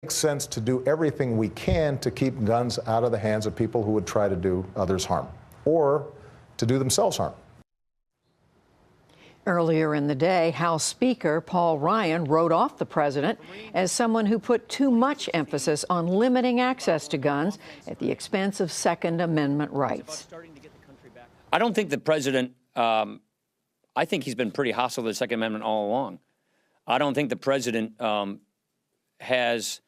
makes sense to do everything we can to keep guns out of the hands of people who would try to do others harm or to do themselves harm. Earlier in the day, House Speaker Paul Ryan wrote off the president as someone who put too much emphasis on limiting access to guns at the expense of Second Amendment rights. I don't think the president, I think he's been pretty hostile to the Second Amendment all along. I don't think the president has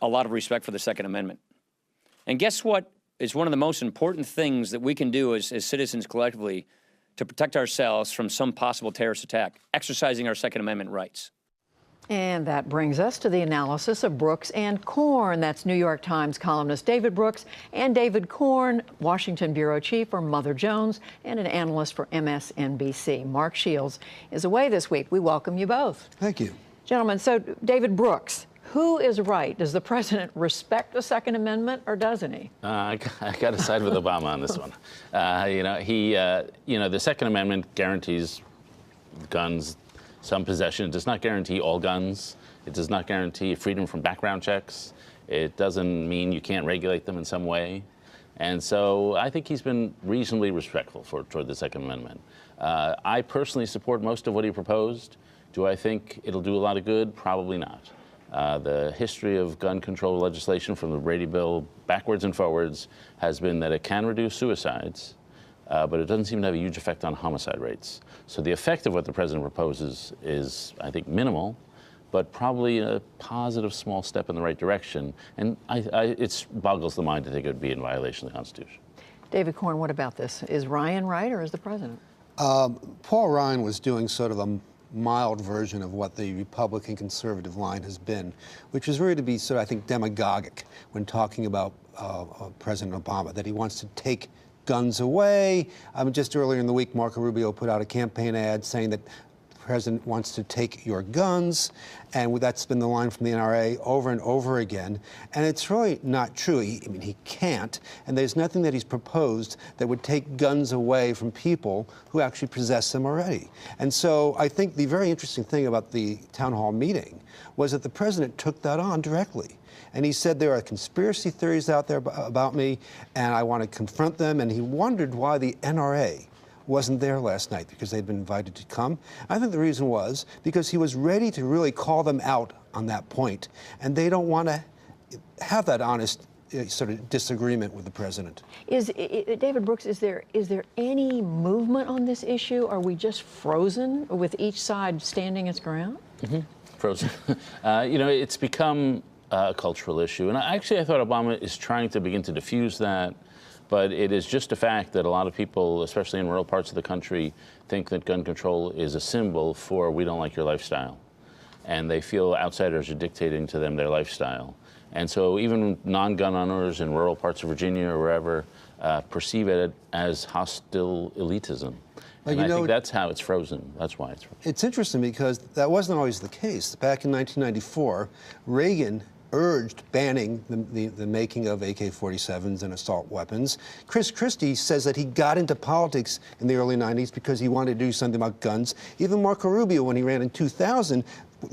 a lot of respect for the Second Amendment. And guess what is one of the most important things that we can do as citizens collectively to protect ourselves from some possible terrorist attack? Exercising our Second Amendment rights. And that brings us to the analysis of Brooks and Korn. That's New York Times columnist David Brooks and David Korn, Washington bureau chief for Mother Jones and an analyst for MSNBC. Mark Shields is away this week. We welcome you both. Thank you. Gentlemen, so David Brooks, who is right? Does the president respect the Second Amendment, or doesn't he? I got to side with Obama on this one. The Second Amendment guarantees guns, some possession. It does not guarantee all guns. It does not guarantee freedom from background checks. It doesn't mean you can't regulate them in some way. And so I think he's been reasonably respectful toward the Second Amendment. I personally support most of what he proposed. Do I think it'll do a lot of good? Probably not. The history of gun control legislation from the Brady Bill backwards and forwards has been that it can reduce suicides, but it doesn't seem to have a huge effect on homicide rates. So the effect of what the president proposes is, I think, minimal, but probably a positive small step in the right direction. And it boggles the mind to think it would be in violation of the Constitution. David Korn, what about this? Is Ryan right, or is the president? Paul Ryan was doing sort of a mild version of what the Republican conservative line has been, which is really to be sort of, I think, demagogic when talking about President Obama, that he wants to take guns away. Just earlier in the week, Marco Rubio put out a campaign ad saying that the president wants to take your guns, and that's been the line from the NRA over and over again. And it's really not true. He can't, and there's nothing that he's proposed that would take guns away from people who actually possess them already. And so I think the very interesting thing about the town hall meeting was that the president took that on directly. And he said, there are conspiracy theories out there about me, and I want to confront them. And he wondered why the NRA wasn't there last night, because they'd been invited to come. I think the reason was because he was ready to really call them out on that point, and they don't want to have that honest sort of disagreement with the president. David Brooks, is there any movement on this issue? Are we just frozen with each side standing its ground? Mm-hmm. Frozen. It's become a cultural issue, and I thought Obama is trying to begin to diffuse that. But it is just a fact that a lot of people, especially in rural parts of the country, think that gun control is a symbol for we don't like your lifestyle. And they feel outsiders are dictating to them their lifestyle. And so even non-gun owners in rural parts of Virginia or wherever perceive it as hostile elitism. And I think that's how it's frozen. That's why it's frozen. It's interesting because that wasn't always the case. Back in 1994, Reagan urged banning the making of AK-47s and assault weapons. Chris Christie says that he got into politics in the early 90s because he wanted to do something about guns. Even Marco Rubio, when he ran in 2000,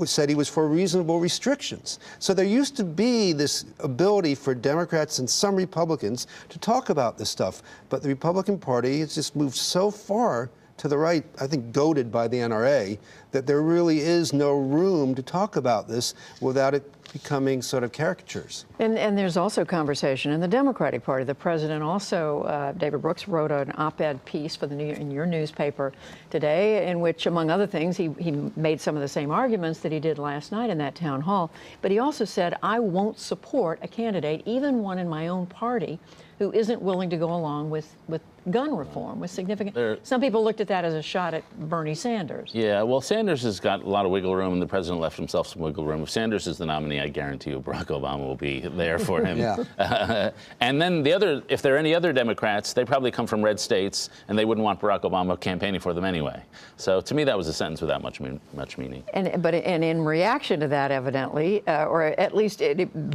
said he was for reasonable restrictions. So there used to be this ability for Democrats and some Republicans to talk about this stuff. But the Republican Party has just moved so far to the right, I think goaded by the NRA, that there really is no room to talk about this without it becoming sort of caricatures. And there's also conversation in the Democratic Party. The president also, David Brooks, wrote an op-ed piece for in your newspaper today, in which, among other things, he made some of the same arguments that he did last night in that town hall. But he also said, I won't support a candidate, even one in my own party, who isn't willing to go along with gun reform, with significant... Some people looked at that as a shot at Bernie Sanders. Yeah, well, Sanders has got a lot of wiggle room, and the president left himself some wiggle room. If Sanders is the nominee, I guarantee you Barack Obama will be there for him. Yeah. And then if there are any other Democrats, they probably come from red states, and they wouldn't want Barack Obama campaigning for them anyway. So to me, that was a sentence without much meaning. And in reaction to that, evidently, or at least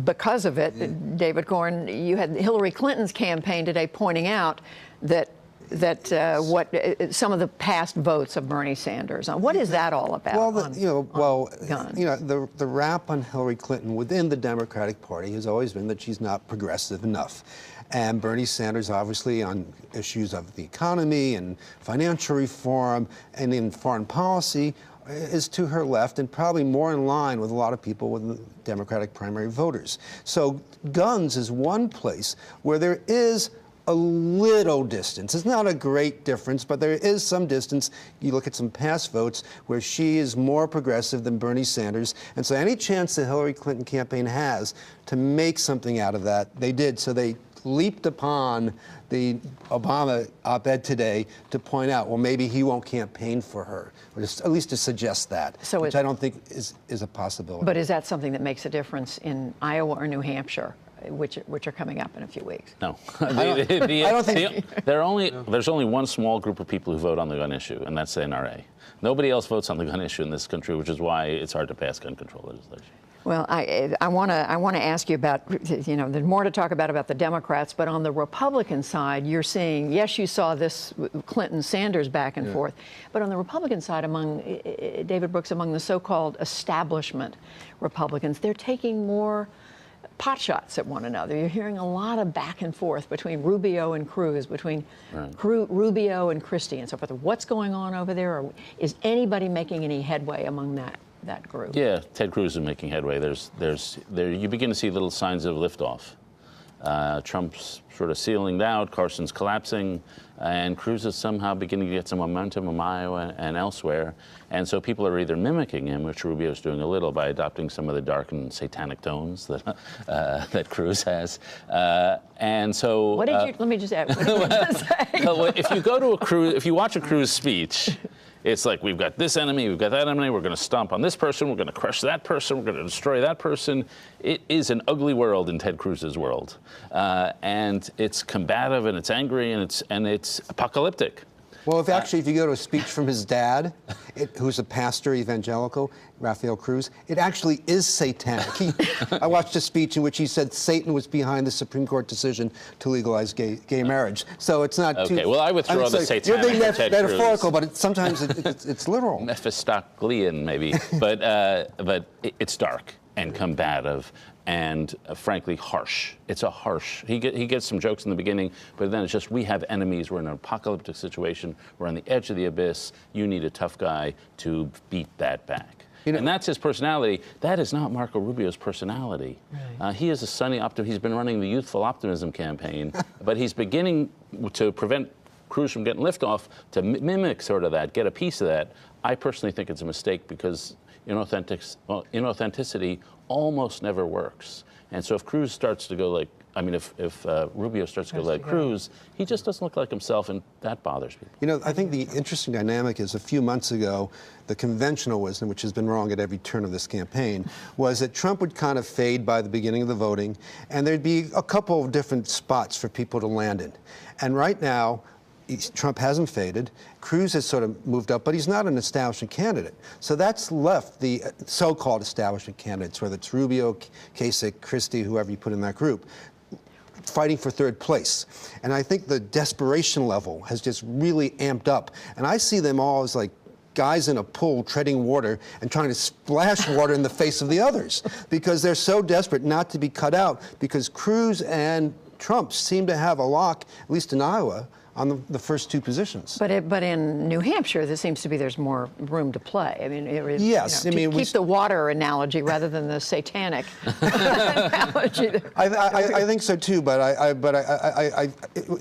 because of it, David Korn, you had Hillary Clinton's campaign today pointing out that some of the past votes of Bernie Sanders. What is that all about? Well, guns? the rap on Hillary Clinton within the Democratic Party has always been that she's not progressive enough. And Bernie Sanders, obviously, on issues of the economy and financial reform and in foreign policy, is to her left and probably more in line with a lot of people with the Democratic primary voters. So guns is one place where there is a little distance. It's not a great difference, but there is some distance. You look at some past votes where she is more progressive than Bernie Sanders. And so any chance the Hillary Clinton campaign has to make something out of that, they did. So they leaped upon the Obama op-ed today to point out, well, maybe he won't campaign for her, or just, at least to suggest that, which I don't think is a possibility. But is that something that makes a difference in Iowa or New Hampshire, which are coming up in a few weeks? No. I don't think... There's only one small group of people who vote on the gun issue, and that's the NRA. Nobody else votes on the gun issue in this country, which is why it's hard to pass gun control legislation. Well, I want to ask you about, there's more to talk about the Democrats, but on the Republican side, you're seeing, yes, you saw this Clinton-Sanders back and forth, but on the Republican side, among David Brooks, among the so-called establishment Republicans, they're taking more pot shots at one another. You're hearing a lot of back and forth between Rubio and Cruz, between Rubio and Christie and so forth. What's going on over there? Or is anybody making any headway among that group? Yeah, Ted Cruz is making headway. You begin to see little signs of liftoff. Trump's sort of ceiling out, Carson's collapsing, and Cruz is somehow beginning to get some momentum in Iowa and elsewhere. And so people are either mimicking him, which Rubio's doing a little by adopting some of the dark and satanic tones that Cruz has. And so... What did you... Let me just add. What did you just say? If you watch a Cruz speech, it's like, we've got this enemy, we've got that enemy, we're going to stomp on this person, we're going to crush that person, we're going to destroy that person. It is an ugly world in Ted Cruz's world. And it's combative, and it's angry, and it's apocalyptic. Well, if you go to a speech from his dad, who's a pastor, evangelical, Rafael Cruz, it actually is satanic. I watched a speech in which he said Satan was behind the Supreme Court decision to legalize gay marriage. So it's not too... Okay, well, I withdraw the satanic. You're being Ted metaphorical, Cruz. but sometimes it's literal. Mephistopheles, maybe. but it's dark and combative and frankly harsh. It's a harsh. He gets some jokes in the beginning, but then it's just, we have enemies. We're in an apocalyptic situation. We're on the edge of the abyss. You need a tough guy to beat that back. And that's his personality. That is not Marco Rubio's personality. Right. He is a sunny optimist. He's been running the youthful optimism campaign, but he's beginning to prevent Cruz from getting liftoff, to mimic sort of that, get a piece of that. I personally think it's a mistake because inauthenticity almost never works. And so if Cruz starts to go like, if Rubio starts to go like Cruz, he just doesn't look like himself, and that bothers people. I think the interesting dynamic is a few months ago, the conventional wisdom, which has been wrong at every turn of this campaign, was that Trump would kind of fade by the beginning of the voting, and there'd be a couple of different spots for people to land in. And right now, Trump hasn't faded. Cruz has sort of moved up, but he's not an establishment candidate. So that's left the so-called establishment candidates, whether it's Rubio, Kasich, Christie, whoever you put in that group, fighting for third place. And I think the desperation level has just really amped up. And I see them all as like guys in a pool treading water and trying to splash water in the face of the others because they're so desperate not to be cut out, because Cruz and Trump seem to have a lock, at least in Iowa, on the first two positions. But in New Hampshire, there seems to be there's more room to play. Yes, keep the water analogy rather than the satanic analogy. I think so too. But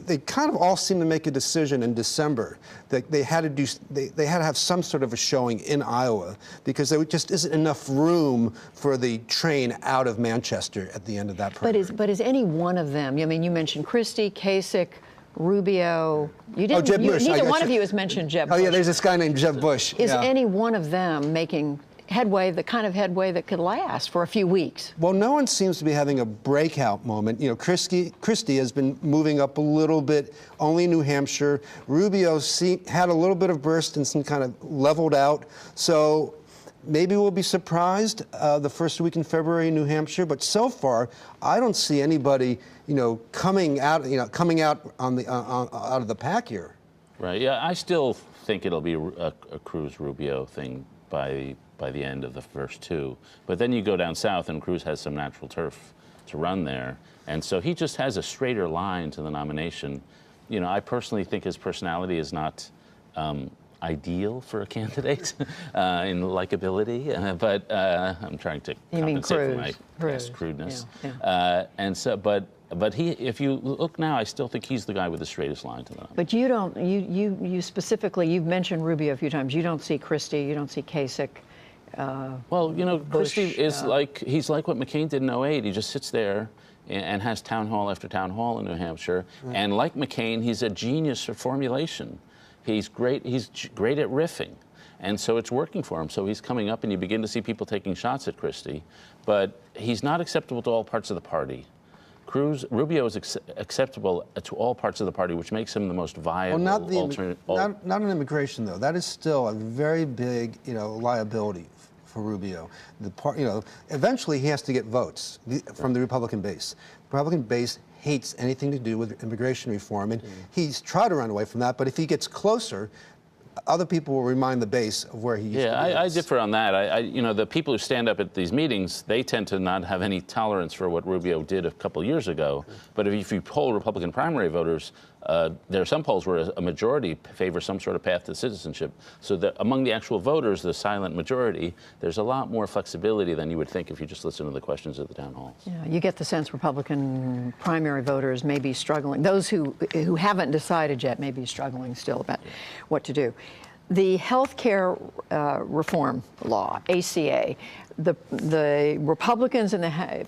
they kind of all seem to make a decision in December that they had to have some sort of a showing in Iowa because there just isn't enough room for the train out of Manchester at the end of that program. But is any one of them? You mentioned Christie, Kasich, Rubio. You didn't. Jeb Bush. Neither one of you has mentioned Jeb Bush. Oh yeah, there's this guy named Jeb Bush. Is any one of them making headway, the kind of headway that could last for a few weeks? Well, no one seems to be having a breakout moment. Christie has been moving up a little bit, only in New Hampshire. Rubio had a little bit of burst and some kind of leveled out. So maybe we'll be surprised the first week in February in New Hampshire. But so far, I don't see anybody, coming out on the out of the pack here. Right. Yeah, I still think it'll be a Cruz-Rubio thing by the end of the first two. But then you go down south, and Cruz has some natural turf to run there, and so he just has a straighter line to the nomination. You know, I personally think his personality is not ideal for a candidate in likability, but I'm trying to compensate for my past crudeness. Yeah. And so, but he, if you look now, I still think he's the guy with the straightest line to the nomination. But you don't, you specifically, you've mentioned Rubio a few times. You don't see Christie, you don't see Kasich. Well, you know, Bush, Christie is he's like what McCain did in 08. He just sits there and has town hall after town hall in New Hampshire. Right. And like McCain, he's a genius for formulation. He's great at riffing. And so it's working for him. So he's coming up, and you begin to see people taking shots at Christie. But he's not acceptable to all parts of the party. Rubio is acceptable to all parts of the party, which makes him the most viable alternate. Not on immigration, though. That is still a very big, liability for Rubio. Eventually he has to get votes from the Republican base. The Republican base hates anything to do with immigration reform, and he's tried to run away from that. But if he gets closer, other people will remind the base of where he used to be. I differ on that. The people who stand up at these meetings, they tend to not have any tolerance for what Rubio did a couple of years ago. But if you poll Republican primary voters, there are some polls where a majority favor some sort of path to citizenship. So that among the actual voters, the silent majority, there's a lot more flexibility than you would think if you just listen to the questions at the town halls. Yeah, you get the sense Republican primary voters may be struggling. Those who haven't decided yet may be struggling still about what to do. The health care reform law, ACA, the Republicans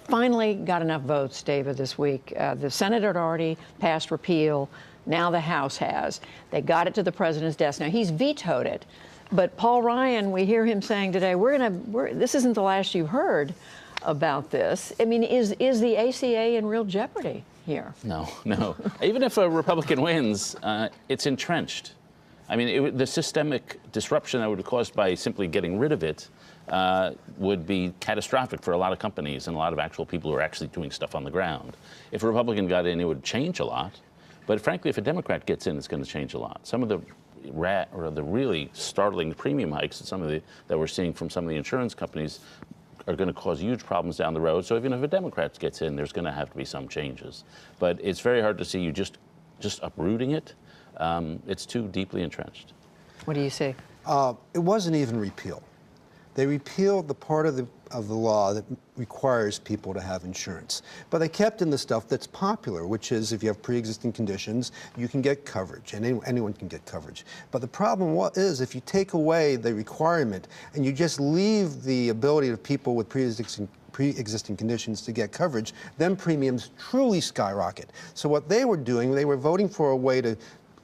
finally got enough votes, David, this week. The Senate had already passed repeal. Now the House has. They got it to the president's desk. Now he's vetoed it. But Paul Ryan, we hear him saying today, this isn't the last you've heard about this. I mean, is the ACA in real jeopardy here? No. Even if a Republican wins, it's entrenched. I mean, the systemic disruption that would be caused by simply getting rid of it would be catastrophic for a lot of companies and a lot of actual people who are actually doing stuff on the ground. If a Republican got in, it would change a lot. But frankly, if a Democrat gets in, it's going to change a lot. Some of the really startling premium hikes that we're seeing from some of the insurance companies are going to cause huge problems down the road. So even if a Democrat gets in, there's going to have to be some changes. But it's very hard to see you just uprooting it. It's too deeply entrenched. What do you see? It wasn't even repeal. They repealed the part of the law that requires people to have insurance. But they kept in the stuff that's popular, which is if you have pre-existing conditions, you can get coverage, and anyone can get coverage. But the problem is if you take away the requirement and you just leave the ability of people with pre-existing conditions to get coverage, then premiums truly skyrocket. So what they were doing, they were voting for a way to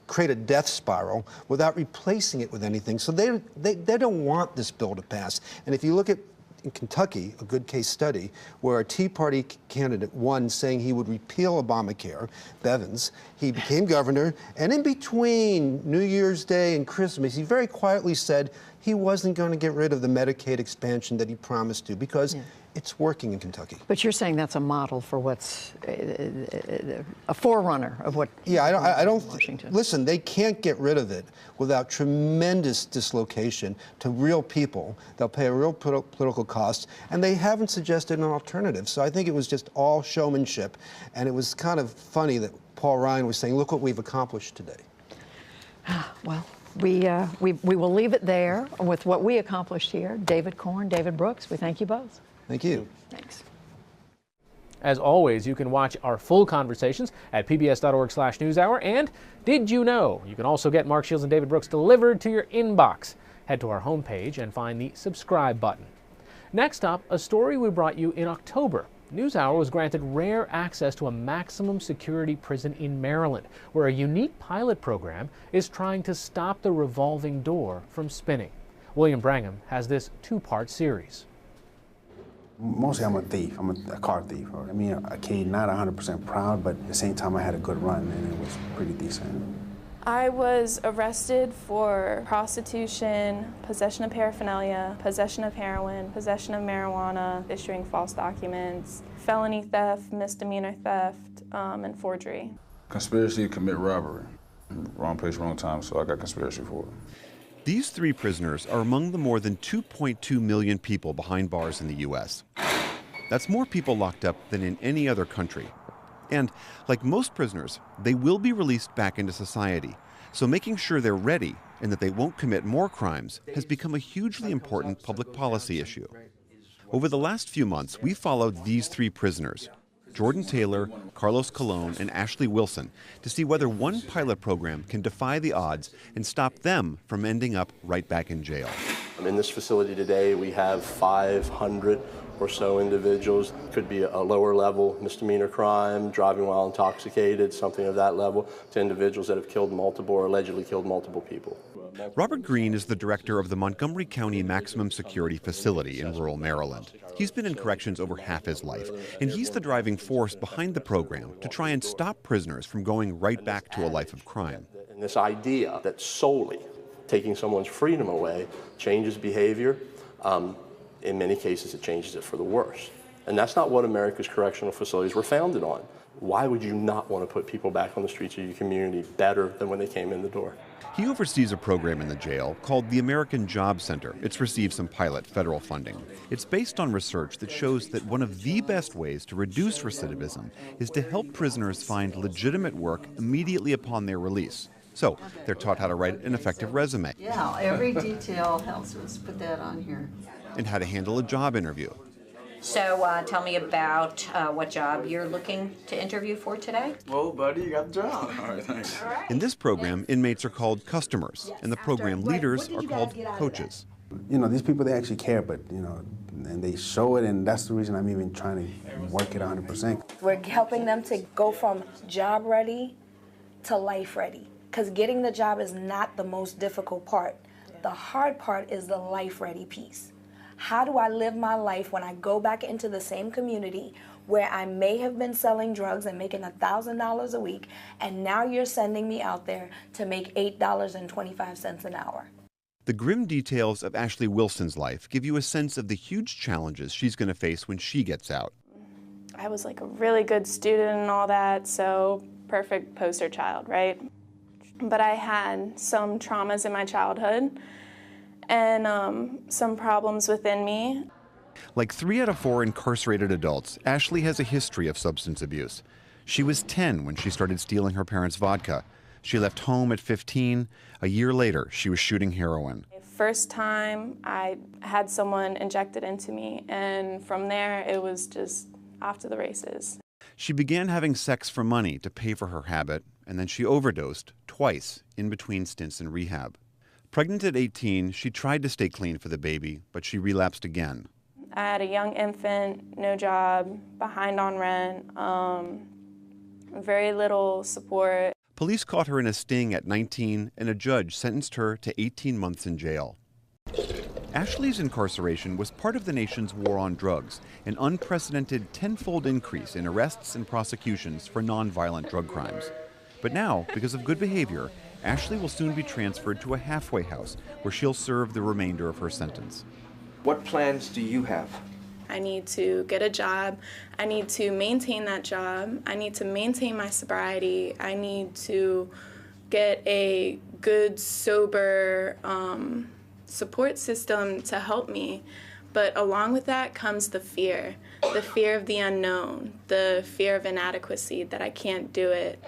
create a death spiral without replacing it with anything. So they don't want this bill to pass. And if you look at in Kentucky, a good case study, where a Tea Party candidate won saying he would repeal Obamacare, Bevins, he became governor, and in between New Year's Day and Christmas, he very quietly said he wasn't going to get rid of the Medicaid expansion that he promised to because it's working in Kentucky. But you're saying that's a model for what's a forerunner of what? Yeah, I don't. Washington. Listen, they can't get rid of it without tremendous dislocation to real people. They'll pay a real political cost, and they haven't suggested an alternative. So I think it was just all showmanship, and it was kind of funny that Paul Ryan was saying, "Look what we've accomplished today." Well. We will leave it there with what we accomplished here. David Corn, David Brooks, we thank you both. Thank you. Thanks. As always, you can watch our full conversations at pbs.org/newshour. And did you know you can also get Mark Shields and David Brooks delivered to your inbox? Head to our homepage and find the subscribe button. Next up, a story we brought you in October. NewsHour was granted rare access to a maximum security prison in Maryland, where a unique pilot program is trying to stop the revolving door from spinning. William Brangham has this two-part series. Mostly I'm a thief. I'm a car thief. I mean, not 100% proud, but at the same time I had a good run and it was pretty decent. I was arrested for prostitution, possession of paraphernalia, possession of heroin, possession of marijuana, issuing false documents, felony theft, misdemeanor theft, and forgery. Conspiracy to commit robbery. Wrong place, wrong time, so I got conspiracy for it. These 3 prisoners are among the more than 2.2 million people behind bars in the U.S. That's more people locked up than in any other country. And like most prisoners, they will be released back into society. So making sure they're ready and that they won't commit more crimes has become a hugely important public policy issue. Over the last few months, we followed these 3 prisoners, Jordan Taylor, Carlos Colon, and Ashley Wilson, to see whether one pilot program can defy the odds and stop them from ending up right back in jail. In this facility today, we have 500 or so individuals. Could be a lower level misdemeanor crime, driving while intoxicated, something of that level, to individuals that have killed multiple or allegedly killed multiple people. Robert Green is the director of the Montgomery County Maximum Security Facility in rural Maryland. He's been in corrections over half his life, and he's the driving force behind the program to try and stop prisoners from going right back to a life of crime. And this idea that solely taking someone's freedom away changes behavior, in many cases it changes it for the worse. And that's not what America's correctional facilities were founded on. Why would you not want to put people back on the streets of your community better than when they came in the door? He oversees a program in the jail called the American Job Center. It's received some pilot federal funding. It's based on research that shows that one of the best ways to reduce recidivism is to help prisoners find legitimate work immediately upon their release. So they're taught how to write an effective resume. Yeah, every detail helps us put that on here. And how to handle a job interview. So tell me about what job you're looking to interview for today. Well, buddy, you got the job. All right, thanks. In this program, inmates are called customers, and the program leaders are called coaches. You know, these people, they actually care, but, you know, and they show it, and that's the reason I'm even trying to work it 100%. We're helping them to go from job ready to life ready, because getting the job is not the most difficult part. The hard part is the life ready piece. How do I live my life when I go back into the same community where I may have been selling drugs and making $1,000 a week, and now you're sending me out there to make $8.25 an hour? The grim details of Ashley Wilson's life give you a sense of the huge challenges she's going to face when she gets out. I was like a really good student and all that, so perfect poster child, right? But I had some traumas in my childhood and some problems within me. Like 3 out of 4 incarcerated adults, Ashley has a history of substance abuse. She was 10 when she started stealing her parents' vodka. She left home at 15. A year later, she was shooting heroin. First time I had someone injected into me, and from there it was just off to the races. She began having sex for money to pay for her habit, and then she overdosed twice in between stints in rehab. Pregnant at 18, she tried to stay clean for the baby, but she relapsed again. I had a young infant, no job, behind on rent, very little support. Police caught her in a sting at 19, and a judge sentenced her to 18 months in jail. Ashley's incarceration was part of the nation's war on drugs, an unprecedented tenfold increase in arrests and prosecutions for nonviolent drug crimes. But now, because of good behavior, Ashley will soon be transferred to a halfway house where she'll serve the remainder of her sentence. What plans do you have? I need to get a job. I need to maintain that job. I need to maintain my sobriety. I need to get a good, sober support system to help me. But along with that comes the fear of the unknown, the fear of inadequacy, that I can't do it.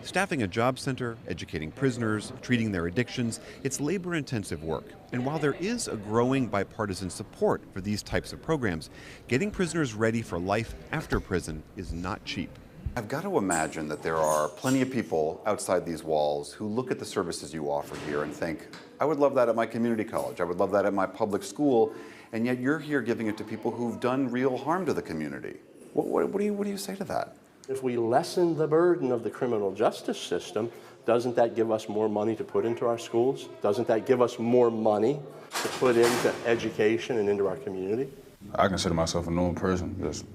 Staffing a job center, educating prisoners, treating their addictions, it's labor-intensive work. And while there is a growing bipartisan support for these types of programs, getting prisoners ready for life after prison is not cheap. I've got to imagine that there are plenty of people outside these walls who look at the services you offer here and think, I would love that at my community college, I would love that at my public school, and yet you're here giving it to people who've done real harm to the community. What do you say to that? If we lessen the burden of the criminal justice system, doesn't that give us more money to put into our schools? Doesn't that give us more money to put into education and into our community? I consider myself a normal person. Just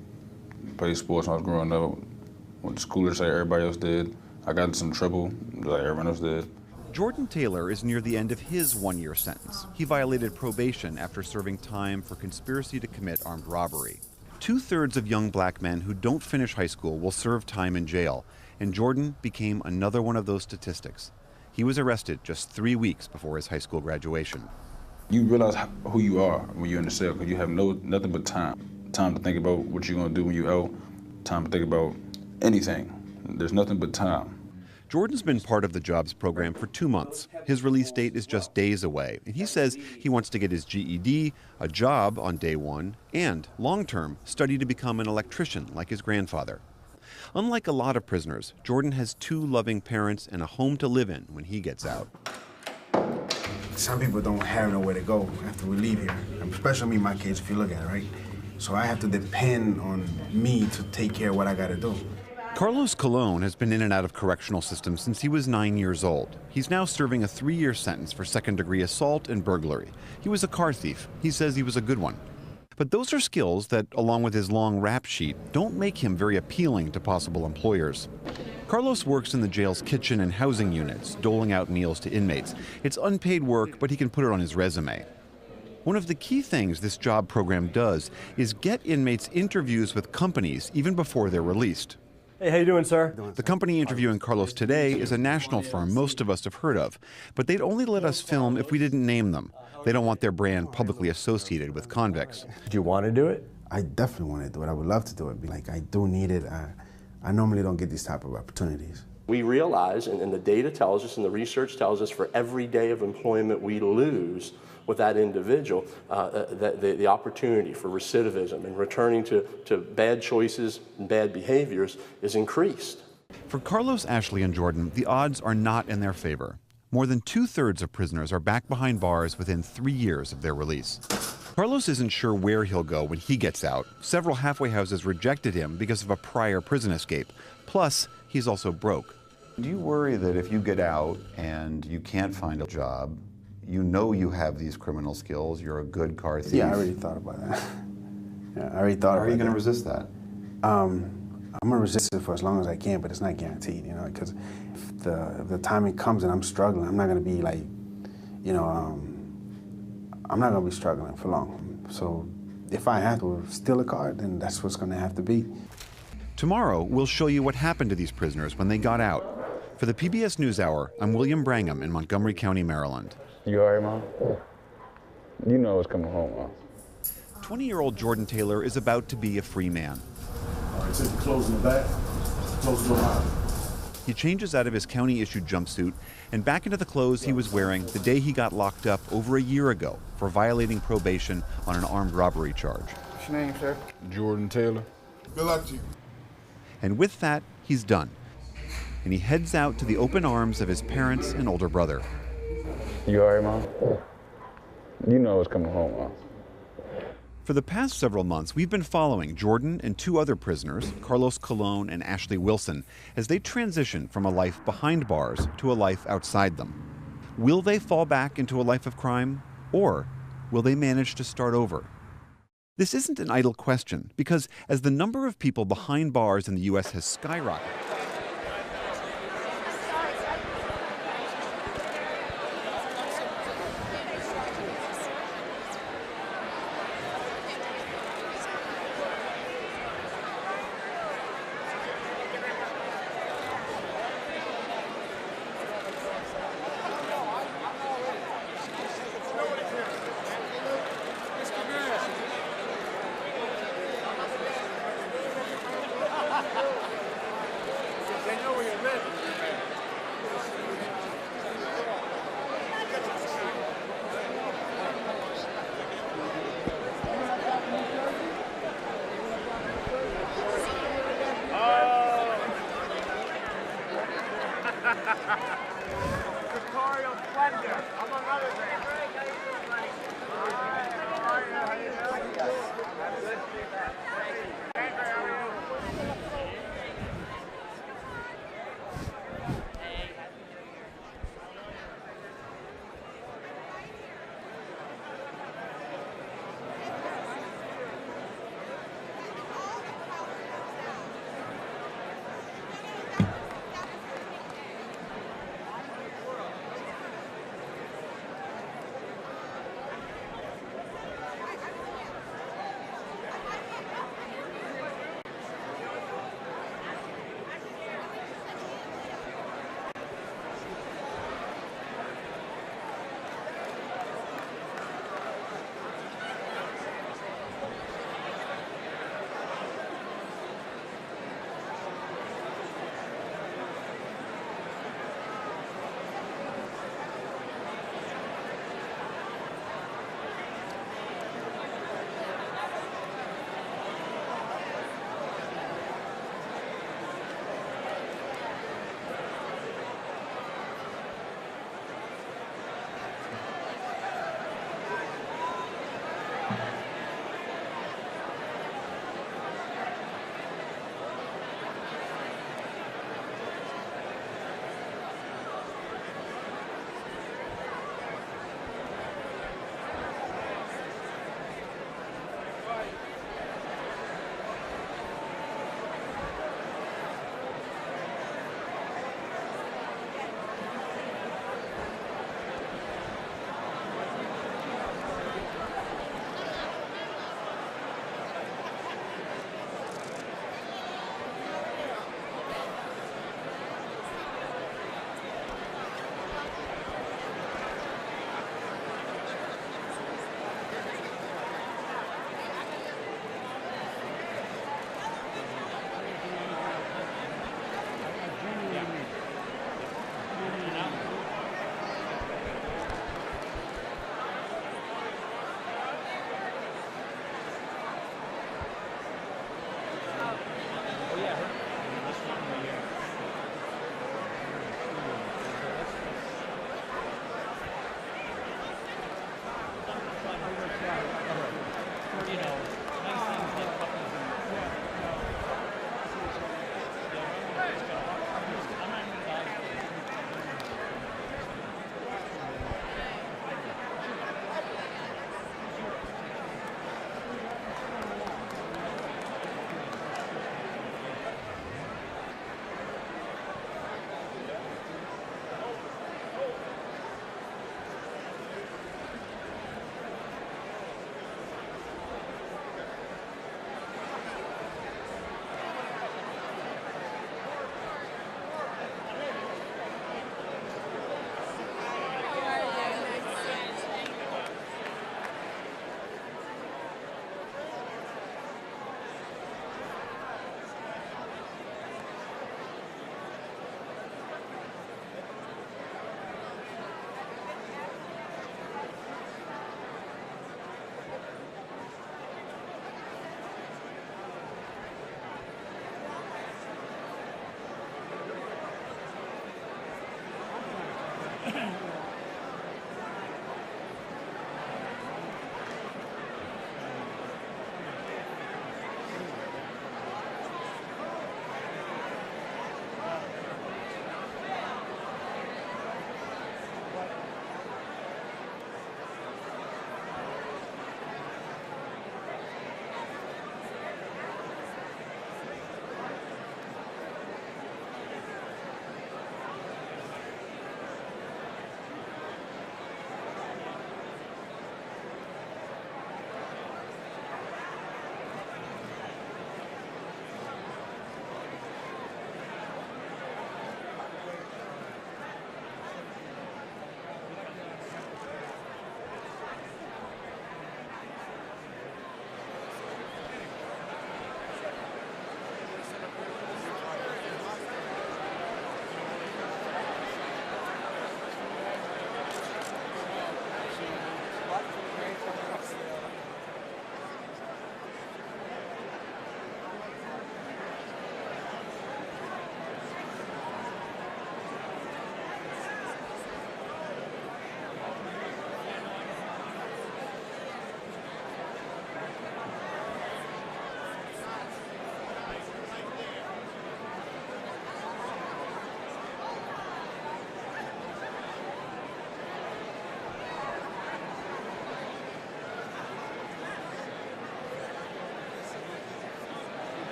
played sports when I was growing up. Went to school just like everybody else did. I got into some trouble just like everyone else did. Jordan Taylor is near the end of his one-year sentence. He violated probation after serving time for conspiracy to commit armed robbery. 2/3 of young black men who don't finish high school will serve time in jail, And Jordan became another one of those statistics. He was arrested just 3 weeks before his high school graduation. You realize who you are when you're in the cell, because you have nothing but time. Time to think about what you're gonna do when you're out, time to think about anything. There's nothing but time. Jordan's been part of the jobs program for 2 months. His release date is just days away, and he says he wants to get his GED, a job on day one, and, long-term, study to become an electrician like his grandfather. Unlike a lot of prisoners, Jordan has 2 loving parents and a home to live in when he gets out. Some people don't have nowhere to go after we leave here, especially me and my kids, if you look at it, right? So I have to depend on me to take care of what I gotta do. Carlos Colon has been in and out of correctional systems since he was 9 years old. He's now serving a 3-year sentence for second-degree assault and burglary. He was a car thief. He says he was a good one. But those are skills that, along with his long rap sheet, don't make him very appealing to possible employers. Carlos works in the jail's kitchen and housing units, doling out meals to inmates. It's unpaid work, but he can put it on his resume. One of the key things this job program does is get inmates interviews with companies even before they're released. Hey, how you doing, sir? The company interviewing Carlos today is a national firm most of us have heard of, but they'd only let us film if we didn't name them. They don't want their brand publicly associated with convicts. Do you want to do it? I definitely want to do it. I would love to do it. Like, I do need it. I normally don't get these type of opportunities. We realize, and the data tells us and the research tells us, for every day of employment we lose with that individual, the opportunity for recidivism and returning to bad choices and bad behaviors is increased. For Carlos, Ashley, and Jordan, the odds are not in their favor. More than 2/3 of prisoners are back behind bars within 3 years of their release. Carlos isn't sure where he'll go when he gets out. Several halfway houses rejected him because of a prior prison escape. Plus, he's also broke. Do you worry that if you get out and you can't find a job, you know you have these criminal skills, you're a good car thief? Yeah, I already thought about that. Yeah, I already thought about that. How are you going to resist that? I'm going to resist it for as long as I can, but it's not guaranteed, you know, because if the timing comes and I'm struggling, I'm not going to be like, you know, I'm not going to be struggling for long. So if I have to steal a car, then that's what's going to have to be. Tomorrow, we'll show you what happened to these prisoners when they got out. For the PBS NewsHour, I'm William Brangham in Montgomery County, Maryland. You all right, Mom? You know what's coming home, Mom. 20-year-old Jordan Taylor is about to be a free man. All right, so closing the back, close the door. He changes out of his county-issued jumpsuit and back into the clothes he was wearing the day he got locked up over a year ago for violating probation on an armed robbery charge. What's your name, sir? Jordan Taylor. Good luck to you. And with that, he's done. And he heads out to the open arms of his parents and older brother. You all right, Mom? You know what's coming home, Mom. For the past several months, we've been following Jordan and 2 other prisoners, Carlos Colon and Ashley Wilson, as they transition from a life behind bars to a life outside them. Will they fall back into a life of crime, or will they manage to start over? This isn't an idle question, because as the number of people behind bars in the U.S. has skyrocketed,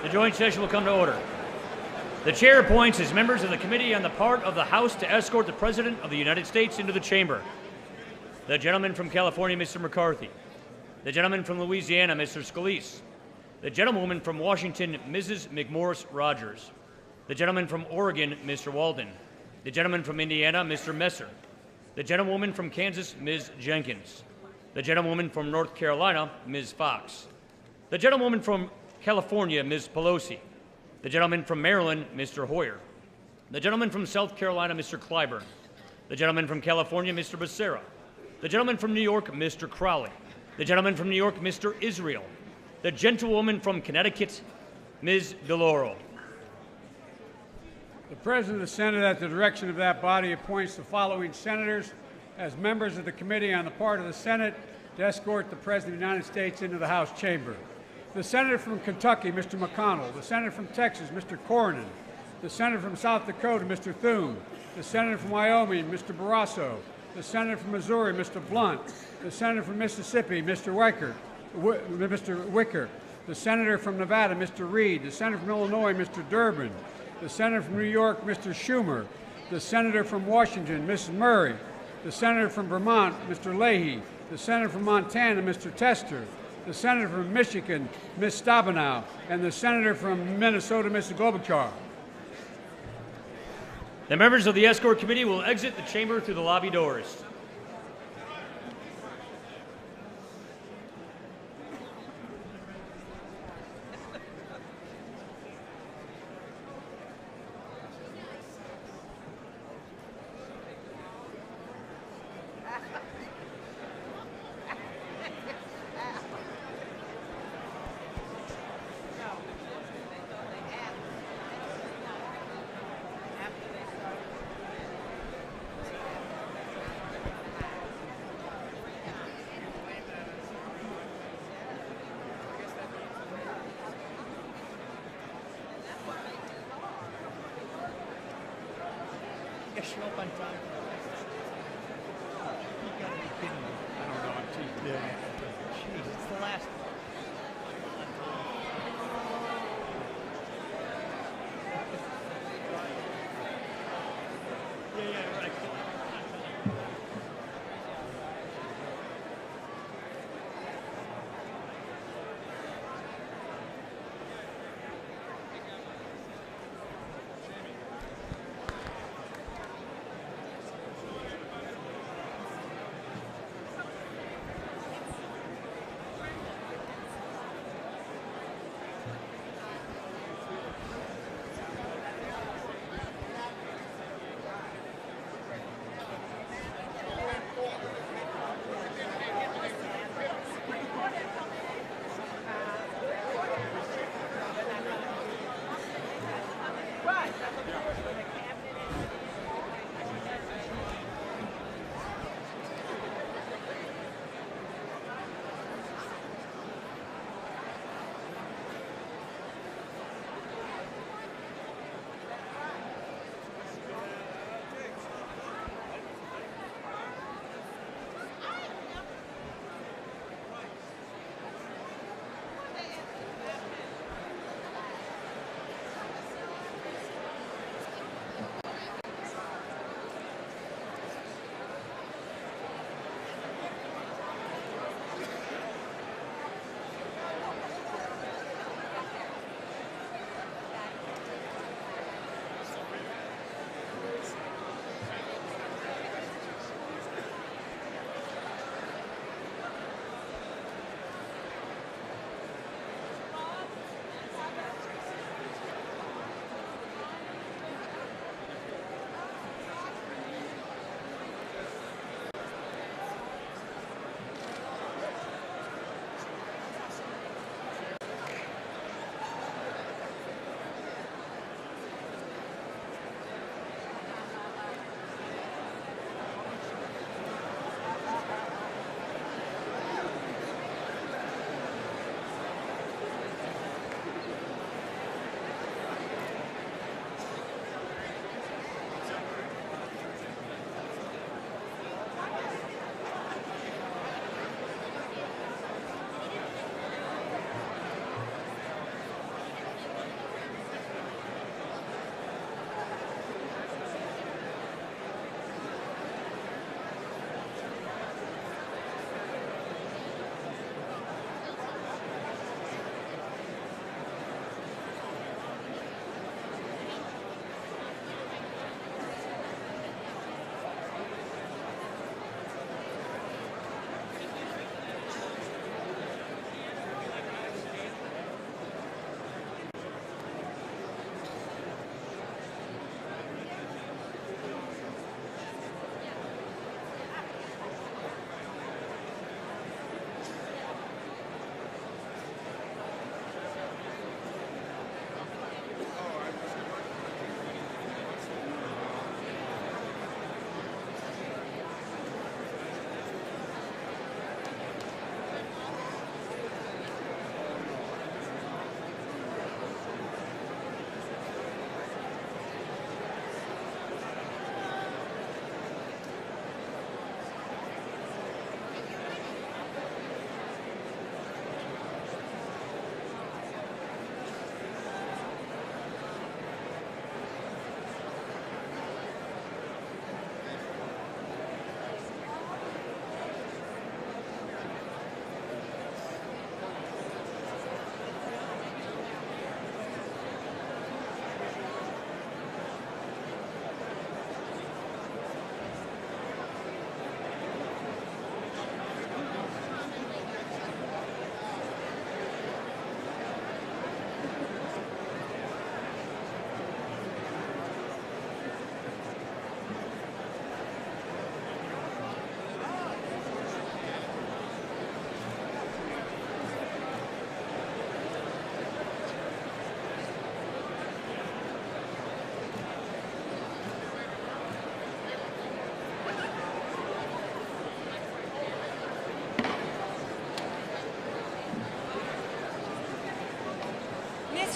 The joint session will come to order. The chair appoints as members of the Committee on the Part of the House to escort the President of the United States into the chamber. The gentleman from California, Mr. McCarthy. The gentleman from Louisiana, Mr. Scalise. The gentlewoman from Washington, Mrs. McMorris Rogers. The gentleman from Oregon, Mr. Walden. The gentleman from Indiana, Mr. Messer. The gentlewoman from Kansas, Ms. Jenkins. The gentlewoman from North Carolina, Ms. Fox. The gentlewoman from California, Ms. Pelosi. The gentleman from Maryland, Mr. Hoyer. The gentleman from South Carolina, Mr. Clyburn. The gentleman from California, Mr. Becerra. The gentleman from New York, Mr. Crowley. The gentleman from New York, Mr. Israel. The gentlewoman from Connecticut, Ms. DeLauro. The President of the Senate, at the direction of that body, appoints the following senators as members of the Committee on the Part of the Senate to escort the President of the United States into the House chamber. The Senator from Kentucky, Mr. McConnell. The Senator from Texas, Mr. Cornyn. The Senator from South Dakota, Mr. Thune. The Senator from Wyoming, Mr. Barrasso. The Senator from Missouri, Mr. Blunt. The Senator from Mississippi, Mr. Wicker. The Senator from Nevada, Mr. Reed. The Senator from Illinois, Mr. Durbin. The Senator from New York, Mr. Schumer. The Senator from Washington, Mrs. Murray. The Senator from Vermont, Mr. Leahy. The Senator from Montana, Mr. Tester. The Senator from Michigan, Ms. Stabenow. And the Senator from Minnesota, Mr. Klobuchar. The members of the escort committee will exit the chamber through the lobby doors. Show up on time. You gotta be kidding me. I don't know. I'm too big. Jeez, it's the last. Yeah, right.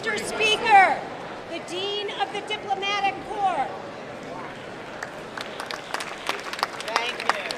Mr. Speaker, the Dean of the Diplomatic Corps. Thank you.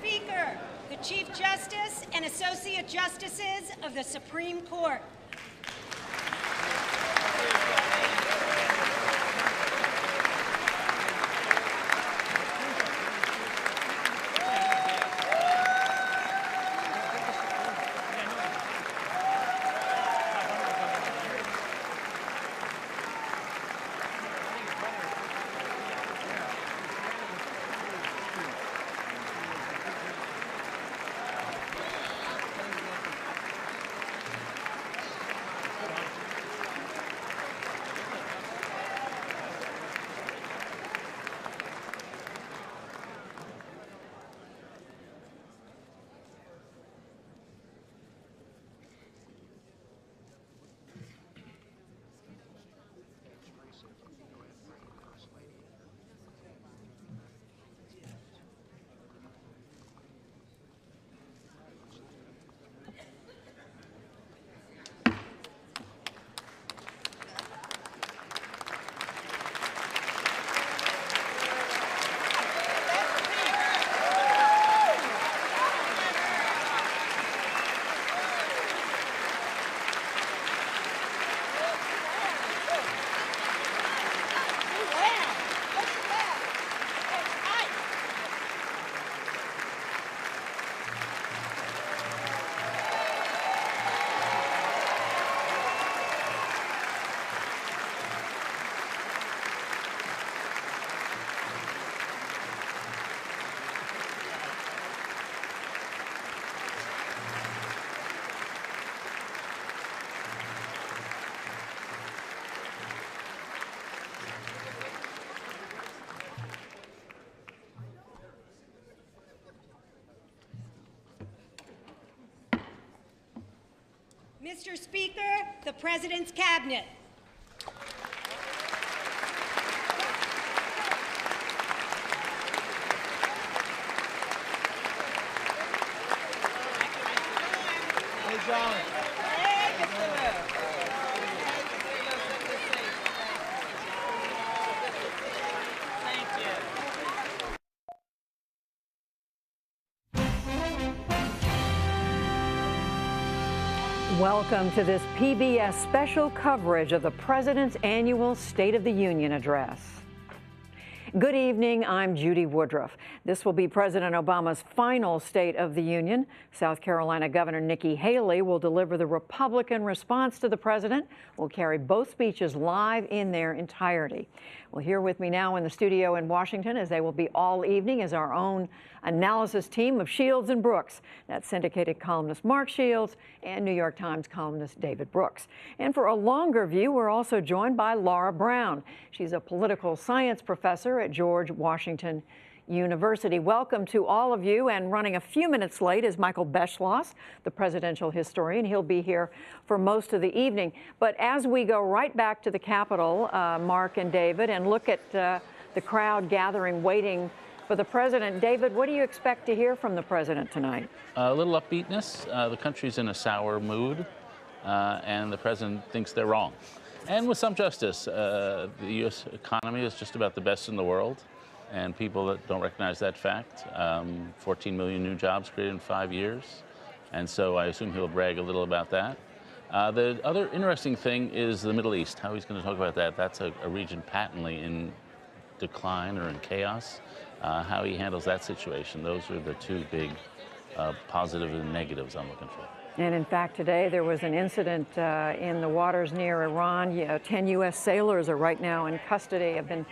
Speaker, the Chief Justice and Associate Justices of the Supreme Court. Mr. Speaker, the President's Cabinet. Welcome to this PBS special coverage of the President's annual State of the Union address. Good evening, I'm Judy Woodruff. This will be President Obama's final State of the Union. South Carolina Governor Nikki Haley will deliver the Republican response to the president. We'll carry both speeches live in their entirety. Well, here with me now in the studio in Washington, as they will be all evening, is our own analysis team of Shields and Brooks. That's syndicated columnist Mark Shields and New York Times columnist David Brooks. And for a longer view, we're also joined by Laura Brown. She's a political science professor at George Washington University. Welcome to all of you. And running a few minutes late is Michael Beschloss, the presidential historian. He'll be here for most of the evening. But as we go right back to the Capitol, Mark and David, and look at the crowd gathering, waiting for the president. David, what do you expect to hear from the president tonight? A little upbeatness. The country's in a sour mood, and the president thinks they're wrong. And with some justice, the U.S. economy is just about the best in the world, and people that don't recognize that fact. 14 million new jobs created in 5 years, and so I assume he'll brag a little about that. The other interesting thing is the Middle East, how he's going to talk about that. That's a region patently in decline or in chaos. How he handles that situation. Those are the two big positives and negatives I'm looking for. And in fact, today there was an incident in the waters near Iran. 10 U.S. sailors are right now in custody, have been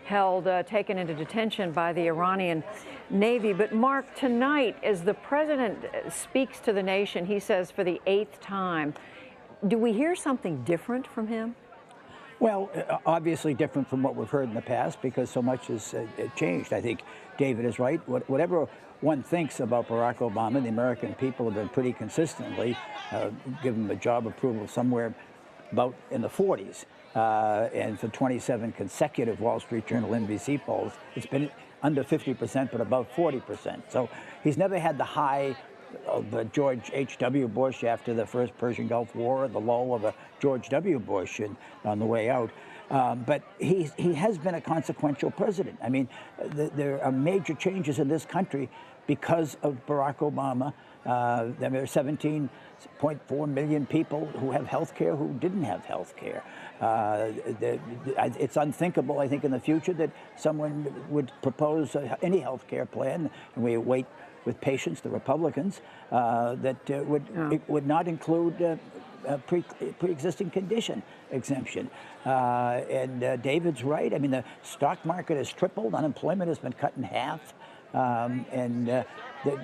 held, taken into detention by the Iranian Navy. But Mark, tonight, as the president speaks to the nation, he says for the 8th time, do we hear something different from him? Well, obviously different from what we've heard in the past because so much has changed. I think David is right. Whatever one thinks about Barack Obama, the American people have been pretty consistently given him a job approval somewhere about in the 40s. And for 27 consecutive Wall Street Journal NBC polls, it's been under 50%, but above 40%. So he's never had the high of George H.W. Bush after the first Persian Gulf War, the low of a George W. Bush on the way out. But he has been a consequential president. I mean, there are major changes in this country because of Barack Obama. There are 17.4 million people who have health care who didn't have health care. It's unthinkable, I think, in the future that someone would propose any health care plan, and we wait with patience, the Republicans, that would not include pre-existing condition exemption. And David's right. I mean, the stock market has tripled. Unemployment has been cut in half. And the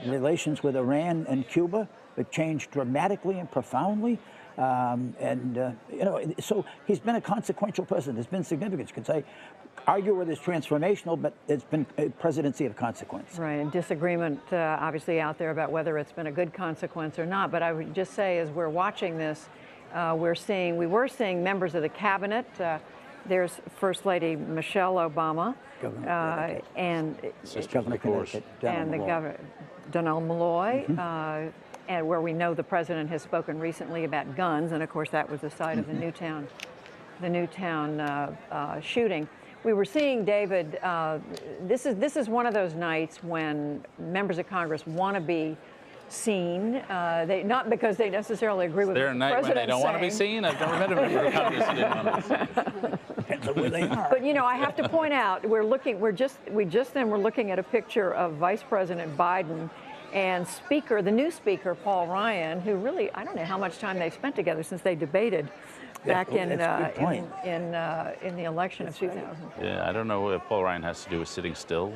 relations with Iran and Cuba have changed dramatically and profoundly. So he's been a consequential president. There's been significance. You could argue whether it's transformational, but it's been a presidency of consequence. Right, and disagreement obviously out there about whether it's been a good consequence or not. But I would just say, as we're watching this, we were seeing members of the cabinet. There's First Lady Michelle Obama, and Governor Connecticut, and the governor Donald Malloy. And where we know the president has spoken recently about guns, and of course that was the site of the Newtown shooting. We were seeing, David, this is one of those nights when members of Congress want to be seen, not because they necessarily agree with the president. Is there a night when they don't want to be seen? I've never met a member of Congress who didn't want to be seen. Depends on where they are. But I have to point out, we're looking at a picture of Vice President Biden and the new speaker, Paul Ryan, who really, I don't know how much time they've spent together since they debated back in the election of 2000. Yeah, I don't know what Paul Ryan has to do with sitting still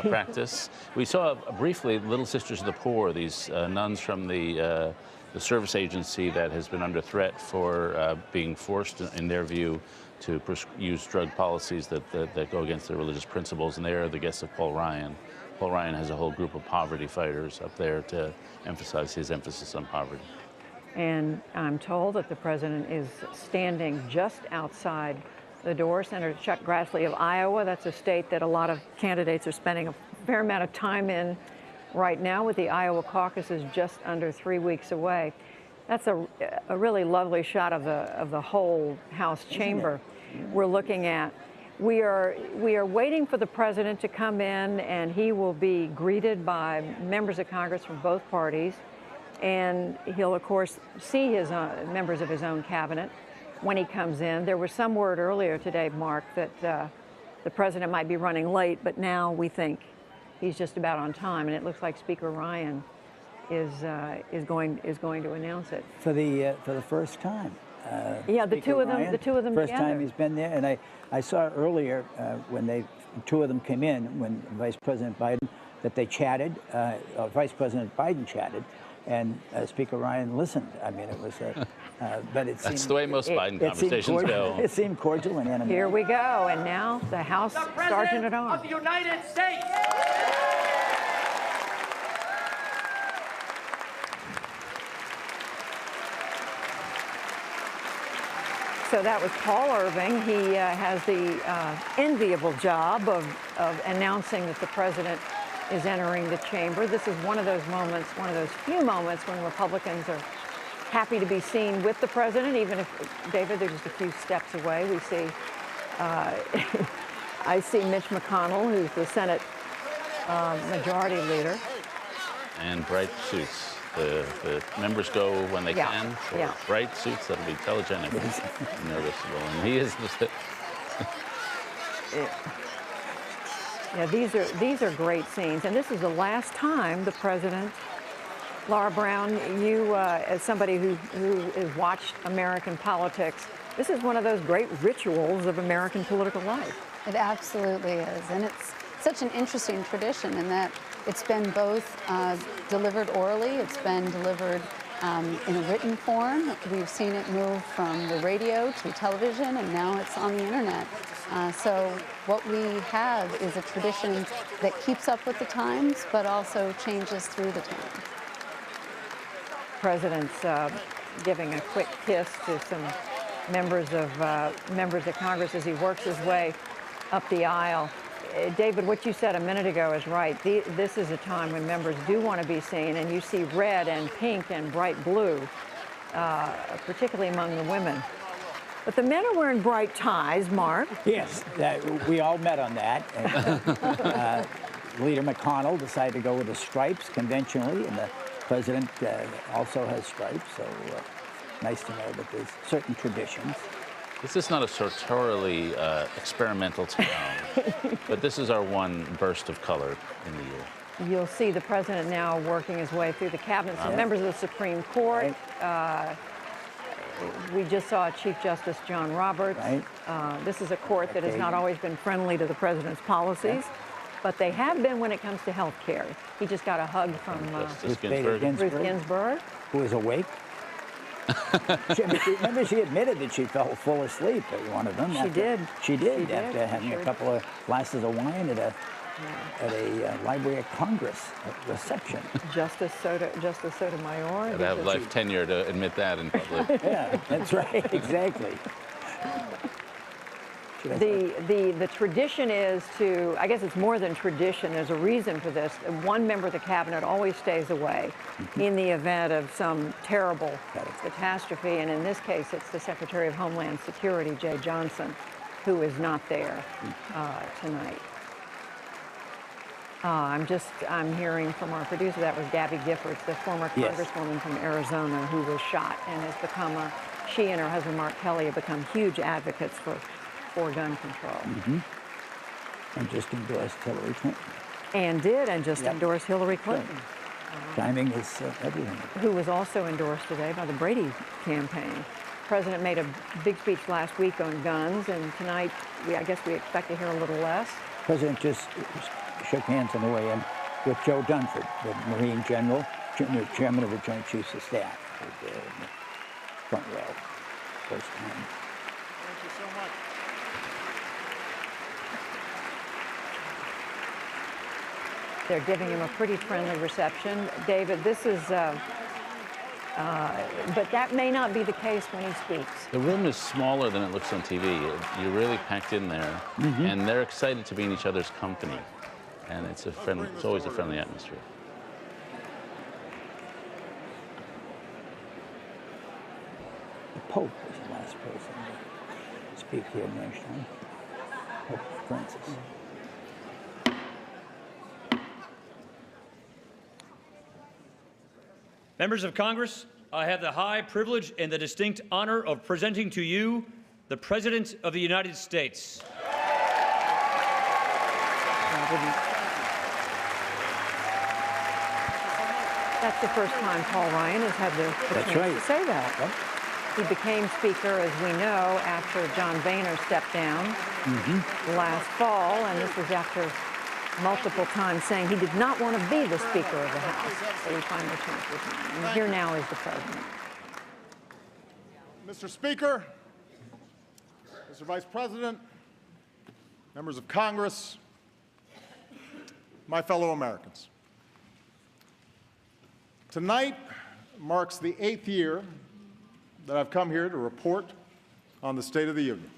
practice. We saw briefly Little Sisters of the Poor, these nuns from the service agency that has been under threat for being forced, in their view, to use drug policies that go against their religious principles, and they are the guests of Paul Ryan. Paul Ryan has a whole group of poverty fighters up there to emphasize his emphasis on poverty. And I'm told that the president is standing just outside the door. Senator Chuck Grassley of Iowa, that's a state that a lot of candidates are spending a fair amount of time in right now, with the Iowa caucuses just under 3 weeks away. That's a really lovely shot of the whole House chamber we're looking at. We are waiting for the president to come in, and he will be greeted by members of Congress from both parties. and he'll, of course, see his members of his own cabinet when he comes in. There was some word earlier today, Mark, that the president might be running late, but now we think he's just about on time, and it looks like Speaker Ryan is going to announce it For the first time. Yeah, the two of them First together. time he's been there, and I saw earlier when two of them came in, when Vice President Biden, that they chatted, Vice President Biden chatted, and Speaker Ryan listened. I mean, it was, but it seemed... That's the way most Biden conversations go. It seemed cordial and animated. Here we go, and now the House Sergeant at Arms. of the United States. So that was Paul Irving. He has the enviable job of announcing that the president is entering the chamber. This is one of those moments, one of those few moments when Republicans are happy to be seen with the president, even if, David, they're just a few steps away. We see, I see Mitch McConnell, who's the Senate Majority Leader. And bright suits. The members go when they can for bright suits that'll be telegenic and noticeable. And he is the... Yeah, these are great scenes, and this is the last time the president, Laura Brown, you as somebody who has watched American politics, this is one of those great rituals of American political life. It absolutely is, and it's such an interesting tradition in that it's been both delivered orally, it's been delivered in a written form. We've seen it move from the radio to television, and now it's on the internet. So what we have is a tradition that keeps up with the times, but also changes through the times. President's giving a quick kiss to some members of Congress as he works his way up the aisle. David, what you said a minute ago is right. This is a time when members do want to be seen, and you see red and pink and bright blue, particularly among the women. But the men are wearing bright ties, Mark. Yes, we all met on that. And, Leader McConnell decided to go with the stripes conventionally, and the president also has stripes, so nice to know that there's certain traditions. This is not a sartorially experimental town, but this is our one burst of color in the year. You'll see the president now working his way through the cabinet. Some members of the Supreme Court. We just saw Chief Justice John Roberts. This is a court that has not always been friendly to the president's policies, but they have been when it comes to health care. He just got a hug from Ruth Ginsburg. Who is awake. Remember, she admitted that she fell full asleep at one of them. She did. She did, after having a couple of glasses of wine at a Library of Congress reception. Justice Sotomayor. I'd have life tenure to admit that in public. Yeah, that's right, exactly. The tradition is to, I guess it's more than tradition, there's a reason for this. One member of the cabinet always stays away in the event of some terrible catastrophe, and in this case it's the Secretary of Homeland Security, Jay Johnson, who is not there tonight. I'm hearing from our producer, that was Gabby Giffords, the former congresswoman from Arizona who was shot and has become she and her husband Mark Kelly have become huge advocates for gun control. And just endorsed Hillary Clinton. And just endorsed Hillary Clinton. Timing is everything. Who was also endorsed today by the Brady campaign. The president made a big speech last week on guns, and tonight I guess we expect to hear a little less. The president just shook hands on the way in with Joe Dunford, the Marine General, Chairman of the Joint Chiefs of Staff, in the front row, first time. Thank you so much. They're giving him a pretty friendly reception. David, this is, but that may not be the case when he speaks. The room is smaller than it looks on TV. You're really packed in there, and they're excited to be in each other's company. And it's always a friendly atmosphere. The Pope was the last person to speak here nationally. Pope Francis. Members of Congress, I have the high privilege and the distinct honor of presenting to you the President of the United States. That's the first time Paul Ryan has had the chance to say that. He became Speaker, as we know, after John Boehner stepped down last fall, and this was after multiple times saying he did not want to be the Speaker of the House. So we finally changed his mind. And here now is the President. Mr. Speaker, Mr. Vice President, members of Congress, my fellow Americans. Tonight marks the 8th year that I've come here to report on the State of the Union.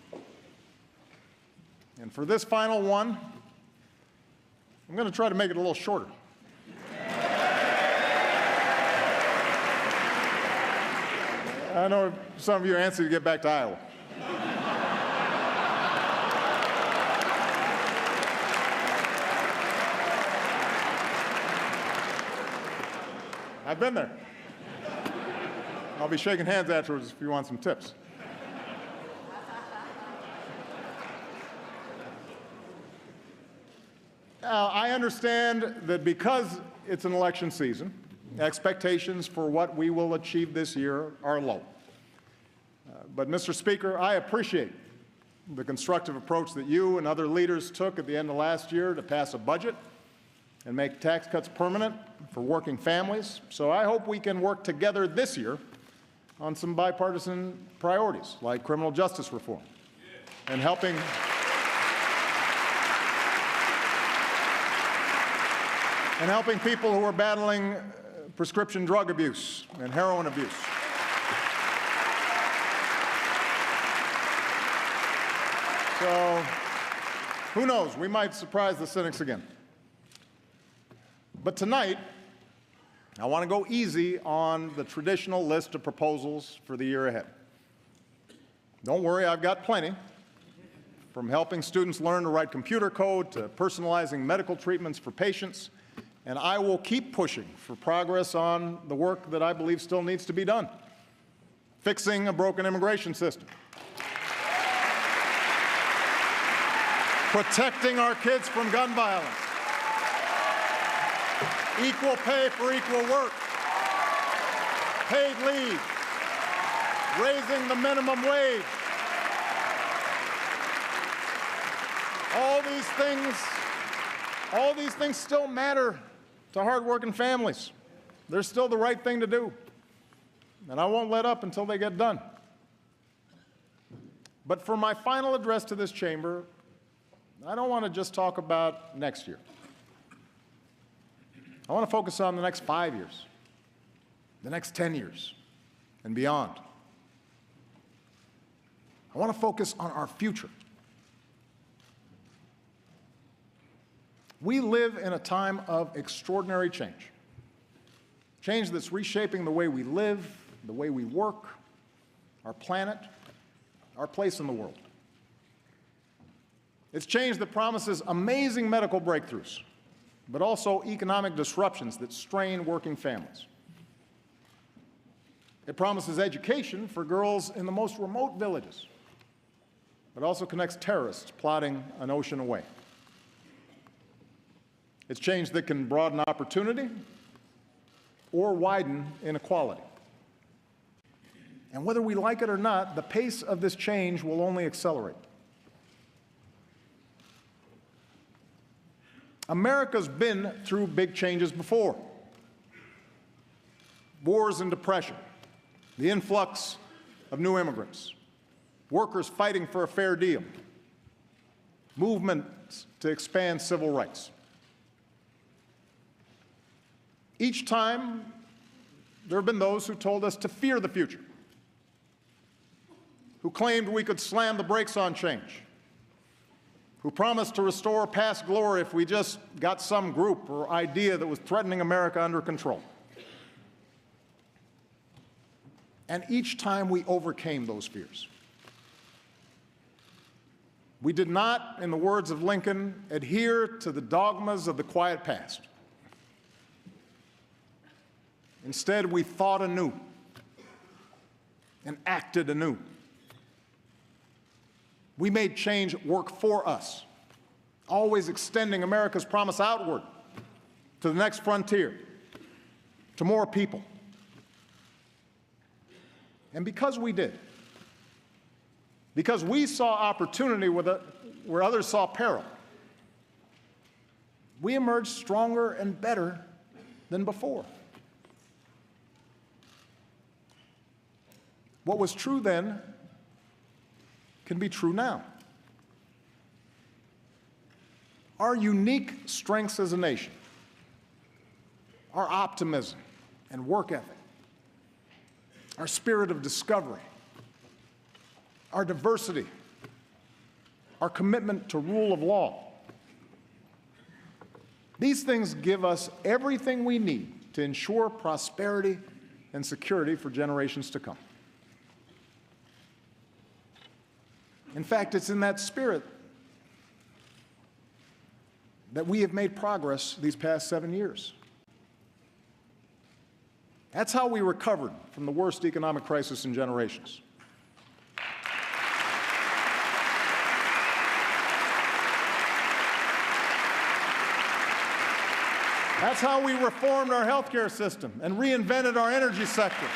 And for this final one, I'm going to try to make it a little shorter. I know some of you are antsy to get back to Iowa. I've been there. I'll be shaking hands afterwards if you want some tips. Now, I understand that because it's an election season, expectations for what we will achieve this year are low. But, Mr. Speaker, I appreciate the constructive approach that you and other leaders took at the end of last year to pass a budget and make tax cuts permanent for working families. So I hope we can work together this year on some bipartisan priorities like criminal justice reform and helping people who are battling prescription drug abuse and heroin abuse. So who knows, we might surprise the cynics again. But tonight, I want to go easy on the traditional list of proposals for the year ahead. Don't worry, I've got plenty. From helping students learn to write computer code to personalizing medical treatments for patients, and I will keep pushing for progress on the work that I believe still needs to be done. Fixing a broken immigration system. Protecting our kids from gun violence. Equal pay for equal work. Paid leave. Raising the minimum wage. All these things still matter to hardworking families. They're still the right thing to do. And I won't let up until they get done. But for my final address to this chamber, I don't want to just talk about next year. I want to focus on the next 5 years, the next 10 years, and beyond. I want to focus on our future. We live in a time of extraordinary change. Change that's reshaping the way we live, the way we work, our planet, our place in the world. It's change that promises amazing medical breakthroughs, but also economic disruptions that strain working families. It promises education for girls in the most remote villages, but also connects terrorists plotting an ocean away. It's change that can broaden opportunity or widen inequality. And whether we like it or not, the pace of this change will only accelerate. America's been through big changes before. Wars and depression, the influx of new immigrants, workers fighting for a fair deal, movements to expand civil rights. Each time, there have been those who told us to fear the future, who claimed we could slam the brakes on change, who promised to restore past glory if we just got some group or idea that was threatening America under control. And each time we overcame those fears. We did not, in the words of Lincoln, adhere to the dogmas of the quiet past. Instead, we thought anew and acted anew. We made change work for us, always extending America's promise outward to the next frontier, to more people. And because we did, because we saw opportunity where others saw peril, we emerged stronger and better than before. What was true then can be true now. Our unique strengths as a nation, our optimism and work ethic, our spirit of discovery, our diversity, our commitment to rule of law. These things give us everything we need to ensure prosperity and security for generations to come. In fact, it's in that spirit that we have made progress these past 7 years. That's how we recovered from the worst economic crisis in generations. That's how we reformed our healthcare system and reinvented our energy sector.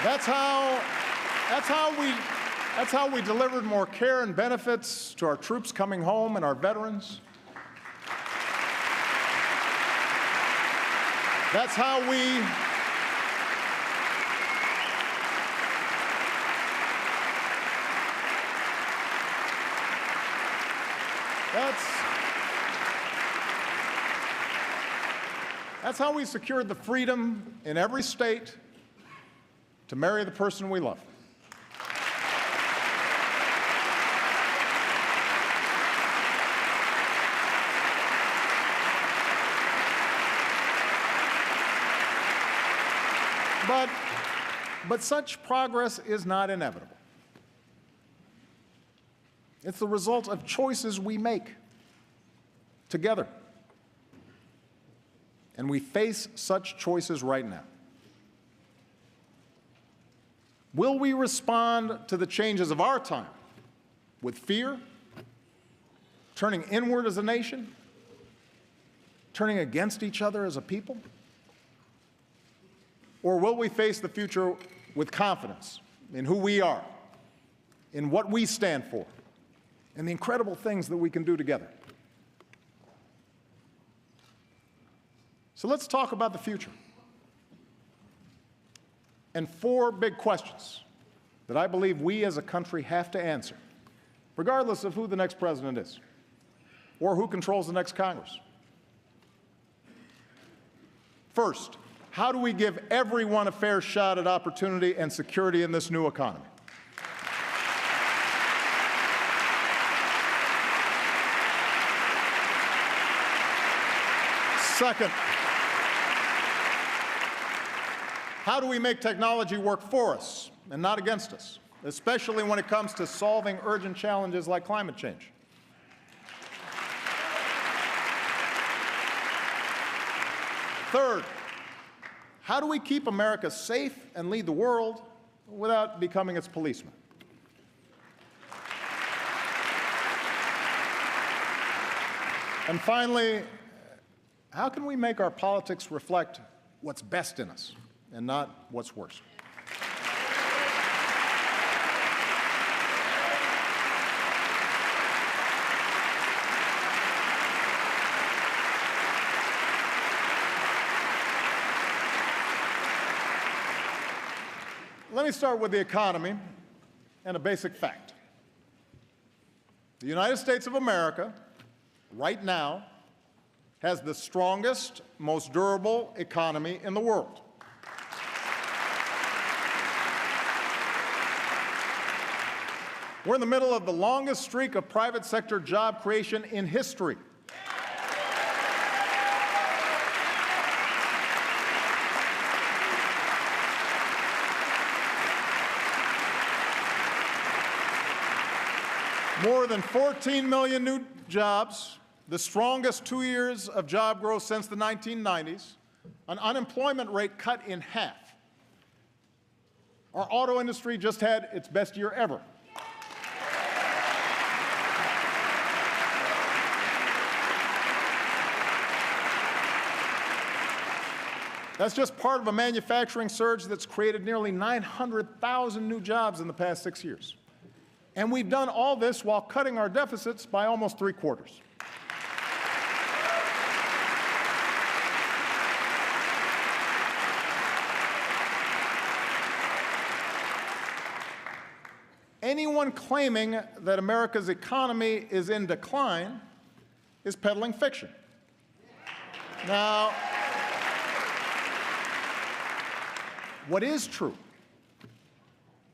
That's how we delivered more care and benefits to our troops coming home and our veterans. That's how we That's how we secured the freedom in every state to marry the person we love. But such progress is not inevitable. It's the result of choices we make together. And we face such choices right now. Will we respond to the changes of our time with fear, turning inward as a nation, turning against each other as a people? Or will we face the future with confidence in who we are, in what we stand for, and the incredible things that we can do together? So let's talk about the future. And 4 big questions that I believe we as a country have to answer, regardless of who the next president is or who controls the next Congress. First, how do we give everyone a fair shot at opportunity and security in this new economy? Second, how do we make technology work for us and not against us, especially when it comes to solving urgent challenges like climate change? Third, how do we keep America safe and lead the world without becoming its policeman? And finally, how can we make our politics reflect what's best in us and not what's worse? Let me start with the economy and a basic fact. The United States of America, right now, has the strongest, most durable economy in the world. We're in the middle of the longest streak of private sector job creation in history. More than 14 million new jobs, the strongest 2 years of job growth since the 1990s, an unemployment rate cut in half. Our auto industry just had its best year ever. That's just part of a manufacturing surge that's created nearly 900,000 new jobs in the past 6 years. And we've done all this while cutting our deficits by almost 3/4. Anyone claiming that America's economy is in decline is peddling fiction. Now, what is true,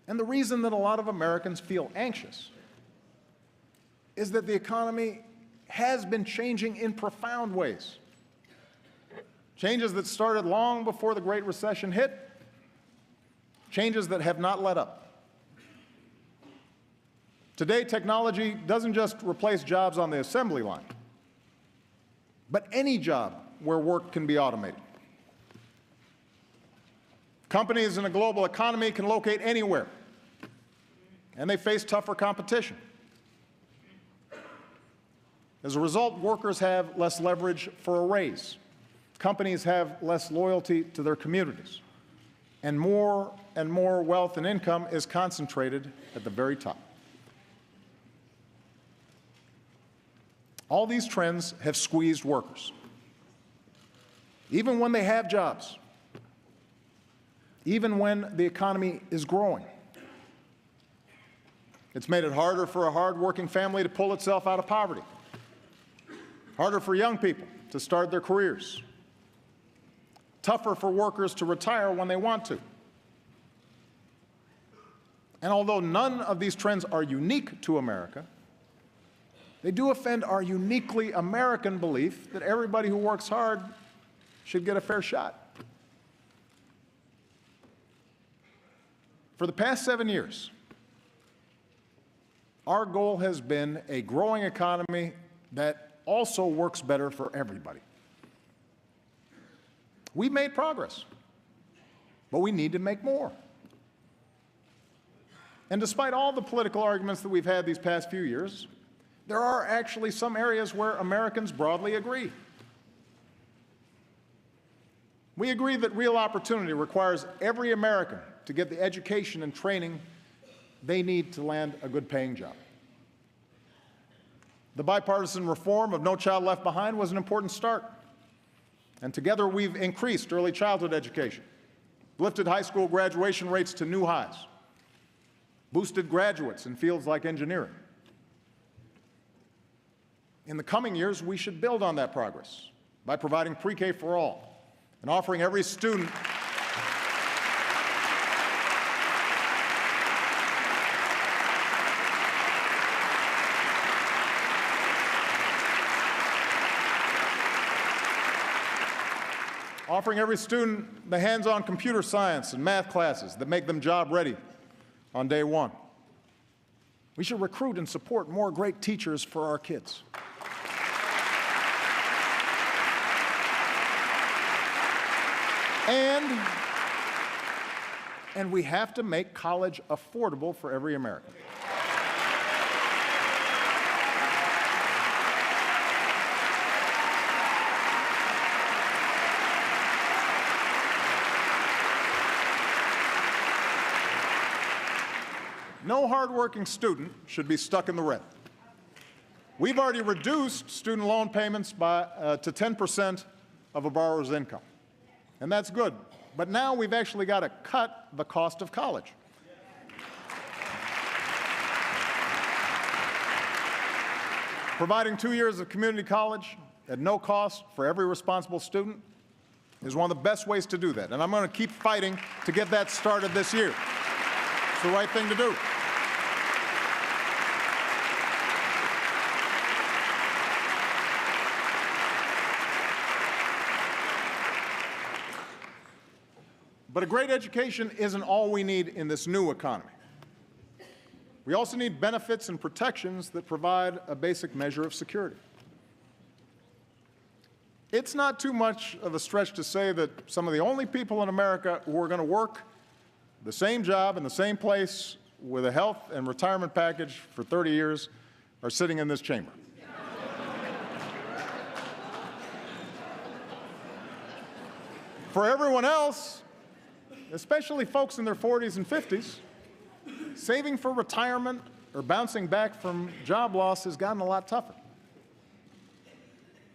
and the reason that a lot of Americans feel anxious, is that the economy has been changing in profound ways. Changes that started long before the Great Recession hit, changes that have not let up. Today, technology doesn't just replace jobs on the assembly line, but any job where work can be automated. Companies in a global economy can locate anywhere, and they face tougher competition. As a result, workers have less leverage for a raise. Companies have less loyalty to their communities. And more wealth and income is concentrated at the very top. All these trends have squeezed workers, even when they have jobs, even when the economy is growing. It's made it harder for a hard-working family to pull itself out of poverty, harder for young people to start their careers, tougher for workers to retire when they want to. And although none of these trends are unique to America, they do offend our uniquely American belief that everybody who works hard should get a fair shot. For the past 7 years, our goal has been a growing economy that also works better for everybody. We've made progress, but we need to make more. And despite all the political arguments that we've had these past few years, there are actually some areas where Americans broadly agree. We agree that real opportunity requires every American to get the education and training they need to land a good-paying job. The bipartisan reform of No Child Left Behind was an important start. And together we've increased early childhood education, lifted high school graduation rates to new highs, boosted graduates in fields like engineering. In the coming years, we should build on that progress by providing pre-K for all and offering every student the hands-on computer science and math classes that make them job ready on day one. We should recruit and support more great teachers for our kids. And we have to make college affordable for every American. No hardworking student should be stuck in the red. We've already reduced student loan payments to 10% of a borrower's income, and that's good. But now we've actually got to cut the cost of college. Providing 2 years of community college at no cost for every responsible student is one of the best ways to do that. And I'm going to keep fighting to get that started this year. It's the right thing to do. But a great education isn't all we need in this new economy. We also need benefits and protections that provide a basic measure of security. It's not too much of a stretch to say that some of the only people in America who are going to work the same job in the same place with a health and retirement package for 30 years are sitting in this chamber. For everyone else, especially folks in their 40s and 50s, saving for retirement or bouncing back from job loss has gotten a lot tougher.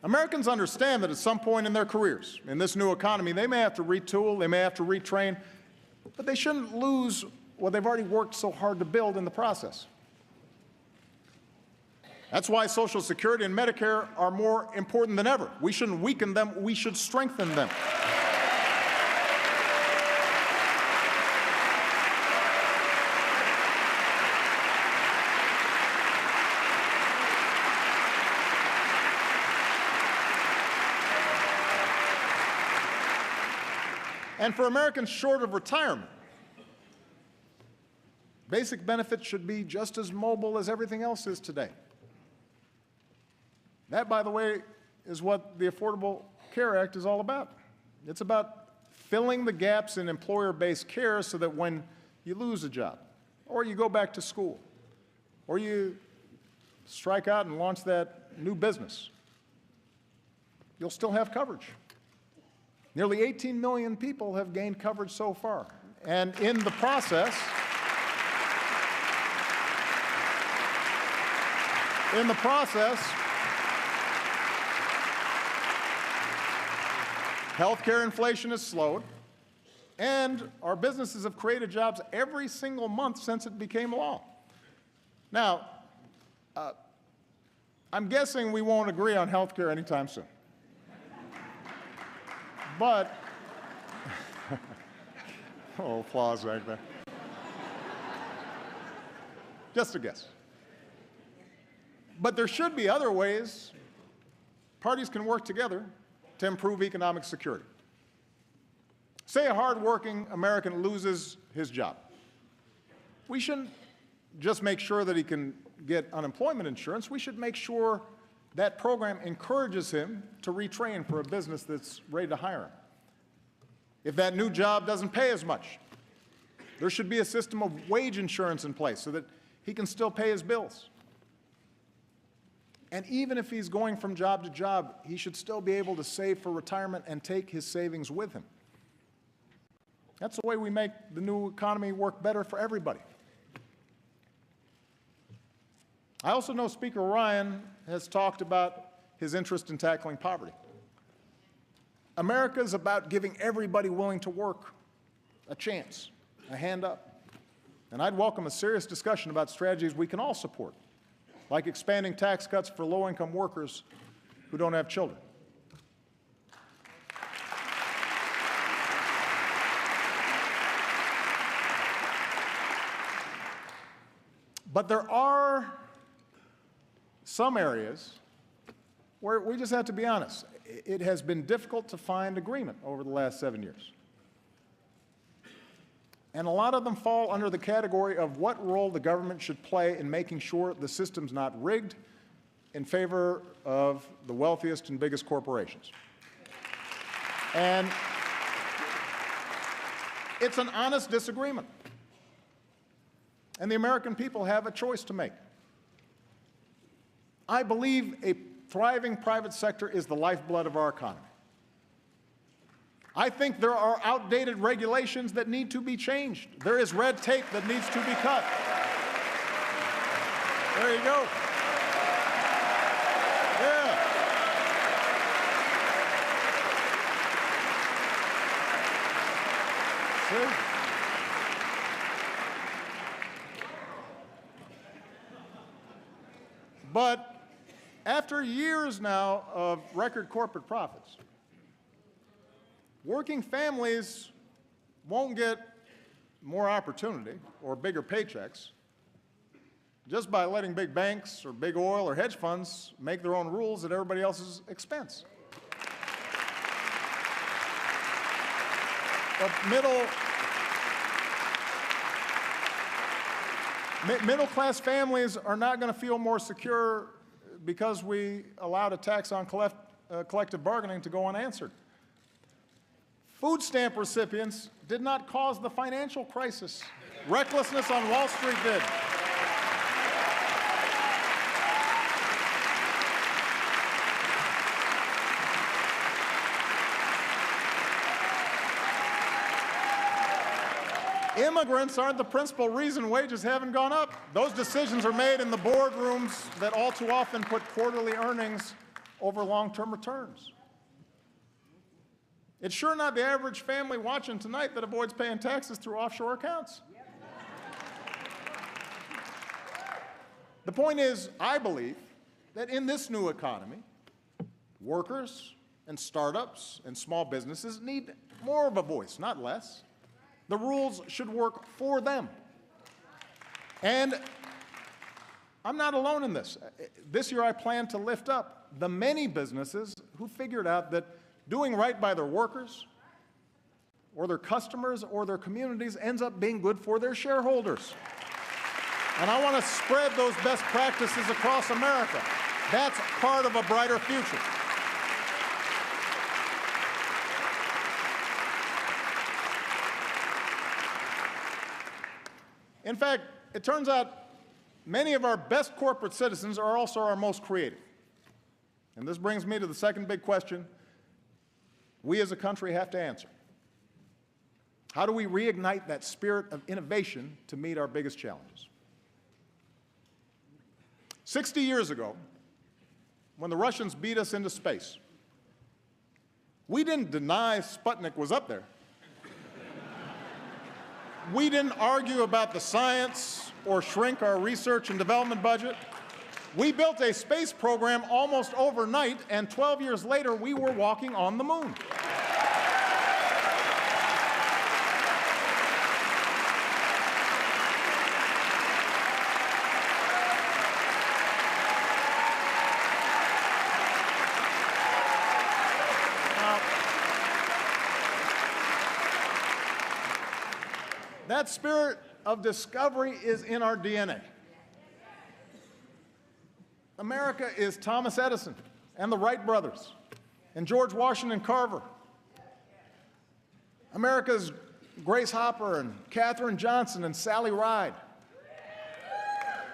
Americans understand that at some point in their careers, in this new economy, they may have to retool, they may have to retrain, but they shouldn't lose what they've already worked so hard to build in the process. That's why Social Security and Medicare are more important than ever. We shouldn't weaken them, we should strengthen them. And for Americans short of retirement, basic benefits should be just as mobile as everything else is today. That, by the way, is what the Affordable Care Act is all about. It's about filling the gaps in employer-based care so that when you lose a job, or you go back to school, or you strike out and launch that new business, you'll still have coverage. Nearly 18 million people have gained coverage so far. And in the process, healthcare inflation has slowed, and our businesses have created jobs every single month since it became law. Now, I'm guessing we won't agree on healthcare anytime soon. But, oh, applause back there. Just a guess. But there should be other ways parties can work together to improve economic security. Say a hardworking American loses his job. We shouldn't just make sure that he can get unemployment insurance. We should make sure that program encourages him to retrain for a business that's ready to hire him. If that new job doesn't pay as much, there should be a system of wage insurance in place so that he can still pay his bills. And even if he's going from job to job, he should still be able to save for retirement and take his savings with him. That's the way we make the new economy work better for everybody. I also know Speaker Ryan has talked about his interest in tackling poverty. America is about giving everybody willing to work a chance, a hand up. And I'd welcome a serious discussion about strategies we can all support, like expanding tax cuts for low-income workers who don't have children. But there are some areas where we just have to be honest. It has been difficult to find agreement over the last 7 years. And a lot of them fall under the category of what role the government should play in making sure the system's not rigged in favor of the wealthiest and biggest corporations. And it's an honest disagreement. And the American people have a choice to make. I believe a thriving private sector is the lifeblood of our economy. I think there are outdated regulations that need to be changed. There is red tape that needs to be cut. There you go. Yeah. See? But after years now of record corporate profits, working families won't get more opportunity or bigger paychecks just by letting big banks or big oil or hedge funds make their own rules at everybody else's expense. But Middle-class families are not going to feel more secure because we allowed a tax on collective bargaining to go unanswered. Food stamp recipients did not cause the financial crisis. Recklessness on Wall Street did. Immigrants aren't the principal reason wages haven't gone up. Those decisions are made in the boardrooms that all too often put quarterly earnings over long-term returns. It's sure not the average family watching tonight that avoids paying taxes through offshore accounts. The point is, I believe that in this new economy, workers and startups and small businesses need more of a voice, not less. The rules should work for them. And I'm not alone in this. This year I plan to lift up the many businesses who figured out that doing right by their workers or their customers or their communities ends up being good for their shareholders. And I want to spread those best practices across America. That's part of a brighter future. In fact, it turns out many of our best corporate citizens are also our most creative. And this brings me to the second big question we as a country have to answer. How do we reignite that spirit of innovation to meet our biggest challenges? 60 years ago, when the Russians beat us into space, we didn't deny Sputnik was up there. We didn't argue about the science or shrink our research and development budget. We built a space program almost overnight, and 12 years later, we were walking on the moon. That spirit of discovery is in our DNA. America is Thomas Edison and the Wright brothers and George Washington Carver. America is Grace Hopper and Katherine Johnson and Sally Ride.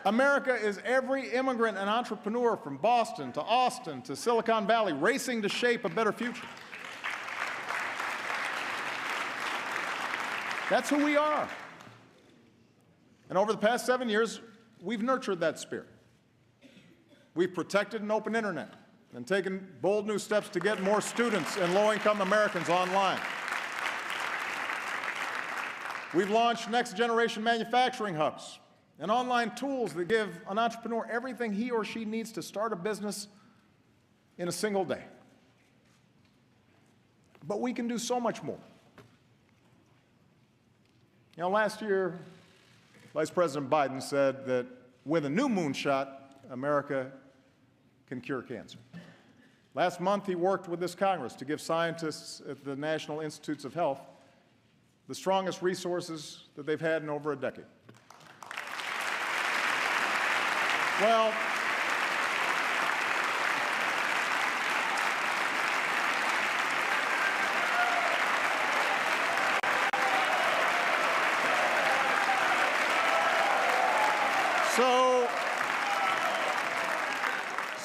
America is every immigrant and entrepreneur from Boston to Austin to Silicon Valley racing to shape a better future. That's who we are. And over the past 7 years, we've nurtured that spirit. We've protected an open internet and taken bold new steps to get more students and low-income Americans online. We've launched next-generation manufacturing hubs and online tools that give an entrepreneur everything he or she needs to start a business in a single day. But we can do so much more. You know, last year, Vice President Biden said that with a new moonshot, America can cure cancer. Last month, he worked with this Congress to give scientists at the National Institutes of Health the strongest resources that they've had in over a decade. Well,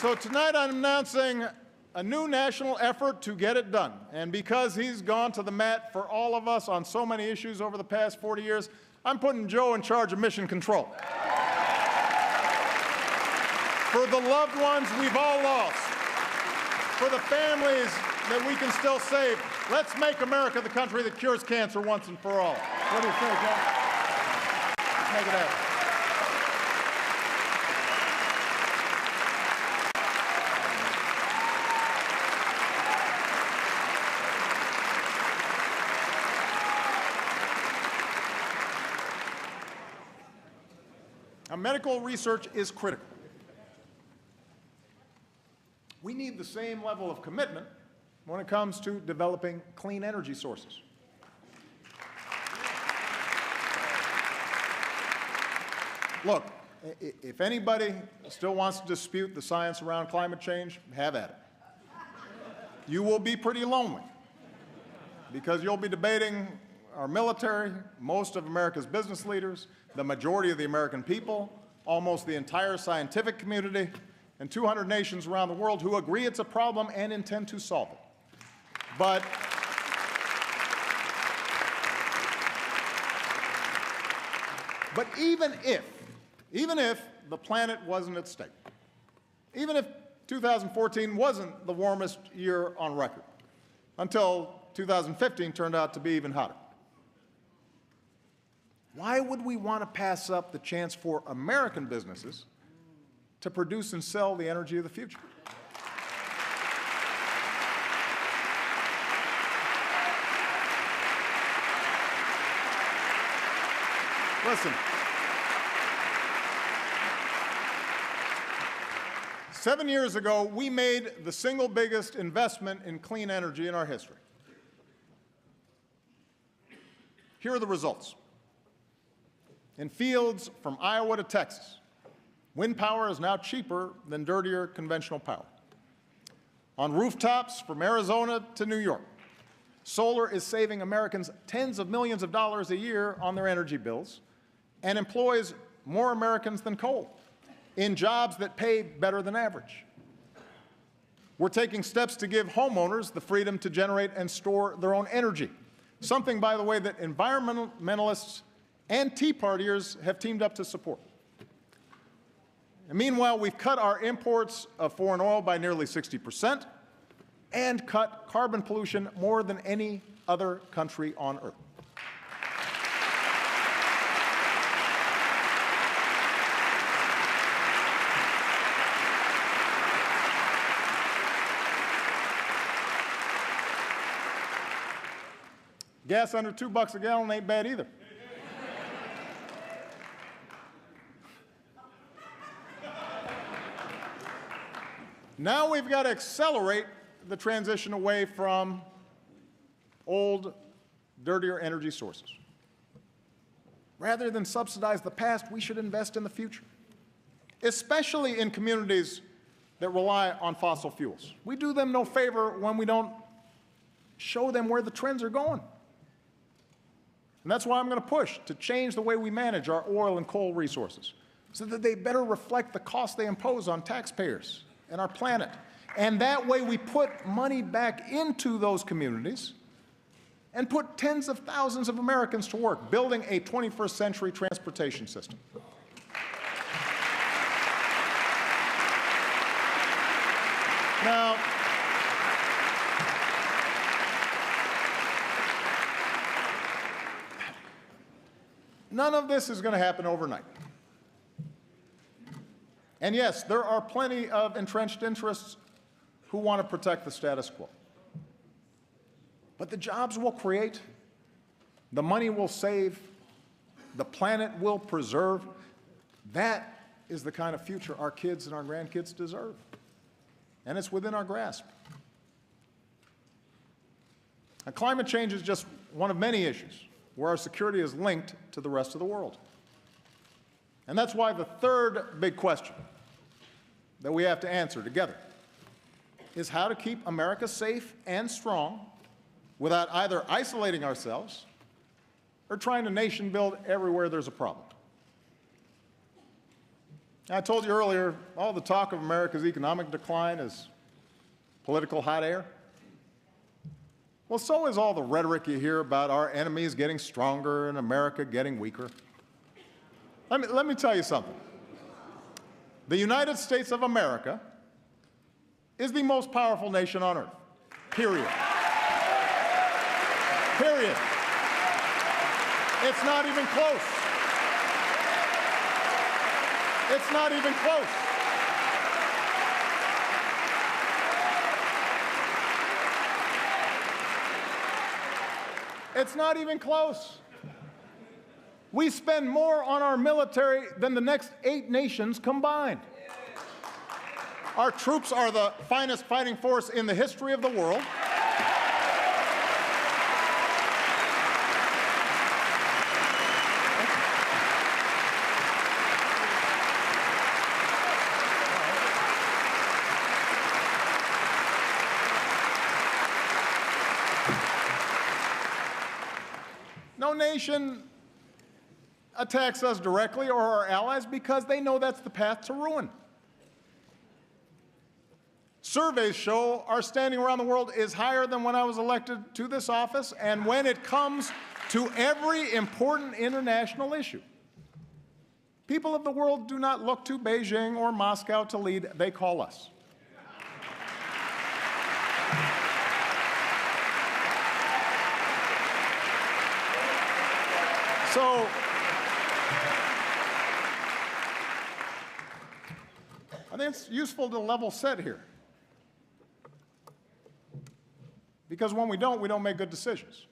So tonight I'm announcing a new national effort to get it done. And because he's gone to the mat for all of us on so many issues over the past 40 years, I'm putting Joe in charge of mission control. For the loved ones we've all lost, for the families that we can still save, let's make America the country that cures cancer once and for all. What do you think, Joe? Let's make it happen. Now, medical research is critical. We need the same level of commitment when it comes to developing clean energy sources. Look, if anybody still wants to dispute the science around climate change, have at it. You will be pretty lonely because you'll be debating our military, most of America's business leaders, the majority of the American people, almost the entire scientific community, and 200 nations around the world who agree it's a problem and intend to solve it. But even if the planet wasn't at stake, even if 2014 wasn't the warmest year on record, until 2015 turned out to be even hotter, why would we want to pass up the chance for American businesses to produce and sell the energy of the future? Listen, 7 years ago, we made the single biggest investment in clean energy in our history. Here are the results. In fields from Iowa to Texas, wind power is now cheaper than dirtier conventional power. On rooftops from Arizona to New York, solar is saving Americans tens of millions of dollars a year on their energy bills and employs more Americans than coal in jobs that pay better than average. We're taking steps to give homeowners the freedom to generate and store their own energy, something, by the way, that environmentalists and Tea Partiers have teamed up to support. And meanwhile, we've cut our imports of foreign oil by nearly 60% and cut carbon pollution more than any other country on earth. Gas under $2 a gallon ain't bad either. Now we've got to accelerate the transition away from old, dirtier energy sources. Rather than subsidize the past, we should invest in the future, especially in communities that rely on fossil fuels. We do them no favor when we don't show them where the trends are going. And that's why I'm going to push to change the way we manage our oil and coal resources so that they better reflect the cost they impose on taxpayers and our planet. And that way we put money back into those communities and put tens of thousands of Americans to work building a 21st century transportation system. Now, none of this is going to happen overnight. And yes, there are plenty of entrenched interests who want to protect the status quo. But the jobs we'll create, the money we'll save, the planet we'll preserve, that is the kind of future our kids and our grandkids deserve. And it's within our grasp. Now, climate change is just one of many issues where our security is linked to the rest of the world. And that's why the third big question that we have to answer together is how to keep America safe and strong without either isolating ourselves or trying to nation build everywhere there's a problem. I told you earlier, all the talk of America's economic decline is political hot air. Well, so is all the rhetoric you hear about our enemies getting stronger and America getting weaker. Let me tell you something. The United States of America is the most powerful nation on earth, period. Period. It's not even close. It's not even close. It's not even close. We spend more on our military than the next 8 nations combined. Our troops are the finest fighting force in the history of the world. No nation attacks us directly or our allies because they know that's the path to ruin. Surveys show our standing around the world is higher than when I was elected to this office, and when it comes to every important international issue. People of the world do not look to Beijing or Moscow to lead, they call us. So, I think it's useful to level set here. Because when we don't make good decisions.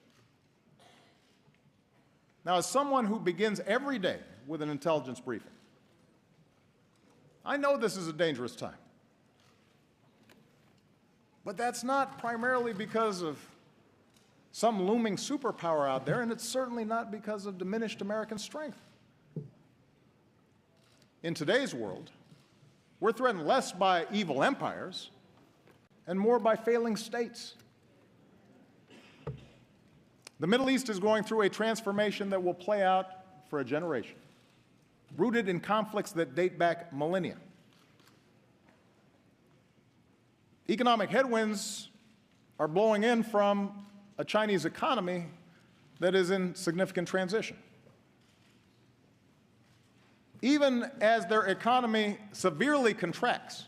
Now, as someone who begins every day with an intelligence briefing, I know this is a dangerous time. But that's not primarily because of some looming superpower out there, and it's certainly not because of diminished American strength. In today's world, we're threatened less by evil empires and more by failing states. The Middle East is going through a transformation that will play out for a generation, rooted in conflicts that date back millennia. Economic headwinds are blowing in from a Chinese economy that is in significant transition. Even as their economy severely contracts,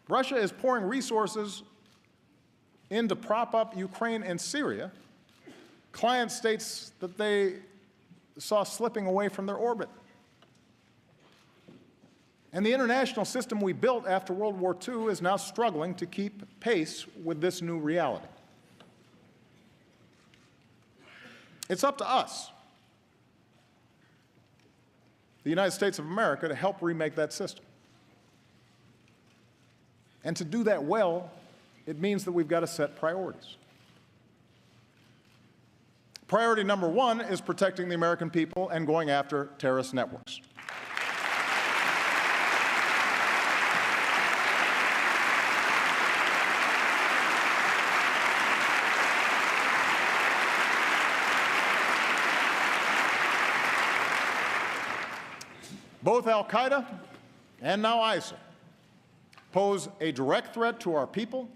Russia is pouring resources in to prop up Ukraine and Syria, client states that they saw slipping away from their orbit. And the international system we built after World War II is now struggling to keep pace with this new reality. It's up to us, the United States of America, to help remake that system. And to do that well, it means that we've got to set priorities. Priority number one is protecting the American people and going after terrorist networks. Both al-Qaeda and now ISIL pose a direct threat to our people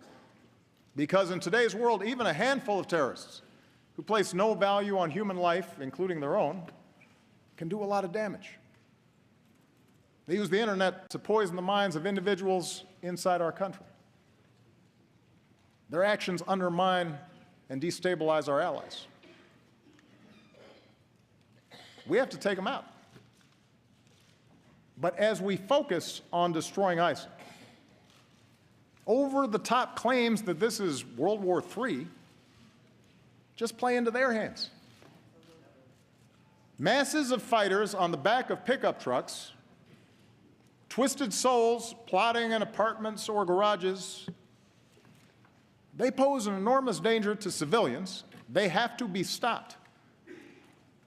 because in today's world, even a handful of terrorists who place no value on human life, including their own, can do a lot of damage. They use the internet to poison the minds of individuals inside our country. Their actions undermine and destabilize our allies. We have to take them out. But as we focus on destroying ISIL, over-the-top claims that this is World War III just play into their hands. Masses of fighters on the back of pickup trucks, twisted souls plotting in apartments or garages, they pose an enormous danger to civilians. They have to be stopped.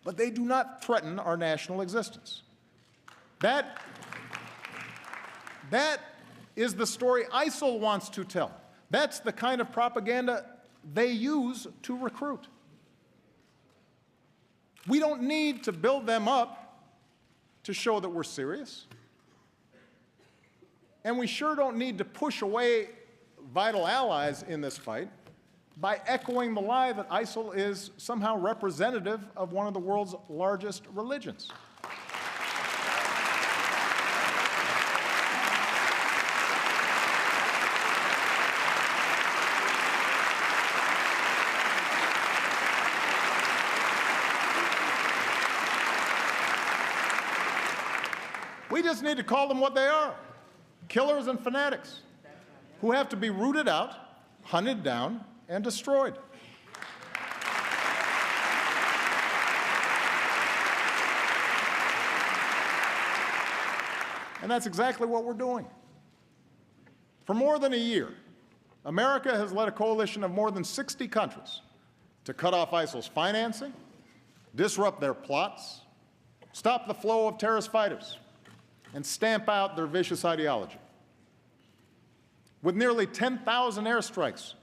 But they do not threaten our national existence. That is the story ISIL wants to tell. That's the kind of propaganda they use to recruit. We don't need to build them up to show that we're serious. And we sure don't need to push away vital allies in this fight by echoing the lie that ISIL is somehow representative of one of the world's largest religions. We just need to call them what they are, killers and fanatics who have to be rooted out, hunted down, and destroyed. And that's exactly what we're doing. For more than a year, America has led a coalition of more than 60 countries to cut off ISIL's financing, disrupt their plots, stop the flow of terrorist fighters, and stamp out their vicious ideology. With nearly 10,000 airstrikes,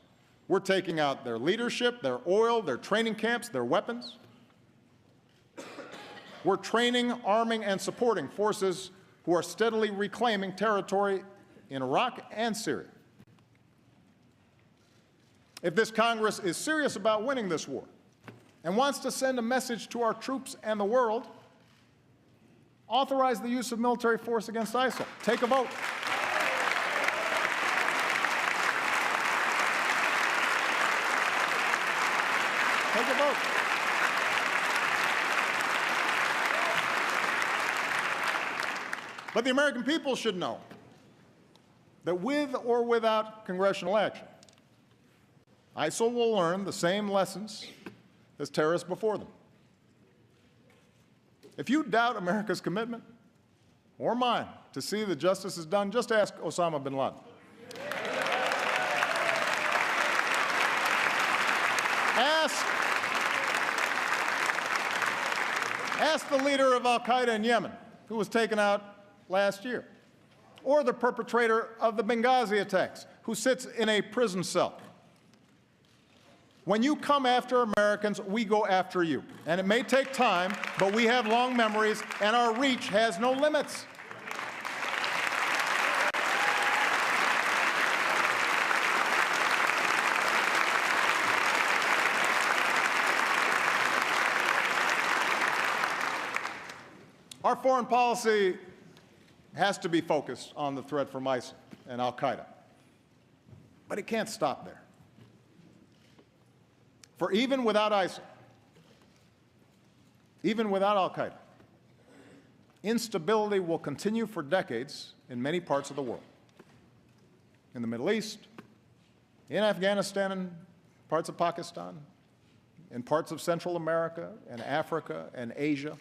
we're taking out their leadership, their oil, their training camps, their weapons. We're training, arming, and supporting forces who are steadily reclaiming territory in Iraq and Syria. If this Congress is serious about winning this war and wants to send a message to our troops and the world, authorize the use of military force against ISIL. Take a vote. Take a vote. But the American people should know that with or without congressional action, ISIL will learn the same lessons as terrorists before them. If you doubt America's commitment, or mine, to see that justice is done, just ask Osama bin Laden. Ask the leader of al-Qaeda in Yemen, who was taken out last year, or the perpetrator of the Benghazi attacks, who sits in a prison cell. When you come after Americans, we go after you. And it may take time, but we have long memories, and our reach has no limits. Our foreign policy has to be focused on the threat from ISIL and al-Qaeda. But it can't stop there. For even without ISIL, even without al-Qaeda, instability will continue for decades in many parts of the world. In the Middle East, in Afghanistan and parts of Pakistan, in parts of Central America and Africa and Asia.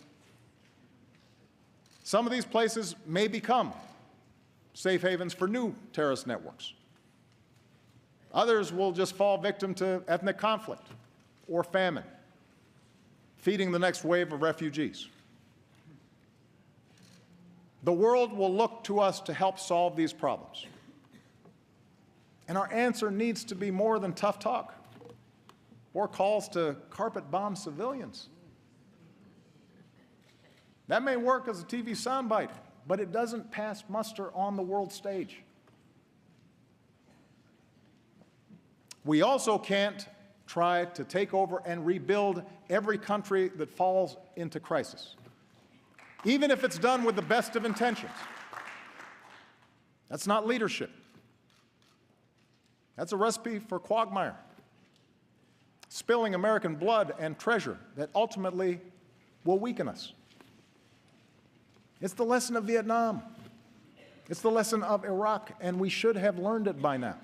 Some of these places may become safe havens for new terrorist networks. Others will just fall victim to ethnic conflict or famine, feeding the next wave of refugees. The world will look to us to help solve these problems. And our answer needs to be more than tough talk or calls to carpet bomb civilians. That may work as a TV soundbite, but it doesn't pass muster on the world stage. We also can't try to take over and rebuild every country that falls into crisis, even if it's done with the best of intentions. That's not leadership. That's a recipe for quagmire, spilling American blood and treasure that ultimately will weaken us. It's the lesson of Vietnam. It's the lesson of Iraq, and we should have learned it by now.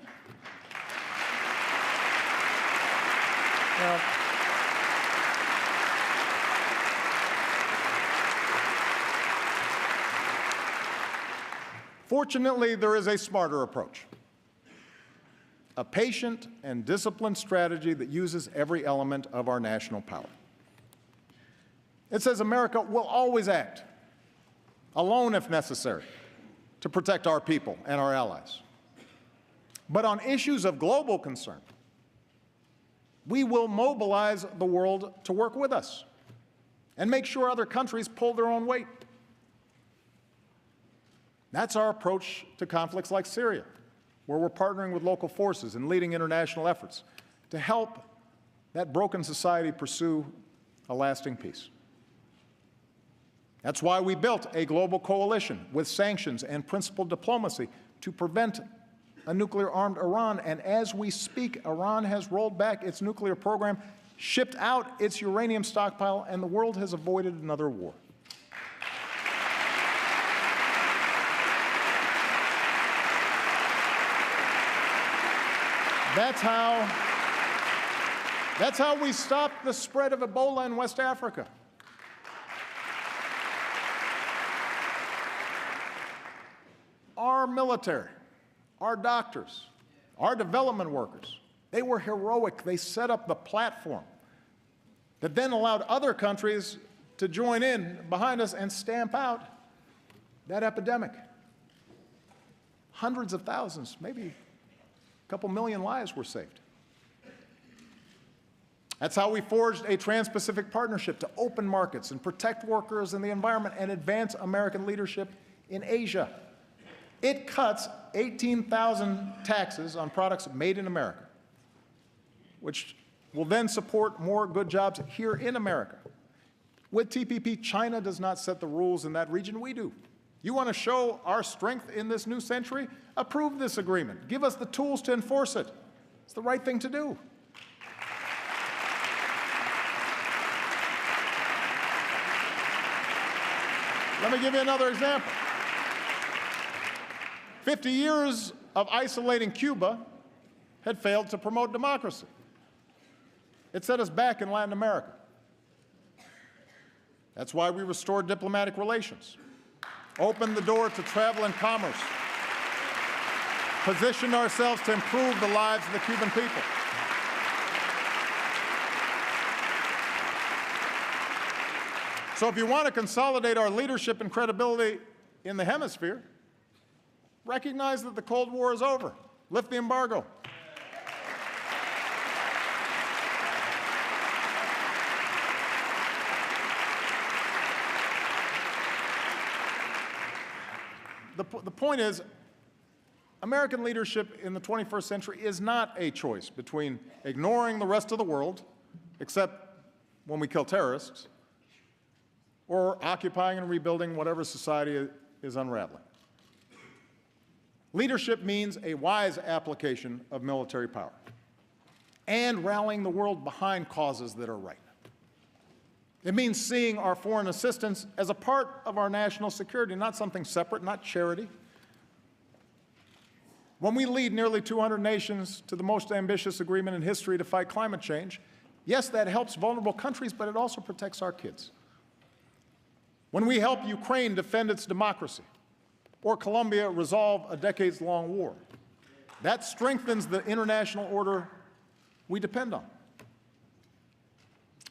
Fortunately, there is a smarter approach, a patient and disciplined strategy that uses every element of our national power. It says America will always act, alone if necessary, to protect our people and our allies. But on issues of global concern, we will mobilize the world to work with us and make sure other countries pull their own weight. That's our approach to conflicts like Syria, where we're partnering with local forces and leading international efforts to help that broken society pursue a lasting peace. That's why we built a global coalition with sanctions and principled diplomacy to prevent a nuclear-armed Iran. And as we speak, Iran has rolled back its nuclear program, shipped out its uranium stockpile, and the world has avoided another war. That's how we stopped the spread of Ebola in West Africa. Our military, our doctors, our development workers, they were heroic. They set up the platform that then allowed other countries to join in behind us and stamp out that epidemic. Hundreds of thousands, maybe a couple million lives were saved. That's how we forged a Trans-Pacific Partnership to open markets and protect workers and the environment and advance American leadership in Asia. It cuts 18,000 taxes on products made in America, which will then support more good jobs here in America. With TPP, China does not set the rules in that region, we do. You want to show our strength in this new century? Approve this agreement. Give us the tools to enforce it. It's the right thing to do. Let me give you another example. 50 years of isolating Cuba had failed to promote democracy. It set us back in Latin America. That's why we restored diplomatic relations, opened the door to travel and commerce, positioned ourselves to improve the lives of the Cuban people. So if you want to consolidate our leadership and credibility in the hemisphere, recognize that the Cold War is over. Lift the embargo. The point is, American leadership in the 21st century is not a choice between ignoring the rest of the world, except when we kill terrorists, or occupying and rebuilding whatever society is unraveling. Leadership means a wise application of military power and rallying the world behind causes that are right. It means seeing our foreign assistance as a part of our national security, not something separate, not charity. When we lead nearly 200 nations to the most ambitious agreement in history to fight climate change, yes, that helps vulnerable countries, but it also protects our kids. When we help Ukraine defend its democracy, or Colombia resolve a decades-long war, that strengthens the international order we depend on.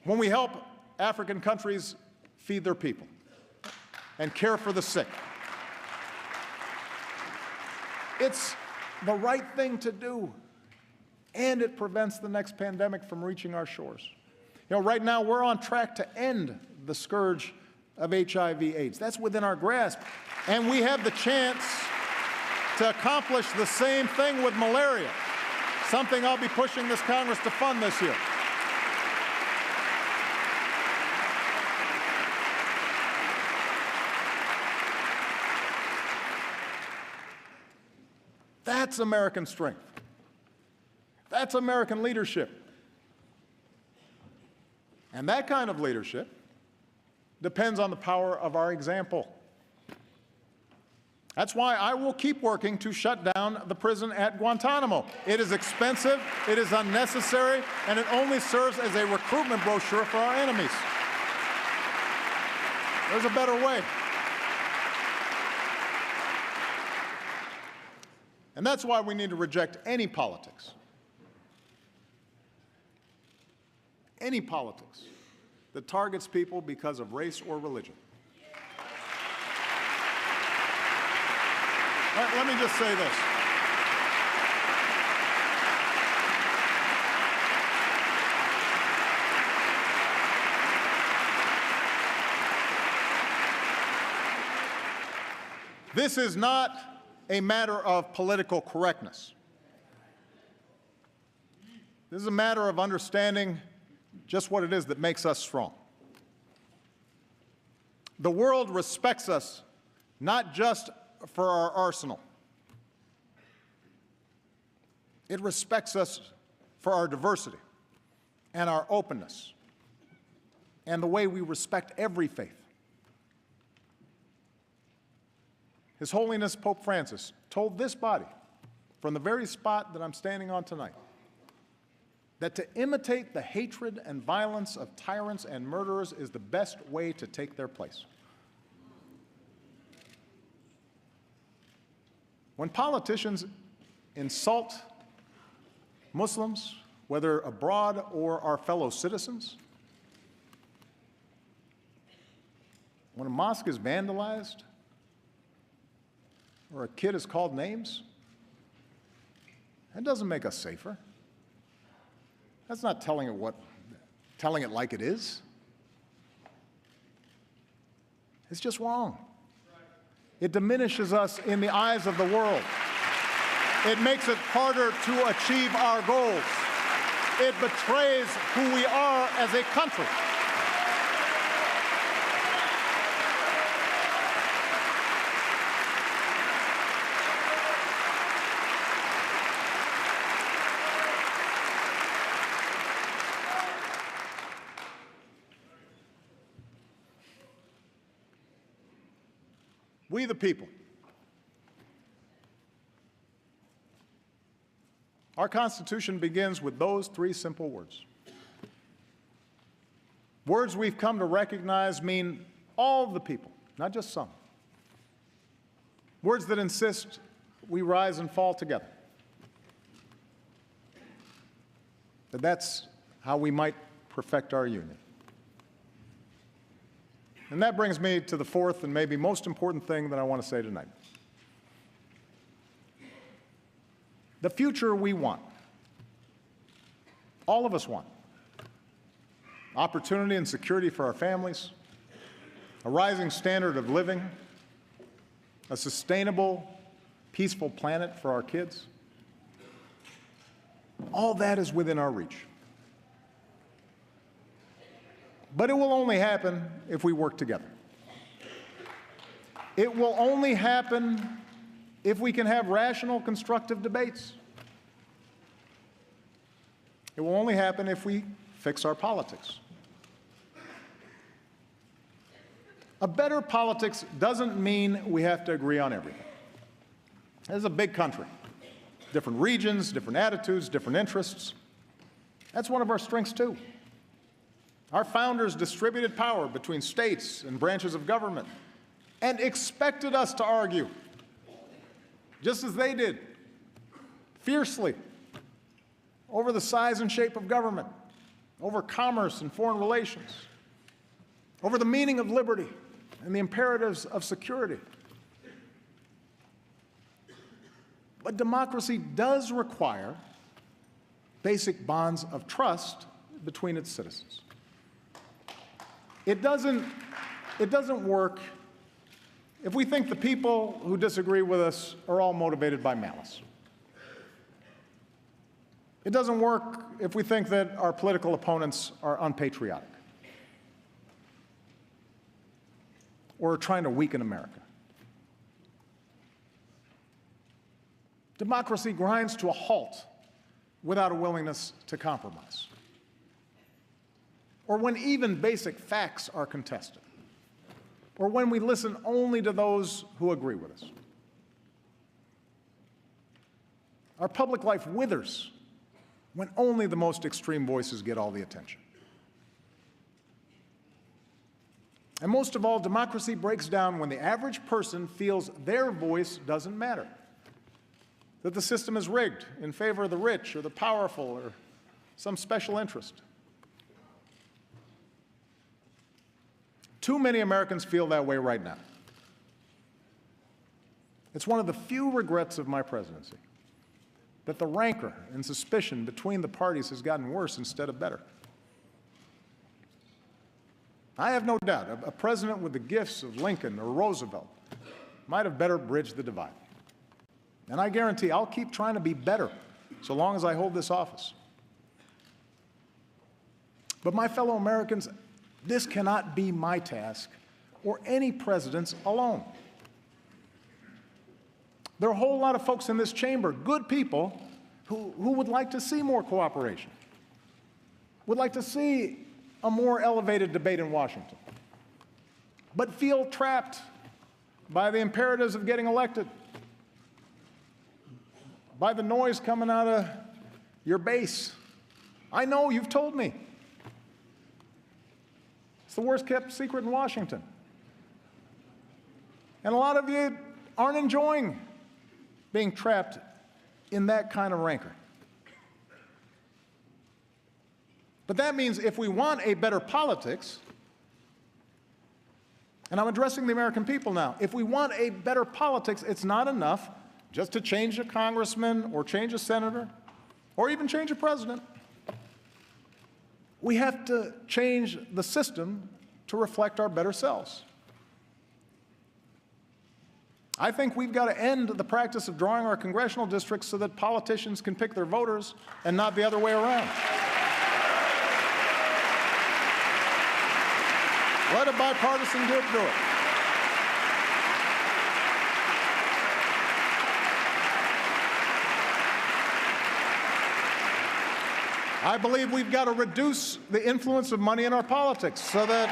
When we help African countries feed their people and care for the sick, it's the right thing to do, and it prevents the next pandemic from reaching our shores. You know, right now we're on track to end the scourge of HIV/AIDS. That's within our grasp. And we have the chance to accomplish the same thing with malaria, something I'll be pushing this Congress to fund this year. That's American strength. That's American leadership. And that kind of leadership depends on the power of our example. That's why I will keep working to shut down the prison at Guantanamo. It is expensive, it is unnecessary, and it only serves as a recruitment brochure for our enemies. There's a better way. And that's why we need to reject any politics that targets people because of race or religion. Let me just say this. This is not a matter of political correctness. This is a matter of understanding just what it is that makes us strong. The world respects us not just for our arsenal. It respects us for our diversity and our openness and the way we respect every faith. His Holiness Pope Francis told this body from the very spot that I'm standing on tonight that to imitate the hatred and violence of tyrants and murderers is the best way to take their place. When politicians insult Muslims, whether abroad or our fellow citizens, when a mosque is vandalized or a kid is called names, that doesn't make us safer. That's not telling it what telling it like it is, it's just wrong. It diminishes us in the eyes of the world. It makes it harder to achieve our goals. It betrays who we are as a country. We the people. Our Constitution begins with those three simple words. Words we've come to recognize mean all the people, not just some. Words that insist we rise and fall together. That's how we might perfect our union. And that brings me to the fourth and maybe most important thing that I want to say tonight. The future we want, all of us want, opportunity and security for our families, a rising standard of living, a sustainable, peaceful planet for our kids. All that is within our reach. But it will only happen if we work together. It will only happen if we can have rational, constructive debates. It will only happen if we fix our politics. A better politics doesn't mean we have to agree on everything. This is a big country. Different regions, different attitudes, different interests. That's one of our strengths, too. Our founders distributed power between states and branches of government and expected us to argue, just as they did, fiercely, over the size and shape of government, over commerce and foreign relations, over the meaning of liberty and the imperatives of security. But democracy does require basic bonds of trust between its citizens. It doesn't work if we think the people who disagree with us are all motivated by malice. It doesn't work if we think that our political opponents are unpatriotic or are trying to weaken America. Democracy grinds to a halt without a willingness to compromise, or when even basic facts are contested, or when we listen only to those who agree with us. Our public life withers when only the most extreme voices get all the attention. And most of all, democracy breaks down when the average person feels their voice doesn't matter, that the system is rigged in favor of the rich or the powerful or some special interest. Too many Americans feel that way right now. It's one of the few regrets of my presidency that the rancor and suspicion between the parties has gotten worse instead of better. I have no doubt a president with the gifts of Lincoln or Roosevelt might have better bridged the divide. And I guarantee I'll keep trying to be better so long as I hold this office. But my fellow Americans, this cannot be my task or any president's alone. There are a whole lot of folks in this chamber, good people, who would like to see more cooperation, would like to see a more elevated debate in Washington, but feel trapped by the imperatives of getting elected, by the noise coming out of your base. I know, you've told me. It's the worst kept secret in Washington. And a lot of you aren't enjoying being trapped in that kind of rancor. But that means if we want a better politics, and I'm addressing the American people now, if we want a better politics, it's not enough just to change a congressman or change a senator or even change a president. We have to change the system to reflect our better selves. I think we've got to end the practice of drawing our congressional districts so that politicians can pick their voters and not the other way around. Let a bipartisan group do it. I believe we've got to reduce the influence of money in our politics so that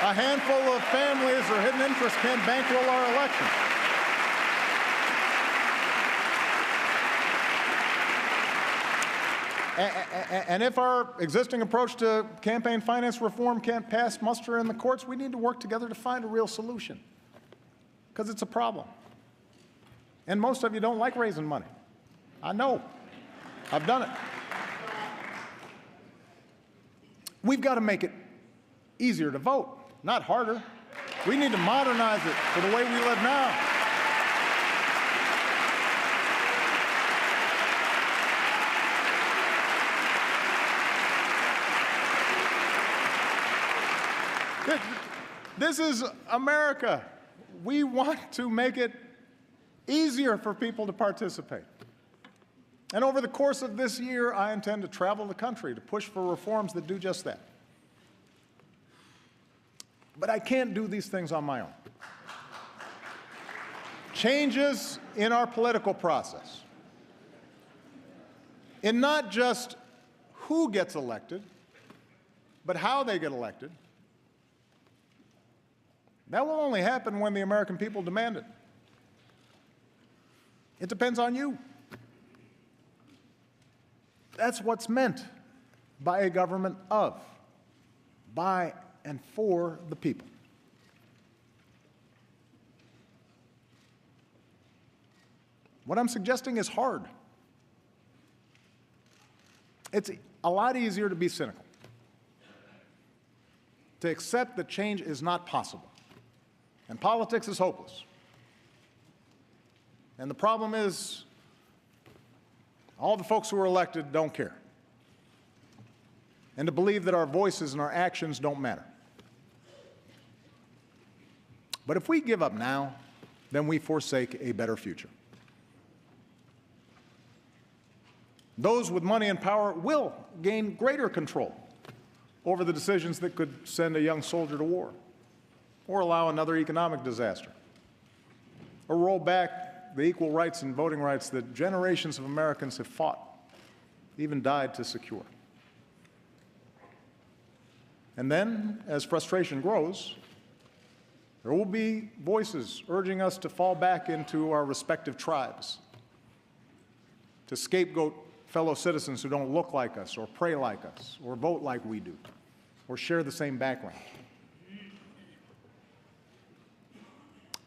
a handful of families or hidden interests can't bankroll our elections. And if our existing approach to campaign finance reform can't pass muster in the courts, we need to work together to find a real solution, because it's a problem. And most of you don't like raising money. I know. I've done it. We've got to make it easier to vote, not harder. We need to modernize it for the way we live now. This is America. We want to make it easier for people to participate. And over the course of this year, I intend to travel the country to push for reforms that do just that. But I can't do these things on my own. Changes in our political process, in not just who gets elected, but how they get elected, that will only happen when the American people demand it. It depends on you. That's what's meant by a government of, by and for the people. What I'm suggesting is hard. It's a lot easier to be cynical, to accept that change is not possible. And politics is hopeless. And the problem is, all the folks who are elected don't care. And to believe that our voices and our actions don't matter. But if we give up now, then we forsake a better future. Those with money and power will gain greater control over the decisions that could send a young soldier to war, or allow another economic disaster, or roll back the equal rights and voting rights that generations of Americans have fought, even died to secure. And then, as frustration grows, there will be voices urging us to fall back into our respective tribes, to scapegoat fellow citizens who don't look like us, or pray like us, or vote like we do, or share the same background.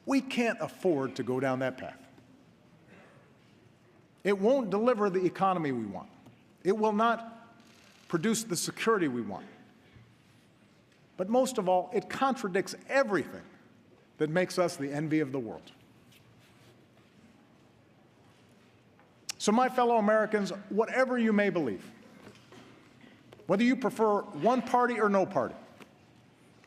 We can't afford to go down that path. It won't deliver the economy we want. It will not produce the security we want. But most of all, it contradicts everything that makes us the envy of the world. So, my fellow Americans, whatever you may believe, whether you prefer one party or no party,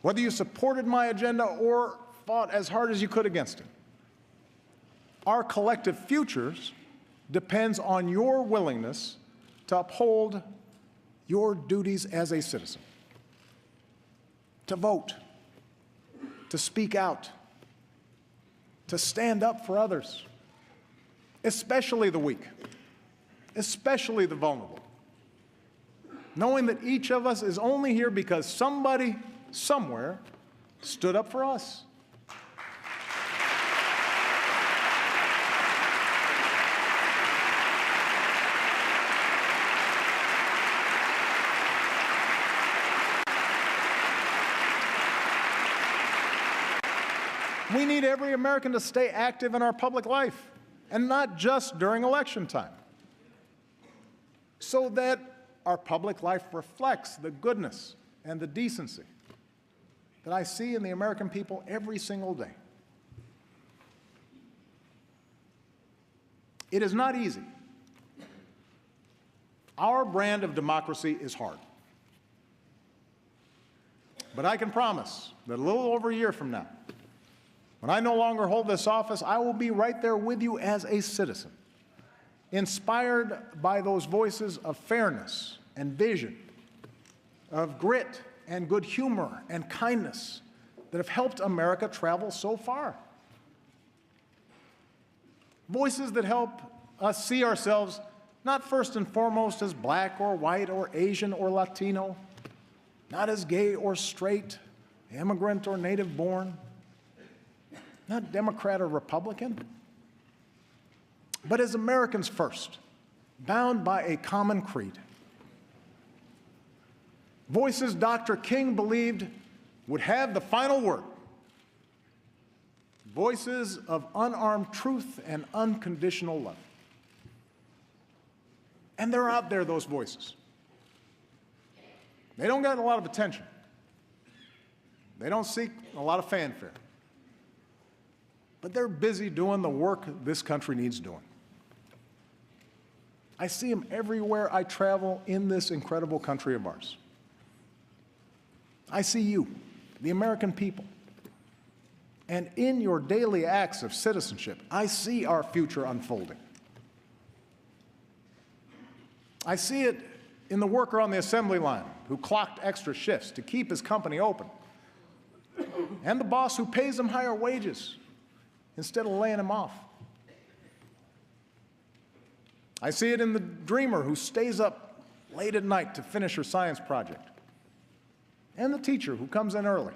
whether you supported my agenda or fought as hard as you could against it, our collective futures depends on your willingness to uphold your duties as a citizen, to vote, to speak out, to stand up for others, especially the weak, especially the vulnerable, knowing that each of us is only here because somebody, somewhere, stood up for us. We need every American to stay active in our public life, and not just during election time, so that our public life reflects the goodness and the decency that I see in the American people every single day. It is not easy. Our brand of democracy is hard. But I can promise that a little over a year from now, when I no longer hold this office, I will be right there with you as a citizen, inspired by those voices of fairness and vision, of grit and good humor and kindness that have helped America travel so far. Voices that help us see ourselves not first and foremost as black or white or Asian or Latino, not as gay or straight, immigrant or native born, not Democrat or Republican, but as Americans first, bound by a common creed. Voices Dr. King believed would have the final word. Voices of unarmed truth and unconditional love. And they're out there, those voices. They don't get a lot of attention. They don't seek a lot of fanfare. But they're busy doing the work this country needs doing. I see them everywhere I travel in this incredible country of ours. I see you, the American people. And in your daily acts of citizenship, I see our future unfolding. I see it in the worker on the assembly line who clocked extra shifts to keep his company open, and the boss who pays him higher wages instead of laying him off. I see it in the dreamer who stays up late at night to finish her science project, and the teacher who comes in early,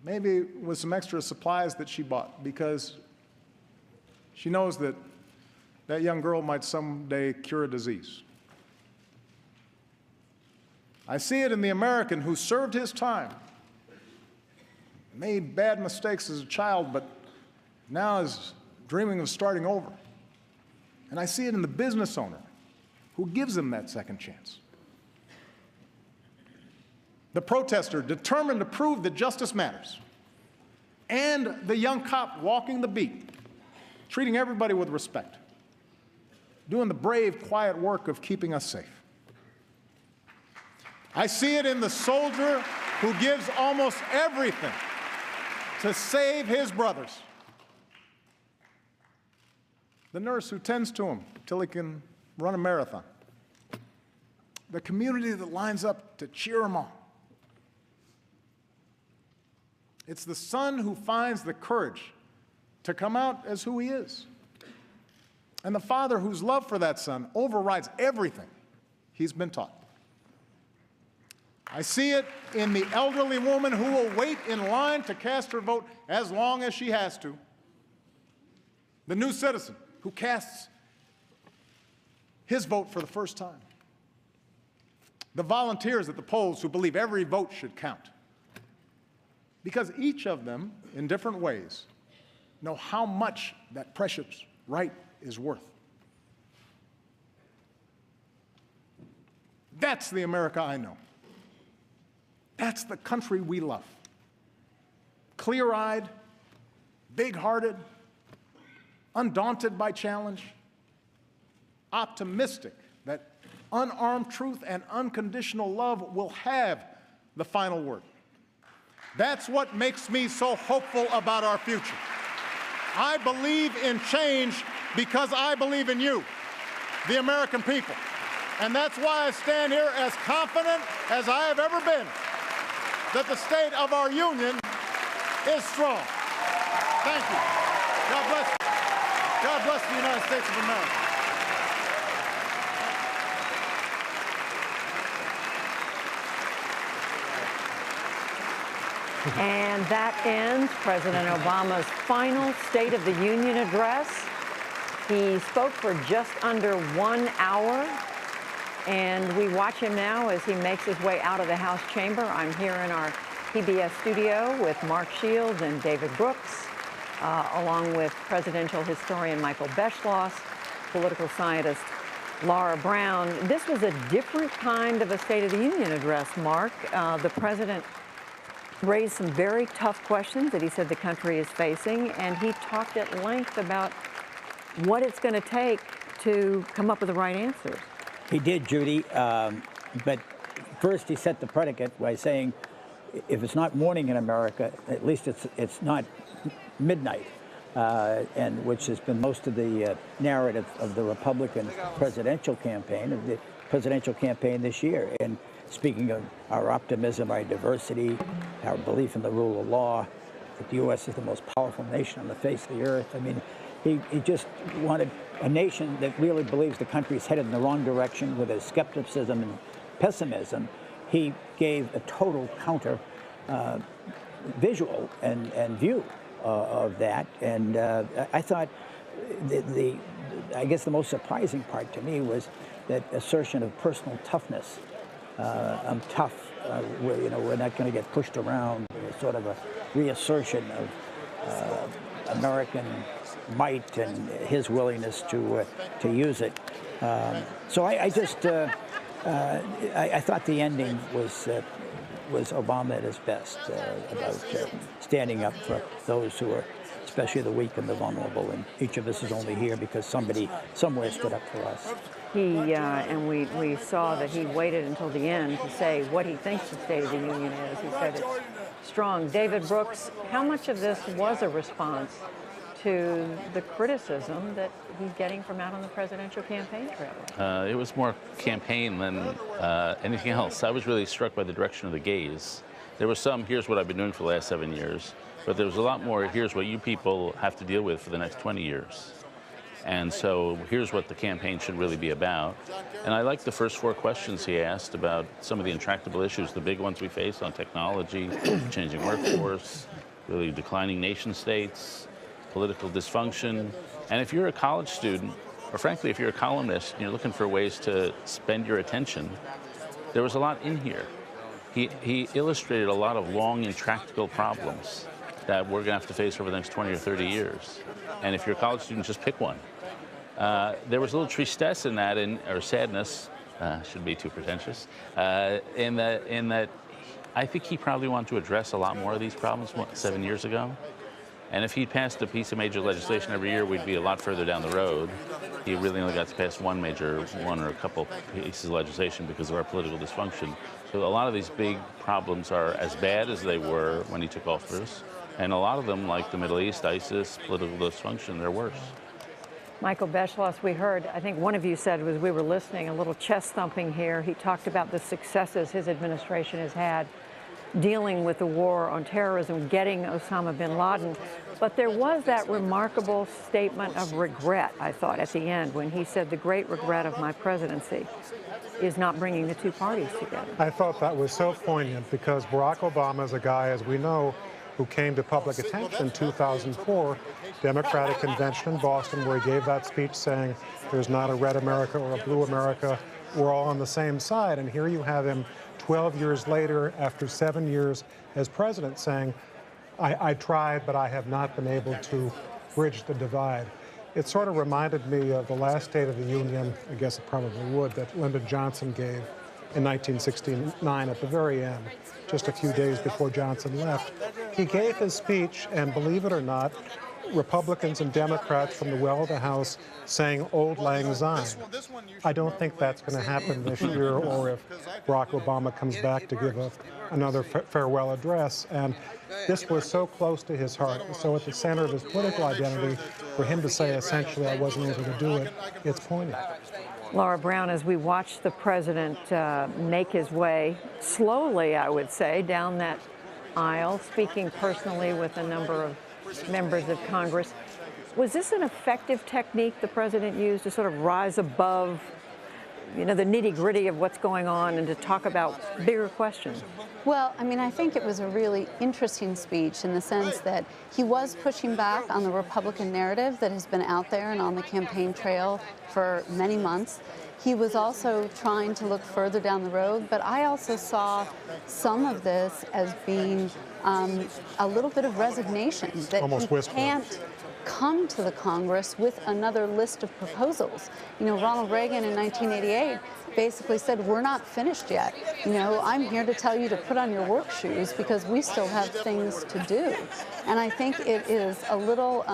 maybe with some extra supplies that she bought because she knows that that young girl might someday cure a disease. I see it in the American who served his time, made bad mistakes as a child, but now is dreaming of starting over. And I see it in the business owner who gives them that second chance. The protester determined to prove that justice matters. And the young cop walking the beat, treating everybody with respect, doing the brave, quiet work of keeping us safe. I see it in the soldier who gives almost everything to save his brothers. The nurse who tends to him till he can run a marathon. The community that lines up to cheer him on. It's the son who finds the courage to come out as who he is. And the father whose love for that son overrides everything he's been taught. I see it in the elderly woman who will wait in line to cast her vote as long as she has to. The new citizen who casts his vote for the first time. The volunteers at the polls who believe every vote should count. Because each of them, in different ways, know how much that precious right is worth. That's the America I know. That's the country we love. Clear-eyed, big-hearted, undaunted by challenge, optimistic that unarmed truth and unconditional love will have the final word. That's what makes me so hopeful about our future. I believe in change because I believe in you, the American people. And that's why I stand here as confident as I have ever been that the state of our union is strong. Thank you. God bless you. God bless the United States of America. And that ends President Obama's final State of the Union address. He spoke for just under 1 hour, and we watch him now as he makes his way out of the House chamber. I'm here in our PBS studio with Mark Shields and David Brooks, along with presidential historian Michael Beschloss, political scientist Laura Brown. This was a different kind of a State of the Union address, Mark. The president raised some very tough questions that he said the country is facing, and he talked at length about what it's going to take to come up with the right answers. He did, Judy. But First, he set the predicate by saying, if it's not morning in America, at least it's not midnight, and which has been most of the narrative of the Republican presidential campaign, this year. And speaking of our optimism, our diversity, our belief in the rule of law, that the U.S. is the most powerful nation on the face of the earth. I mean, he just wanted a nation that really believes the country is headed in the wrong direction with his skepticism and pessimism. He gave a total counter visual and view of that. And I thought I guess the most surprising part to me was that assertion of personal toughness. I'm tough. We're not going to get pushed around. Sort of a reassertion of American might and his willingness to use it. So I thought the ending was Obama at his best about standing up for those who are, especially the weak and the vulnerable. And each of us is only here because somebody somewhere stood up for us. And we saw that he waited until the end to say what he thinks the State of the Union is. He said it's strong. David Brooks, how much of this was a response to the criticism that he's getting from out on the presidential campaign trail? It was more campaign than anything else. I was really struck by the direction of the gaze. There was some, here's what I've been doing for the last 7 years, but there was a lot more, here's what you people have to deal with for the next 20 years. And so here's what the campaign should really be about. And I like the first 4 questions he asked about some of the intractable issues, the big ones we face on technology, changing workforce, really declining nation states, political dysfunction. And if you're a college student, or frankly, if you're a columnist and you're looking for ways to spend your attention, there was a lot in here. He illustrated a lot of long, intractable problems that we're going to have to face over the next 20 or 30 years. And if you're a college student, just pick one. There was a little tristesse in that, or sadness, shouldn't be too pretentious, in that I think he probably wanted to address a lot more of these problems 7 years ago. And if he'd passed a piece of major legislation every year, we'd be a lot further down the road. He really only got to pass one or a couple pieces of legislation because of our political dysfunction. So a lot of these big problems are as bad as they were when he took office. And a lot of them, like the Middle East, ISIS, political dysfunction, they're worse. Michael Beschloss, we heard, I think one of you said as we were listening, a little chest thumping here. He talked about the successes his administration has had dealing with the war on terrorism, getting Osama bin Laden. But there was that remarkable statement of regret, I thought, at the end when he said, the great regret of my presidency is not bringing the two parties together. I thought that was so poignant because Barack Obama is a guy, as we know, who came to public attention in 2004, Democratic Convention in Boston, where he gave that speech saying, there's not a red America or a blue America, we're all on the same side. And here you have him 12 years later, after 7 years as president, saying, I tried, but I have not been able to bridge the divide. It sort of reminded me of the last State of the Union, I guess it probably would, that Lyndon Johnson gave in 1969 at the very end, just a few days before Johnson left. He gave his speech, and believe it or not, Republicans and Democrats from the well of the House saying "Auld Lang Syne." I don't think that's going to happen this year, or if Barack Obama comes back to give another farewell address. And this was so close to his heart, so at the center of his political identity, for him to say essentially, I wasn't able to do it, it's poignant. Laura Brown, as we watched the president make his way slowly, I would say, down that aisle, speaking personally with a number of members of Congress, was this an effective technique the president used to sort of rise above, the nitty-gritty of what's going on and to talk about bigger questions? Well, I mean, I think it was a really interesting speech in the sense that he was pushing back on the Republican narrative that has been out there and on the campaign trail for many months. He was also trying to look further down the road, but I also saw some of this as being a little bit of resignation that almost he can't come to the Congress with another list of proposals. Ronald Reagan in 1988 basically said, we're not finished yet. I'm here to tell you to put on your work shoes because we still have things to do. And I think it is a little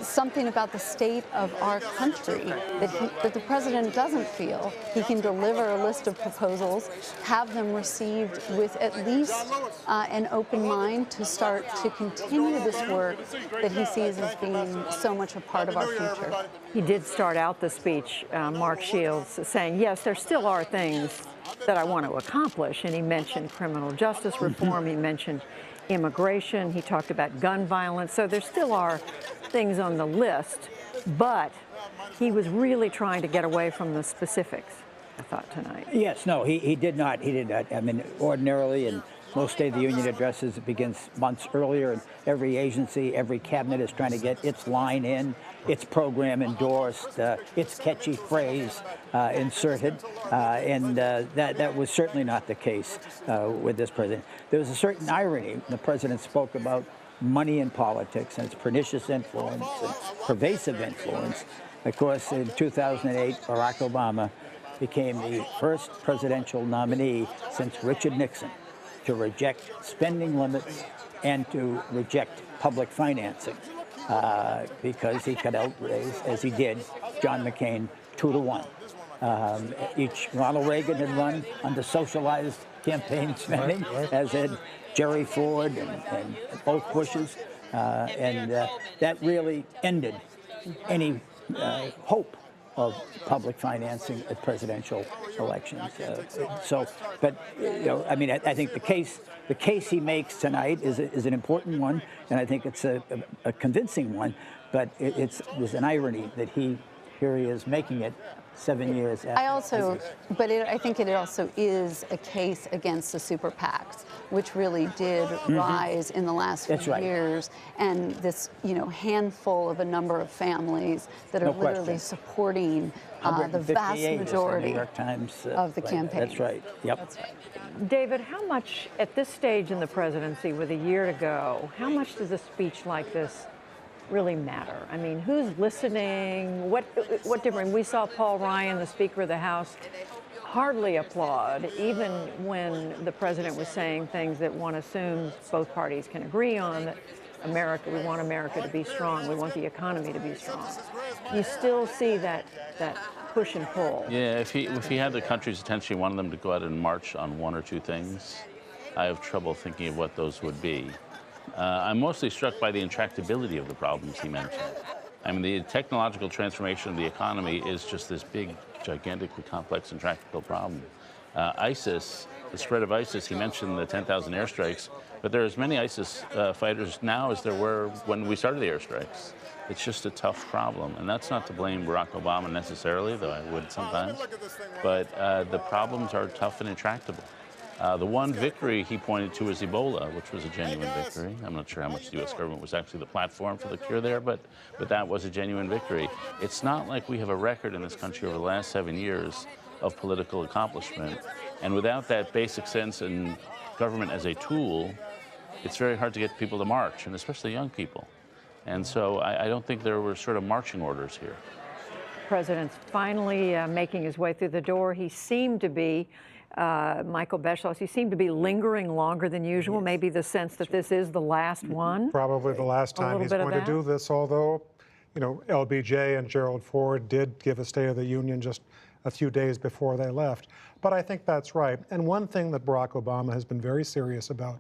something about the state of our country that the president doesn't feel he can deliver a list of proposals, have them received with at least an open mind to start to continue this work that he sees as being so much a part of our future. He did start out the speech, Mark Shields, saying, yes, there still are things that I want to accomplish, and he mentioned criminal justice reform, he mentioned immigration, he talked about gun violence, so there still are things on the list, but he was really trying to get away from the specifics, I thought, tonight. Yes, no, he did not. He did not. I mean, ordinarily, in most State of the Union addresses, it begins months earlier, and every agency, every cabinet is trying to get its line in, its program endorsed, its catchy phrase inserted, and that was certainly not the case with this president. There was a certain irony. The president spoke about money in politics and its pernicious influence and pervasive influence. Of course, in 2008, Barack Obama became the first presidential nominee since Richard Nixon to reject spending limits and to reject public financing because he could outraise, as he did, John McCain 2-1. Ronald Reagan had run under socialized campaign spending, as had Jerry Ford and both Bushes, and that really ended any hope of public financing at presidential elections. But I mean, I think the case he makes tonight is an important one, and I think it's a convincing one. But there's an irony that here he is making it 7 years after. I think it also is a case against the super PACs, which really did rise in the last few years, and this handful of a number of families that are literally supporting the vast majority New York Times, of the campaign. That's right. Yep. That's right. David, how much at this stage in the presidency, with a year to go, how much does a speech like this really matter? I mean, who's listening? What different? We saw Paul Ryan, the Speaker of the House, hardly applaud, even when the president was saying things that one assumes both parties can agree on, that we want America to be strong, we want the economy to be strong. You still see that push and pull. Yeah, if he had the country's attention, he wanted them to go out and march on one or two things. I have trouble thinking of what those would be. I'm mostly struck by the intractability of the problems he mentioned. I mean, the technological transformation of the economy is just this big, gigantically complex, intractable problem. ISIS, the spread of ISIS, he mentioned the 10,000 airstrikes, but there are as many ISIS fighters now as there were when we started the airstrikes. It's just a tough problem, and that's not to blame Barack Obama necessarily, though I would sometimes, but the problems are tough and intractable. The one victory he pointed to is Ebola, which was a genuine victory. I'm not sure how much the U.S. government was actually the platform for the cure there, but that was a genuine victory. It's not like we have a record in this country over the last 7 years of political accomplishment, and without that basic sense in government as a tool, it's very hard to get people to march, and especially young people. And so I don't think there were sort of marching orders here. The president's finally making his way through the door. He seemed to be Michael Beschloss, he seemed to be lingering longer than usual, maybe the sense that this is the last one. Probably the last time he's going to do this, although, LBJ and Gerald Ford did give a State of the Union just a few days before they left. But I think that's right. And one thing that Barack Obama has been very serious about,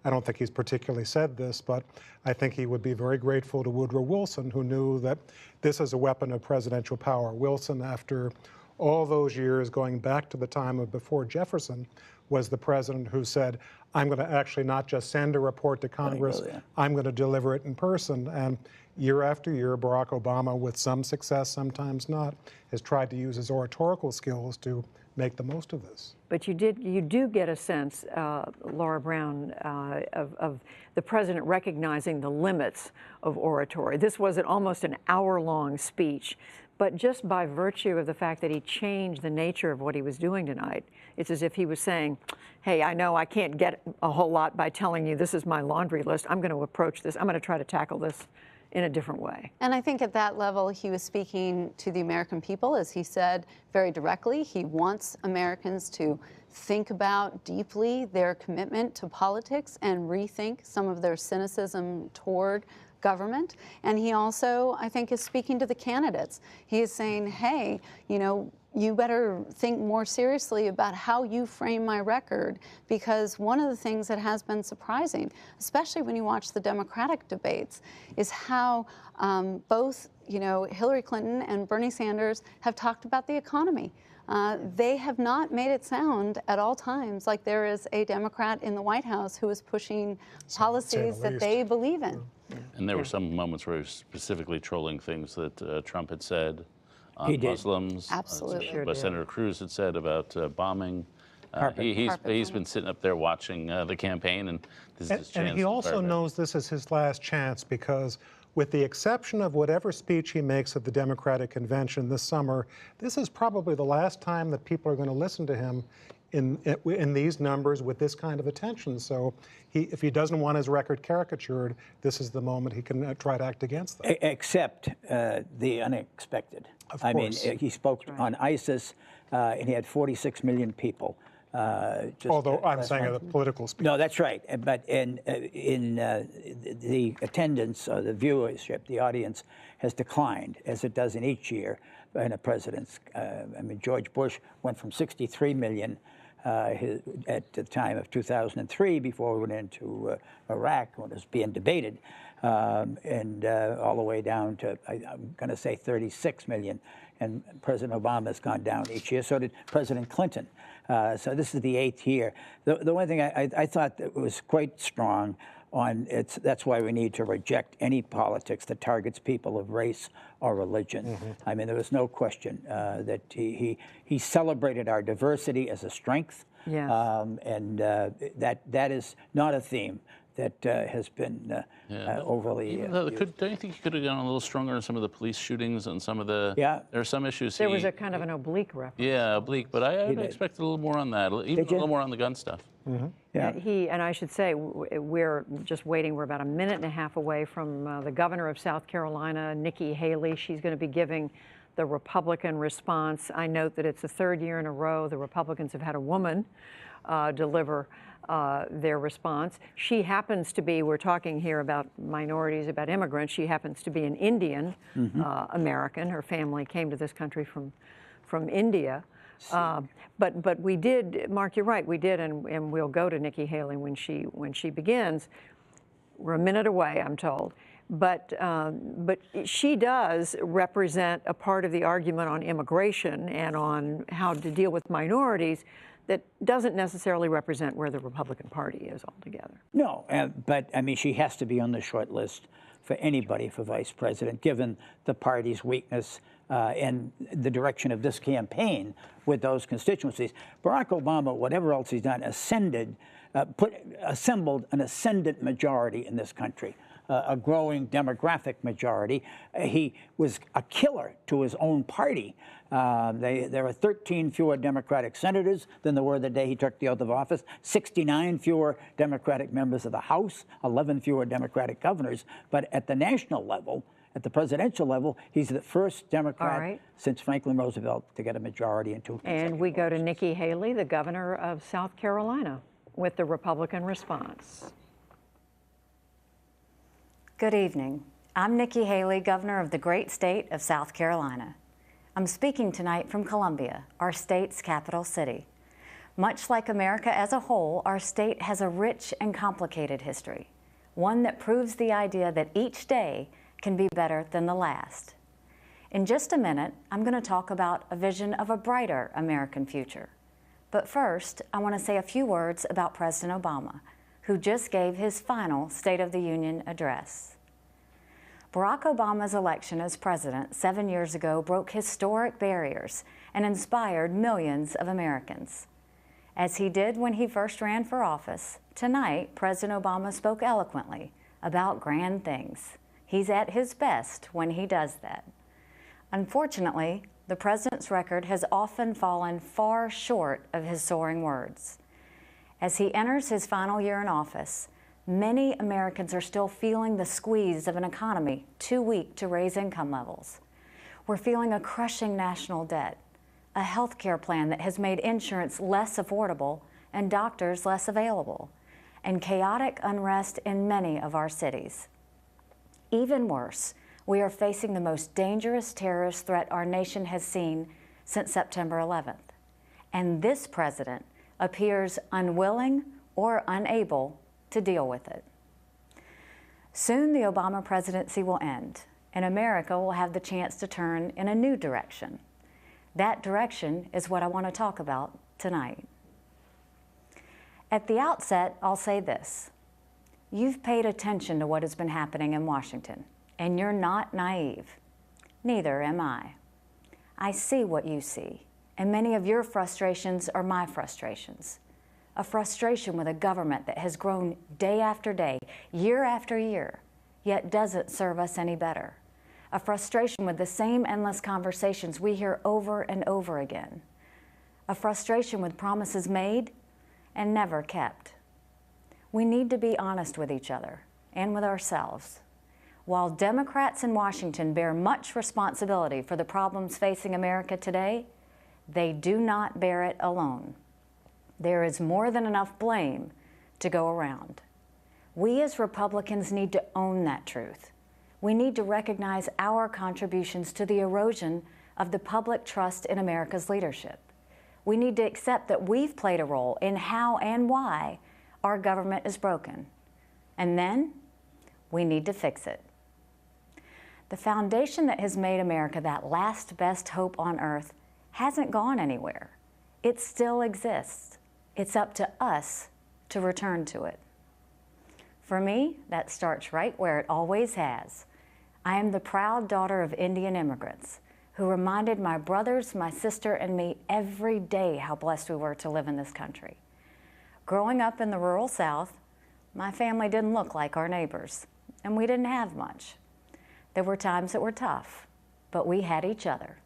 I don't think he's particularly said this, but I think he would be very grateful to Woodrow Wilson, who knew that this is a weapon of presidential power. Wilson, after all those years, going back to the time of before Jefferson, was the president who said, I'm going to actually not just send a report to Congress, I'm going to deliver it in person. And year after year, Barack Obama, with some success, sometimes not, has tried to use his oratorical skills to make the most of this. But you do get a sense, Laura Brown, of the president recognizing the limits of oratory. This was almost an hour-long speech, but just by virtue of the fact that he changed the nature of what he was doing tonight, it's as if he was saying, hey, I know I can't get a whole lot by telling you this is my laundry list. I'm going to approach this. I'm going to try to tackle this in a different way. And I think at that level, he was speaking to the American people, as he said very directly. He wants Americans to think about deeply their commitment to politics and rethink some of their cynicism toward government. And he also, I think, is speaking to the candidates. He is saying, hey, you know, you better think more seriously about how you frame my record, because one of the things that has been surprising, especially when you watch the Democratic debates, is how both, you know, Hillary Clinton and Bernie Sanders have talked about the economy. They have not made it sound at all times like there is a Democrat in the White House who is pushing policies that they believe in. And there were some moments where he was specifically trolling things that Trump had said on He did. Muslims. Absolutely. Sure what did. Senator Cruz had said about bombing. Carpet He's been sitting up there watching the campaign, and this is his chance. And he to also fire back. knows this is his last chance, because with the exception of whatever speech he makes at the Democratic Convention this summer, this is probably the last time that people are going to listen to him in these numbers with this kind of attention. So if he doesn't want his record caricatured, this is the moment he can try to act against them. Except the unexpected. Of I mean, course. he spoke on ISIS, and he had 46 million people. Although I'm saying a political speech. No, that's right. But in the attendance, the viewership, the audience has declined, as it does in each year in a president's. I mean, George Bush went from 63 million at the time of 2003, before we went into Iraq, when it was being debated, and all the way down to, I'm going to say 36 million. And President Obama has gone down each year. So did President Clinton. So this is the 8th year. The one thing I thought that was quite strong on, that's why we need to reject any politics that targets people of race or religion. I mean, there was no question that he celebrated our diversity as a strength. Yes. And that is not a theme that has been overly. Don't you think you could have gone a little stronger on some of the police shootings and some of the? Yeah. There are some issues. There was a kind of an oblique reference. Yeah, oblique, but I expected a little more on that, even a little more on the gun stuff. Yeah. And I should say, we're just waiting. We're about a minute and a half away from the governor of South Carolina, Nikki Haley. She's going to be giving the Republican response. I note that it's the 3rd year in a row the Republicans have had a woman deliver their response. She happens to be, we're talking here about minorities, about immigrants, she happens to be an Indian American. Her family came to this country from India. But we did, Mark, you're right, we did, and we'll go to Nikki Haley when she begins. We're a minute away, I'm told. But she does represent a part of the argument on immigration and on how to deal with minorities that doesn't necessarily represent where the Republican Party is altogether. No, but I mean, she has to be on the short list for anybody for vice president, given the party's weakness and the direction of this campaign with those constituencies. Barack Obama, whatever else he's done, assembled an ascendant majority in this country. A growing demographic majority. He was a killer to his own party. There are 13 fewer Democratic senators than there were the day he took the oath of office, 69 fewer Democratic members of the House, 11 fewer Democratic governors. But at the national level, at the presidential level, he's the first Democrat since Franklin Roosevelt to get a majority in 2 consecutive And we go to Nikki Haley, the governor of South Carolina, with the Republican response. Good evening. I'm Nikki Haley, governor of the great state of South Carolina. I'm speaking tonight from Columbia, our state's capital city. Much like America as a whole, our state has a rich and complicated history, one that proves the idea that each day can be better than the last. In just a minute, I'm going to talk about a vision of a brighter American future. But first, I want to say a few words about President Obama, who just gave his final State of the Union address. Barack Obama's election as president 7 years ago broke historic barriers and inspired millions of Americans. As he did when he first ran for office, tonight President Obama spoke eloquently about grand things. He's at his best when he does that. Unfortunately, the president's record has often fallen far short of his soaring words. As he enters his final year in office, many Americans are still feeling the squeeze of an economy too weak to raise income levels. We're feeling a crushing national debt, a health care plan that has made insurance less affordable and doctors less available, and chaotic unrest in many of our cities. Even worse, we are facing the most dangerous terrorist threat our nation has seen since September 11th. And this president appears unwilling or unable to deal with it. Soon the Obama presidency will end, and America will have the chance to turn in a new direction. That direction is what I want to talk about tonight. At the outset, I'll say this. You've paid attention to what has been happening in Washington, and you're not naive. Neither am I. I see what you see, and many of your frustrations are my frustrations. A frustration with a government that has grown day after day, year after year, yet doesn't serve us any better. A frustration with the same endless conversations we hear over and over again. A frustration with promises made and never kept. We need to be honest with each other and with ourselves. While Democrats in Washington bear much responsibility for the problems facing America today, they do not bear it alone. There is more than enough blame to go around. We as Republicans need to own that truth. We need to recognize our contributions to the erosion of the public trust in America's leadership. We need to accept that we've played a role in how and why our government is broken. And then we need to fix it. The foundation that has made America that last best hope on earth hasn't gone anywhere. It still exists. It's up to us to return to it. For me, that starts right where it always has. I am the proud daughter of Indian immigrants who reminded my brothers, my sister, and me every day how blessed we were to live in this country. Growing up in the rural South, my family didn't look like our neighbors, and we didn't have much. There were times that were tough, but we had each other,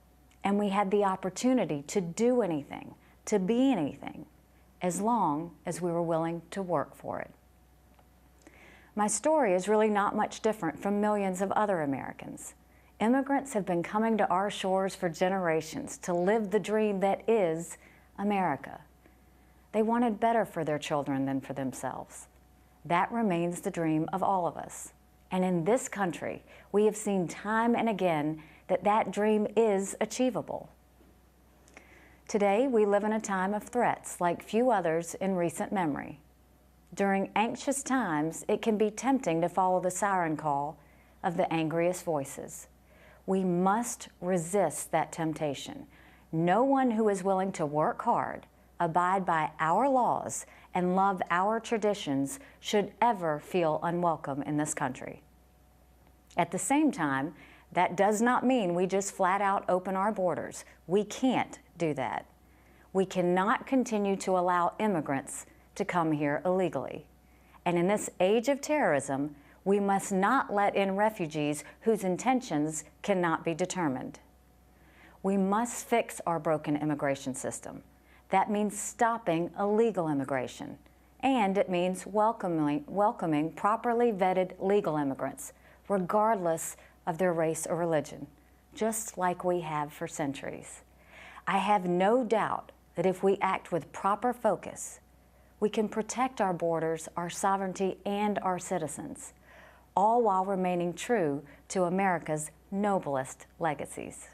and we had the opportunity to do anything, to be anything, as long as we were willing to work for it. My story is really not much different from millions of other Americans. Immigrants have been coming to our shores for generations to live the dream that is America. They wanted better for their children than for themselves. That remains the dream of all of us. And in this country, we have seen time and again that that dream is achievable. Today, we live in a time of threats like few others in recent memory. During anxious times, it can be tempting to follow the siren call of the angriest voices. We must resist that temptation. No one who is willing to work hard, abide by our laws, and love our traditions should ever feel unwelcome in this country. At the same time, that does not mean we just flat out open our borders. We can't do that. We cannot continue to allow immigrants to come here illegally. And in this age of terrorism, we must not let in refugees whose intentions cannot be determined. We must fix our broken immigration system. That means stopping illegal immigration, and it means welcoming properly vetted legal immigrants, regardless of their race or religion, just like we have for centuries. I have no doubt that if we act with proper focus, we can protect our borders, our sovereignty, and our citizens, all while remaining true to America's noblest legacies.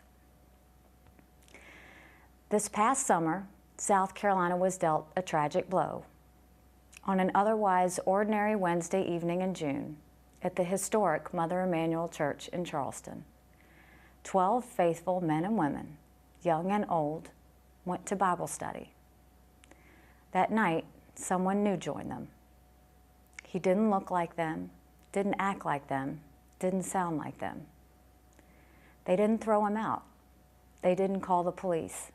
This past summer, South Carolina was dealt a tragic blow. On an otherwise ordinary Wednesday evening in June, at the historic Mother Emanuel Church in Charleston, 12 faithful men and women, young and old, went to Bible study. That night, someone new joined them. He didn't look like them, didn't act like them, didn't sound like them. They didn't throw him out. They didn't call the police.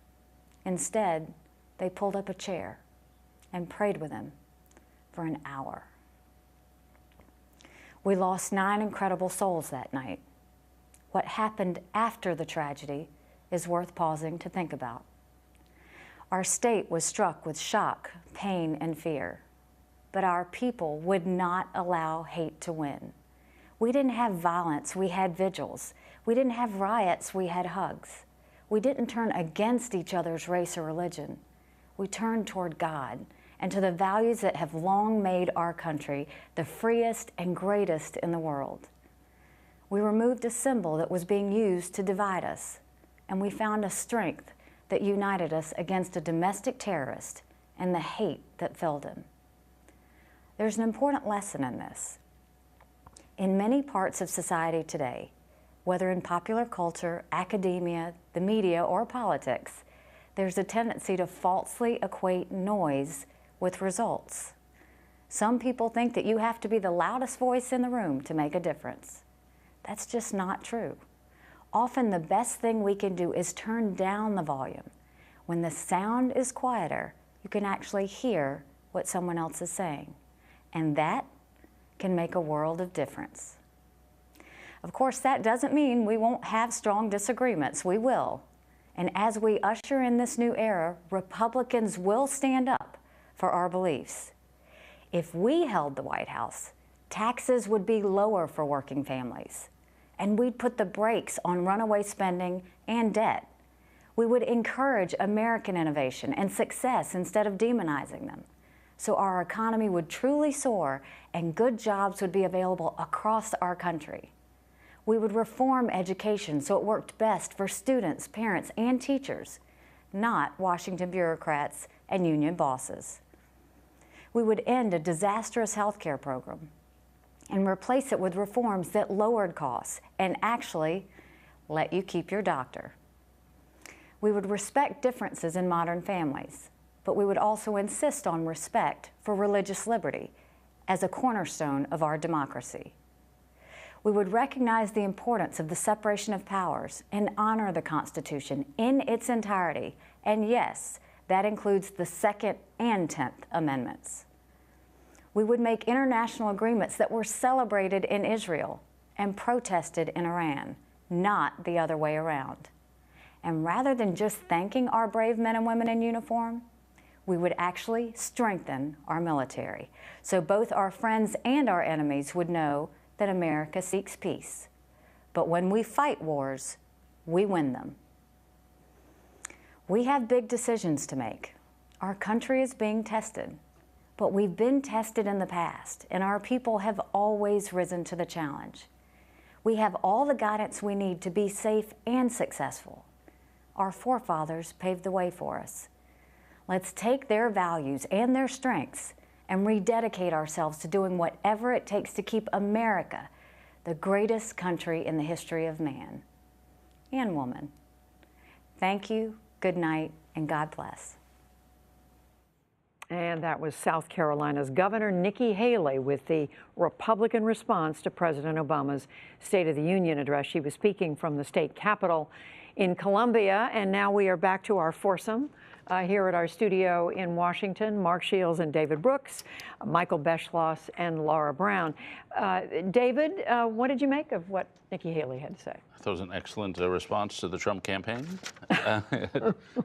Instead, they pulled up a chair and prayed with him for an hour. We lost 9 incredible souls that night. What happened after the tragedy is worth pausing to think about. Our state was struck with shock, pain, and fear, but our people would not allow hate to win. We didn't have violence, we had vigils. We didn't have riots, we had hugs. We didn't turn against each other's race or religion. We turned toward God and to the values that have long made our country the freest and greatest in the world. We removed a symbol that was being used to divide us, and we found a strength that united us against a domestic terrorist and the hate that filled him. There's an important lesson in this. In many parts of society today, whether in popular culture, academia, the media, or politics, there's a tendency to falsely equate noise with results. Some people think that you have to be the loudest voice in the room to make a difference. That's just not true. Often the best thing we can do is turn down the volume. When the sound is quieter, you can actually hear what someone else is saying. And that can make a world of difference. Of course, that doesn't mean we won't have strong disagreements. We will. And as we usher in this new era, Republicans will stand up for our beliefs. If we held the White House, taxes would be lower for working families, and we'd put the brakes on runaway spending and debt. We would encourage American innovation and success instead of demonizing them, so our economy would truly soar and good jobs would be available across our country. We would reform education so it worked best for students, parents, and teachers, not Washington bureaucrats and union bosses. We would end a disastrous health care program and replace it with reforms that lowered costs and actually let you keep your doctor. We would respect differences in modern families, but we would also insist on respect for religious liberty as a cornerstone of our democracy. We would recognize the importance of the separation of powers and honor the Constitution in its entirety, and yes, that includes the 2nd and 10th Amendments. We would make international agreements that were celebrated in Israel and protested in Iran, not the other way around. And rather than just thanking our brave men and women in uniform, we would actually strengthen our military, so both our friends and our enemies would know that America seeks peace. But when we fight wars, we win them. We have big decisions to make. Our country is being tested, but we've been tested in the past, and our people have always risen to the challenge. We have all the guidance we need to be safe and successful. Our forefathers paved the way for us. Let's take their values and their strengths and rededicate ourselves to doing whatever it takes to keep America the greatest country in the history of man and woman. Thank you, good night, and God bless. And that was South Carolina's Governor Nikki Haley with the Republican response to President Obama's State of the Union address. She was speaking from the state capitol in Columbia, and now we are back to our foursome here at our studio in Washington, Mark Shields and David Brooks, Michael Beschloss and Laura Brown. David, what did you make of what Nikki Haley had to say? I thought it was an excellent response to the Trump campaign.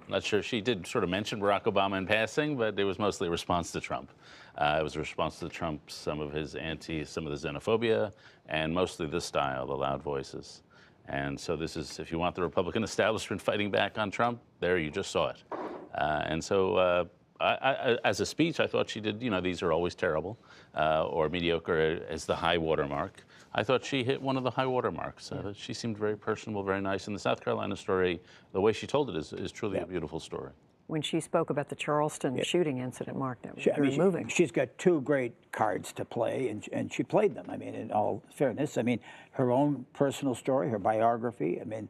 Not sure, she did sort of mention Barack Obama in passing, but it was mostly a response to Trump. It was a response to Trump, some of the xenophobia, and mostly the style, the loud voices. And so this is, if you want the Republican establishment fighting back on Trump, there you just saw it. And so as a speech, I thought she did, these are always terrible, or mediocre as the high water mark. I thought she hit one of the high water marks. She seemed very personable, very nice. And the South Carolina story, the way she told it is truly a beautiful story. When she spoke about the Charleston shooting incident, Mark, that was very moving. She's got two great cards to play, and she played them. I mean, in all fairness, I mean, her own personal story, her biography, I mean,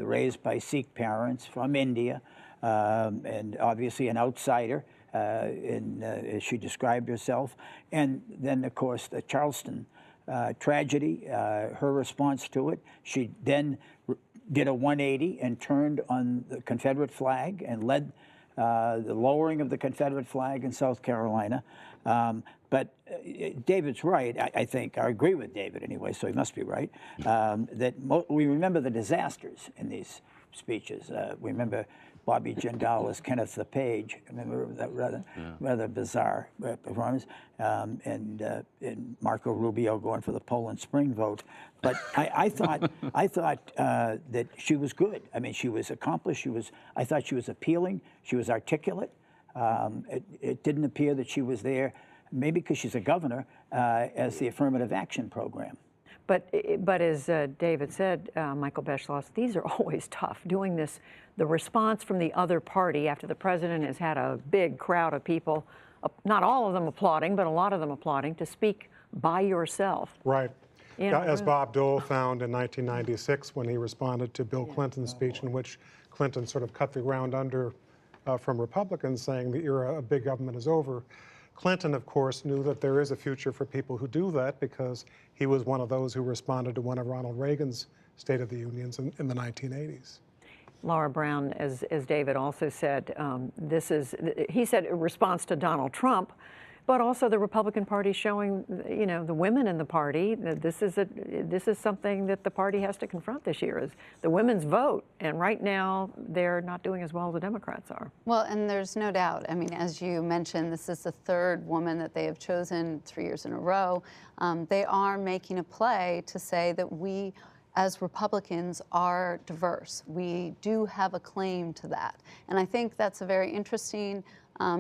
raised by Sikh parents from India, and obviously an outsider, as she described herself. And then, of course, the Charleston tragedy, her response to it. She then did a 180 and turned on the Confederate flag and led the lowering of the Confederate flag in South Carolina. But David's right, I think. I agree with David anyway, so he must be right, that we remember the disasters in these speeches. We remember Bobby Jindal as Kenneth the Page. I remember that rather bizarre performance, and Marco Rubio going for the Poland Spring vote. But I thought that she was good. I mean, she was accomplished. I thought she was appealing. She was articulate. It didn't appear that she was there, maybe because she's a governor, as the affirmative action program. But as David said, Michael Beschloss, these are always tough. Doing this, the response from the other party after the president has had a big crowd of people, not all of them applauding, but a lot of them applauding, to speak by yourself. Right. As Bob Dole found in 1996 when he responded to Bill Clinton's speech, in which Clinton sort of cut the ground under from Republicans, saying the era of big government is over. Clinton, of course, knew that there is a future for people who do that, because he was one of those who responded to one of Ronald Reagan's State of the Unions in the 1980s. Laura Brown, as David also said, he said a response to Donald Trump, but also the Republican Party showing, the women in the party, that this is something that the party has to confront this year, is the women's vote. And right now, they're not doing as well as the Democrats are. Well, and there's no doubt. I mean, as you mentioned, this is the third woman that they have chosen 3 years in a row. They are making a play to say that we, as Republicans, are diverse. We do have a claim to that. And I think that's a very interesting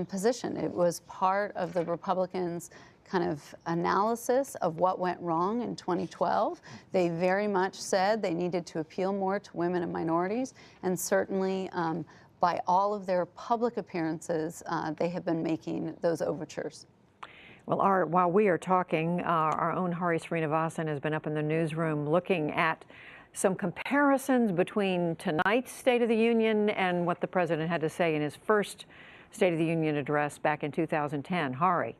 position. It was part of the Republicans' kind of analysis of what went wrong in 2012. They very much said they needed to appeal more to women and minorities, and certainly by all of their public appearances, they have been making those overtures. Well, while we are talking, our own Hari Srinivasan has been up in the newsroom looking at some comparisons between tonight's State of the Union and what the president had to say in his first State of the Union address back in 2010. Hari.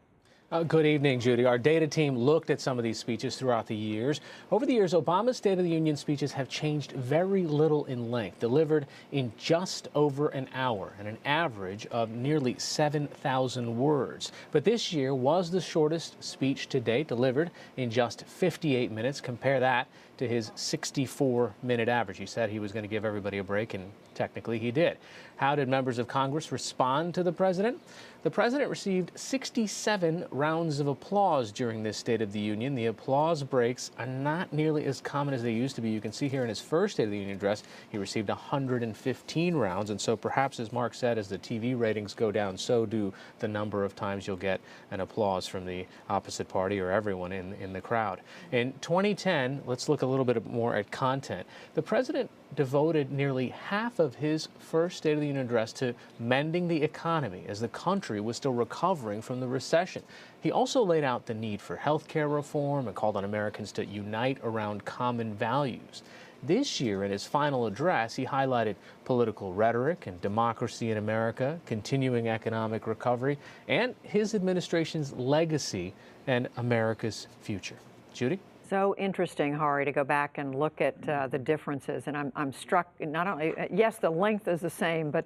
Good evening, Judy. Our data team looked at some of these speeches throughout the years. Over the years, Obama's State of the Union speeches have changed very little in length, delivered in just over an hour and an average of nearly 7,000 words. But this year was the shortest speech to date, delivered in just 58 minutes. Compare that to his 64-minute average. He said he was going to give everybody a break, and technically he did. How did members of Congress respond to the president? The president received 67 rounds of applause during this State of the Union. The applause breaks are not nearly as common as they used to be. You can see here in his first State of the Union address, he received 115 rounds. And so perhaps, as Mark said, as the TV ratings go down, so do the number of times you'll get an applause from the opposite party or everyone in the crowd. In 2010, let's look a little bit more at content. The president devoted nearly half of his first State of the Union address to mending the economy as the country was still recovering from the recession. He also laid out the need for health care reform and called on Americans to unite around common values. This year, in his final address, he highlighted political rhetoric and democracy in America, continuing economic recovery, and his administration's legacy and America's future. Judy? So interesting, Hari, to go back and look at the differences. And I'm struck, not only, yes, the length is the same, but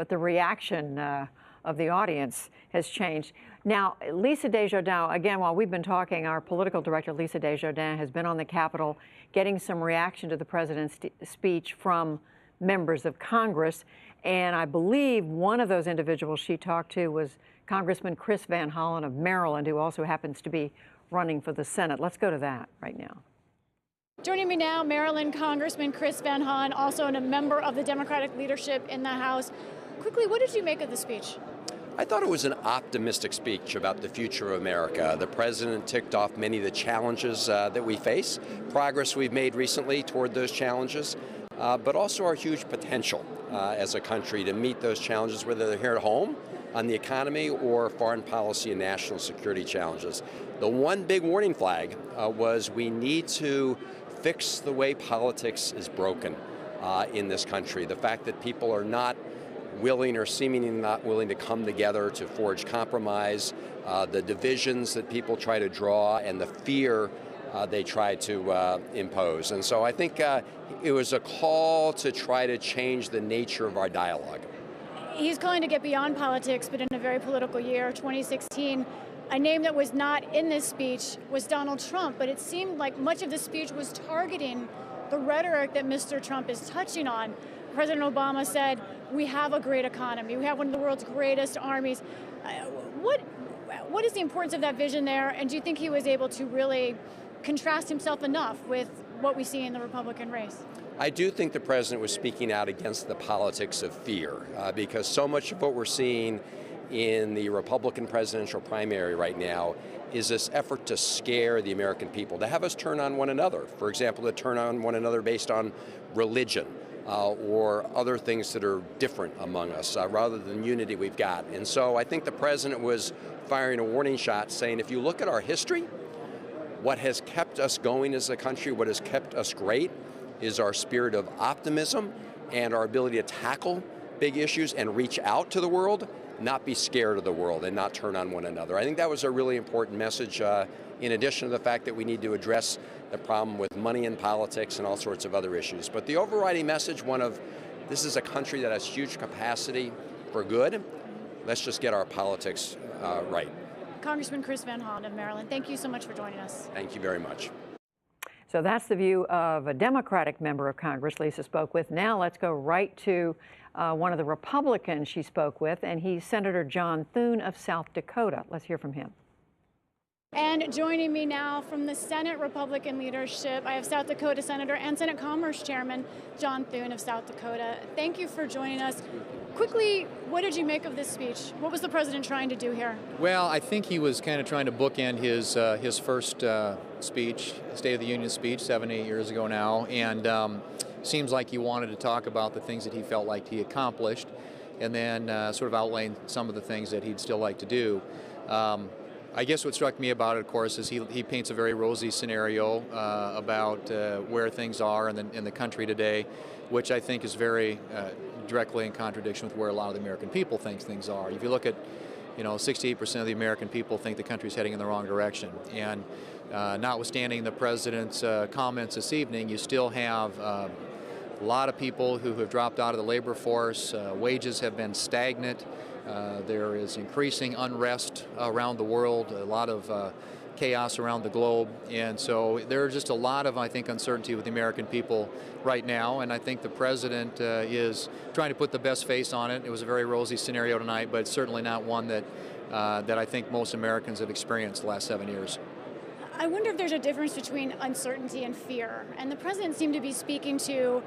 the reaction of the audience has changed. Now, Lisa Desjardins, again, while we've been talking, our political director, Lisa Desjardins, has been on the Capitol getting some reaction to the president's speech from members of Congress. And I believe one of those individuals she talked to was Congressman Chris Van Hollen of Maryland, who also happens to be running for the Senate. Let's go to that right now. Joining me now, Maryland Congressman Chris Van Hollen, also a member of the Democratic leadership in the House. Quickly, what did you make of the speech? I thought it was an optimistic speech about the future of America. The president ticked off many of the challenges that we face, progress we've made recently toward those challenges, but also our huge potential as a country to meet those challenges, whether they're here at home, on the economy, or foreign policy and national security challenges. The one big warning flag was we need to fix the way politics is broken in this country. The fact that people are not willing or seemingly not willing to come together to forge compromise, the divisions that people try to draw, and the fear they try to impose. And so I think it was a call to try to change the nature of our dialogue. He's calling to get beyond politics, but in a very political year, 2016. A name that was not in this speech was Donald Trump, but it seemed like much of the speech was targeting the rhetoric that Mr. Trump is touching on. President Obama said, we have a great economy, we have one of the world's greatest armies. What is the importance of that vision there, and do you think he was able to really contrast himself enough with what we see in the Republican race? I do think the president was speaking out against the politics of fear, because so much of what we're seeing in the Republican presidential primary right now is this effort to scare the American people, to have us turn on one another. For example, to turn on one another based on religion or other things that are different among us, rather than unity we've got. And so I think the president was firing a warning shot saying, if you look at our history, what has kept us going as a country, what has kept us great, is our spirit of optimism and our ability to tackle big issues and reach out to the world, not be scared of the world and not turn on one another. I think that was a really important message, in addition to the fact that we need to address the problem with money in politics and all sorts of other issues. But the overriding message, one of, this is a country that has huge capacity for good. Let's just get our politics right. Congressman Chris Van Hollen of Maryland, thank you so much for joining us. Thank you very much. So that's the view of a Democratic member of Congress Lisa spoke with. Now let's go right to one of the Republicans she spoke with, and he's Senator John Thune of South Dakota. Let's hear from him. And joining me now from the Senate Republican leadership, I have South Dakota Senator and Senate Commerce Chairman John Thune of South Dakota. Thank you for joining us. Quickly, what did you make of this speech? What was the president trying to do here? Well, I think he was kind of trying to bookend his first speech, State of the Union speech, 7, 8 years ago now, and seems like he wanted to talk about the things that he felt like he accomplished, and then sort of outline some of the things that he'd still like to do. I guess what struck me about it, of course, is he paints a very rosy scenario about where things are in the country today, which I think is very directly in contradiction with where a lot of the American people think things are. If you look at, 68% of the American people think the country's heading in the wrong direction. And notwithstanding the president's comments this evening, you still have a lot of people who have dropped out of the labor force. Wages have been stagnant. There is increasing unrest around the world, a lot of chaos around the globe, and so there's just a lot of, I think, uncertainty with the American people right now, and I think the president is trying to put the best face on it. It was a very rosy scenario tonight, but it's certainly not one that I think most Americans have experienced the last 7 years. I wonder if there's a difference between uncertainty and fear, and the president seemed to be speaking to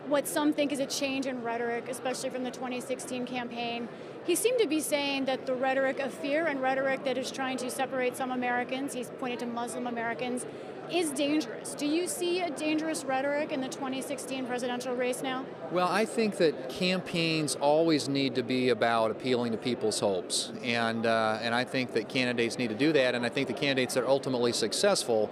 what some think is a change in rhetoric, especially from the 2016 campaign. He seemed to be saying that the rhetoric of fear and rhetoric that is trying to separate some Americans, he's pointed to Muslim Americans, is dangerous. Do you see a dangerous rhetoric in the 2016 presidential race now? Well, I think that campaigns always need to be about appealing to people's hopes, and I think that candidates need to do that, and I think the candidates that are ultimately successful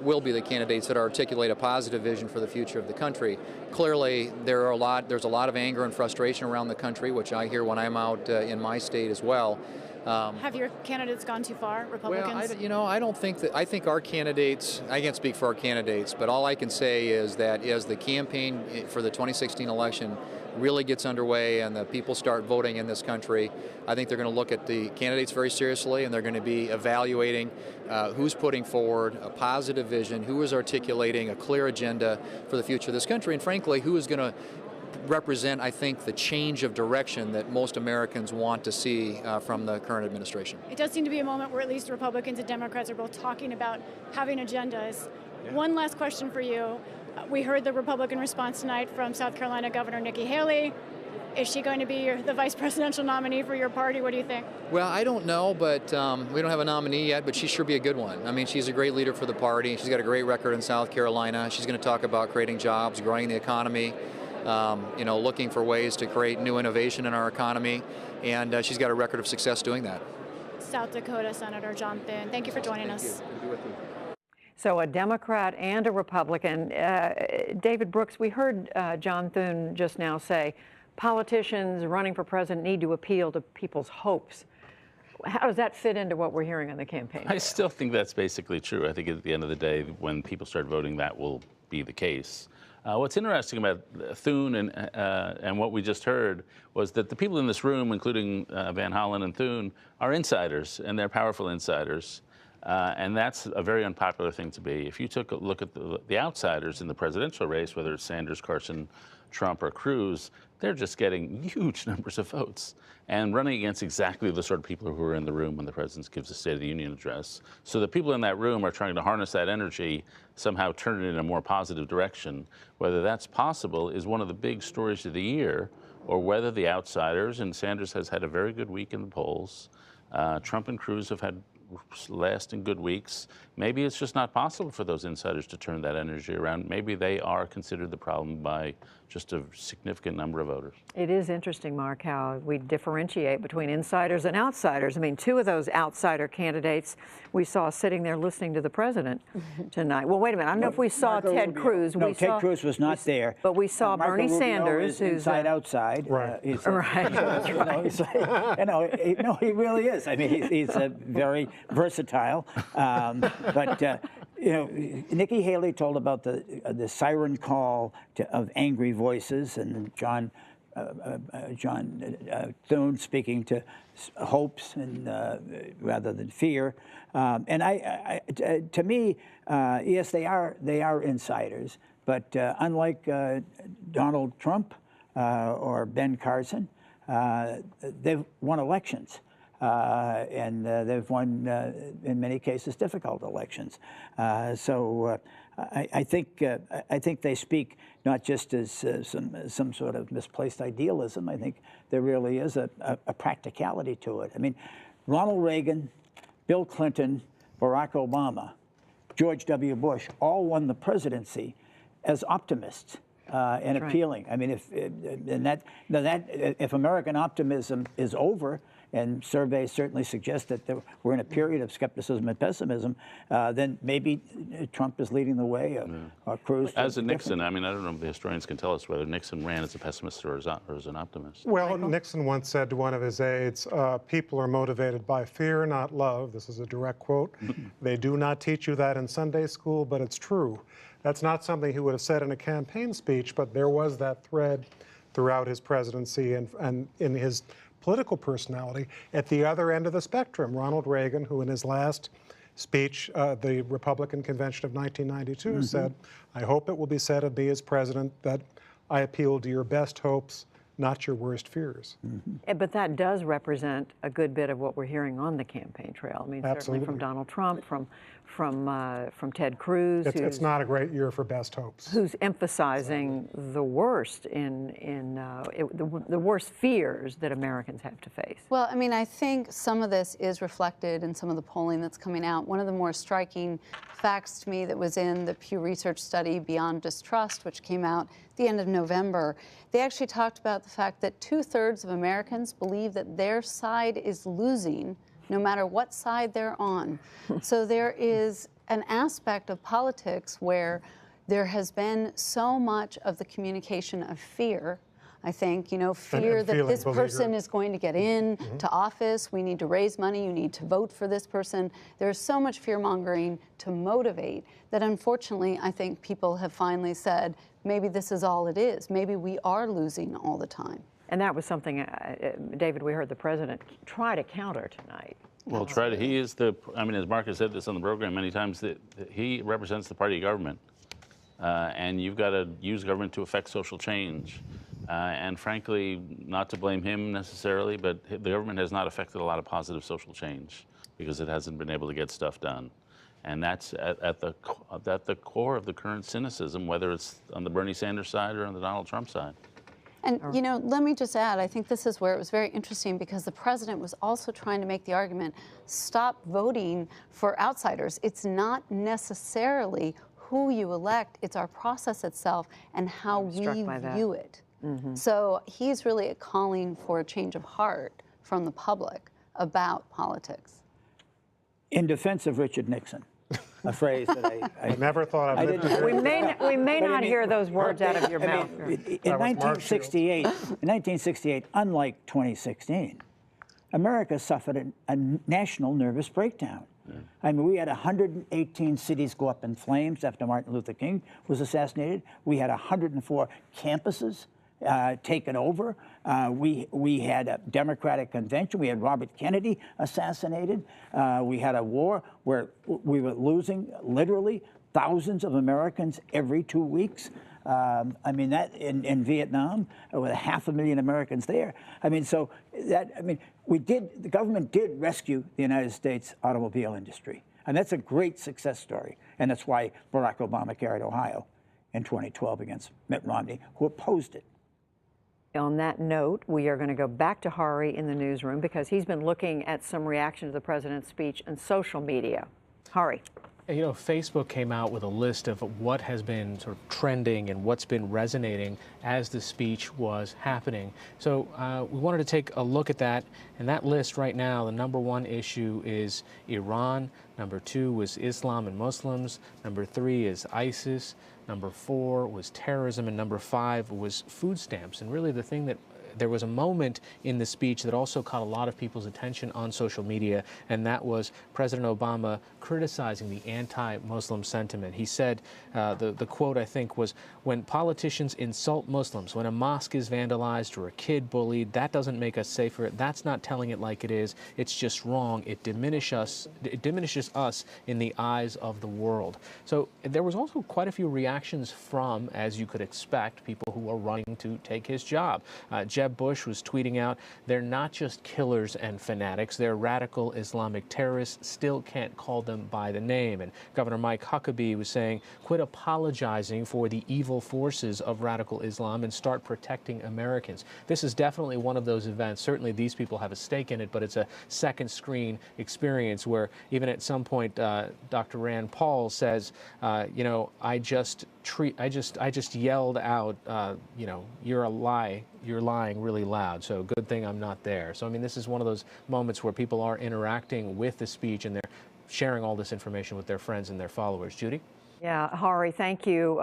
will be the candidates that articulate a positive vision for the future of the country. Clearly, there's a lot of anger and frustration around the country, which I hear when I'm out in my state as well. Have your candidates gone too far, Republicans? Well, I don't think that. I think our candidates. I can't speak for our candidates, but all I can say is that as the campaign for the 2016 election really gets underway and the people start voting in this country, I think they're going to look at the candidates very seriously, and they're going to be evaluating who's putting forward a positive vision, who is articulating a clear agenda for the future of this country, and frankly, who is going to represent, I think, the change of direction that most Americans want to see from the current administration. It does seem to be a moment where at least Republicans and Democrats are both talking about having agendas. Yeah. One last question for you. We heard the Republican response tonight from South Carolina Governor Nikki Haley. Is she going to be the vice presidential nominee for your party? What do you think? Well, I don't know, but we don't have a nominee yet, but she sure be a good one. I mean, she's a great leader for the party. She's got a great record in South Carolina. She's going to talk about creating jobs, growing the economy, looking for ways to create new innovation in our economy, and she's got a record of success doing that. South Dakota Senator John Thune, thank you for joining us. Good to be with you. So a Democrat and a Republican. David Brooks, we heard John Thune just now say politicians running for president need to appeal to people's hopes. How does that fit into what we're hearing on the campaign? I still think that's basically true. I think at the end of the day, when people start voting, that will be the case. What's interesting about Thune and what we just heard was that the people in this room, including Van Hollen and Thune, are insiders, and they're powerful insiders. And that's a very unpopular thing to be. If you took a look at the outsiders in the presidential race, whether it's Sanders, Carson, Trump, or Cruz, they're just getting huge numbers of votes and running against exactly the sort of people who are in the room when the president gives a State of the Union address. So the people in that room are trying to harness that energy, somehow turn it in a more positive direction. Whether that's possible is one of the big stories of the year or whether the outsiders, and Sanders has had a very good week in the polls, Trump and Cruz have had lasting good weeks. Maybe it's just not possible for those insiders to turn that energy around. Maybe they are considered the problem by just a significant number of voters. It is interesting, Mark, how we differentiate between insiders and outsiders. I mean, two of those outsider candidates we saw sitting there listening to the president tonight. Well, wait a minute. I don't know if we saw Ted Cruz. No, Ted Cruz was not there. But we saw Bernie Sanders, who's inside outside. Right. He really is. I mean, he's very versatile. But Nikki Haley told about the siren call of angry voices, and John Thune speaking to hopes and rather than fear. To me, yes, they are insiders. But unlike Donald Trump or Ben Carson, they've won elections. And they've won, in many cases, difficult elections. So I think they speak not just as some sort of misplaced idealism. I think there really is a practicality to it. I mean, Ronald Reagan, Bill Clinton, Barack Obama, George W. Bush all won the presidency as optimists. And appealing. I mean, if American optimism is over, and surveys certainly suggest that we're in a period of skepticism and pessimism, then maybe Trump is leading the way, or Cruz. As a Nixon, I mean, I don't know if the historians can tell us whether Nixon ran as a pessimist or as an optimist. Well, Nixon once said to one of his aides, people are motivated by fear, not love. This is a direct quote. They do not teach you that in Sunday school, but it's true. That's not something he would have said in a campaign speech, but there was that thread throughout his presidency and in his political personality. At the other end of the spectrum, Ronald Reagan, who in his last speech, the Republican convention of 1992, said, I hope it will be said of me as president that I appealed to your best hopes, not your worst fears. But that does represent a good bit of what we're hearing on the campaign trail. I mean, certainly from Donald Trump, from Ted Cruz. It's not a great year for best hopes. Who's emphasizing the worst the worst fears that Americans have to face. Well, I mean, I think some of this is reflected in some of the polling that's coming out. One of the more striking facts to me that was in the Pew Research study Beyond Distrust, which came out at the end of November, they actually talked about the fact that 2/3 of Americans believe that their side is losing no matter what side they're on. So there is an aspect of politics where there has been so much of the communication of fear. I think, fear that this person is going to get in to office. We need to raise money. You need to vote for this person. There's so much fear-mongering to motivate that, unfortunately, I think people have finally said, maybe this is all it is. Maybe we are losing all the time. And that was something, David, we heard the president try to counter tonight. Well, he is I mean, as Mark has said this on the program many times, that he represents the party of government. And you've got to use government to affect social change. And frankly, not to blame him necessarily, but the government has not affected a lot of positive social change because it hasn't been able to get stuff done. And that's at the core of the current cynicism, whether it's on the Bernie Sanders side or on the Donald Trump side. And, let me just add, I think this is where it was very interesting because the president was also trying to make the argument, stop voting for outsiders. It's not necessarily who you elect, it's our process itself and how we view it. So he's really calling for a change of heart from the public about politics. In defense of Richard Nixon, a phrase that I never thought I'd live to We may not hear those words out of your mouth. In 1968, unlike 2016, America suffered a national nervous breakdown. I mean, we had 118 cities go up in flames after Martin Luther King was assassinated. We had 104 campuses taken over. We had a Democratic convention. We had Robert Kennedy assassinated. We had a war where we were losing literally thousands of Americans every 2 weeks. I mean, that in Vietnam, with 500,000 Americans there. I mean, so the government did rescue the United States automobile industry. And that's a great success story. And that's why Barack Obama carried Ohio in 2012 against Mitt Romney, who opposed it. On that note, we are going to go back to Hari in the newsroom because he's been looking at some reaction to the president's speech on social media. Hari. You know, Facebook came out with a list of what has been sort of trending and what's been resonating as the speech was happening. So we wanted to take a look at that. And that list right now, the #1 issue is Iran. #2 was Islam and Muslims. #3 is ISIS. #4 was terrorism. And #5 was food stamps. And really the thing that there was a moment in the speech that also caught a lot of people's attention on social media, and that was President Obama criticizing the anti-Muslim sentiment. He said, the quote I think was, "When politicians insult Muslims, when a mosque is vandalized or a kid bullied, that doesn't make us safer. That's not telling it like it is. It's just wrong. It diminishes us in the eyes of the world." So there was also quite a few reactions from, as you could expect, people who are running to take his job. Jeb Bush was tweeting out, "They're not just killers and fanatics, they're radical Islamic terrorists, still can't call them by the name." And Governor Mike Huckabee was saying, "Quit apologizing for the evil forces of radical Islam and start protecting Americans." This is definitely one of those events. Certainly these people have a stake in it, but it's a second screen experience where even at some point Dr. Rand Paul says, you know, I just yelled out, you know, you're a lie. You're lying really loud, so good thing I'm not there. So, I mean, this is one of those moments where people are interacting with the speech and they're sharing all this information with their friends and their followers. Judy? Yeah, Hari, thank you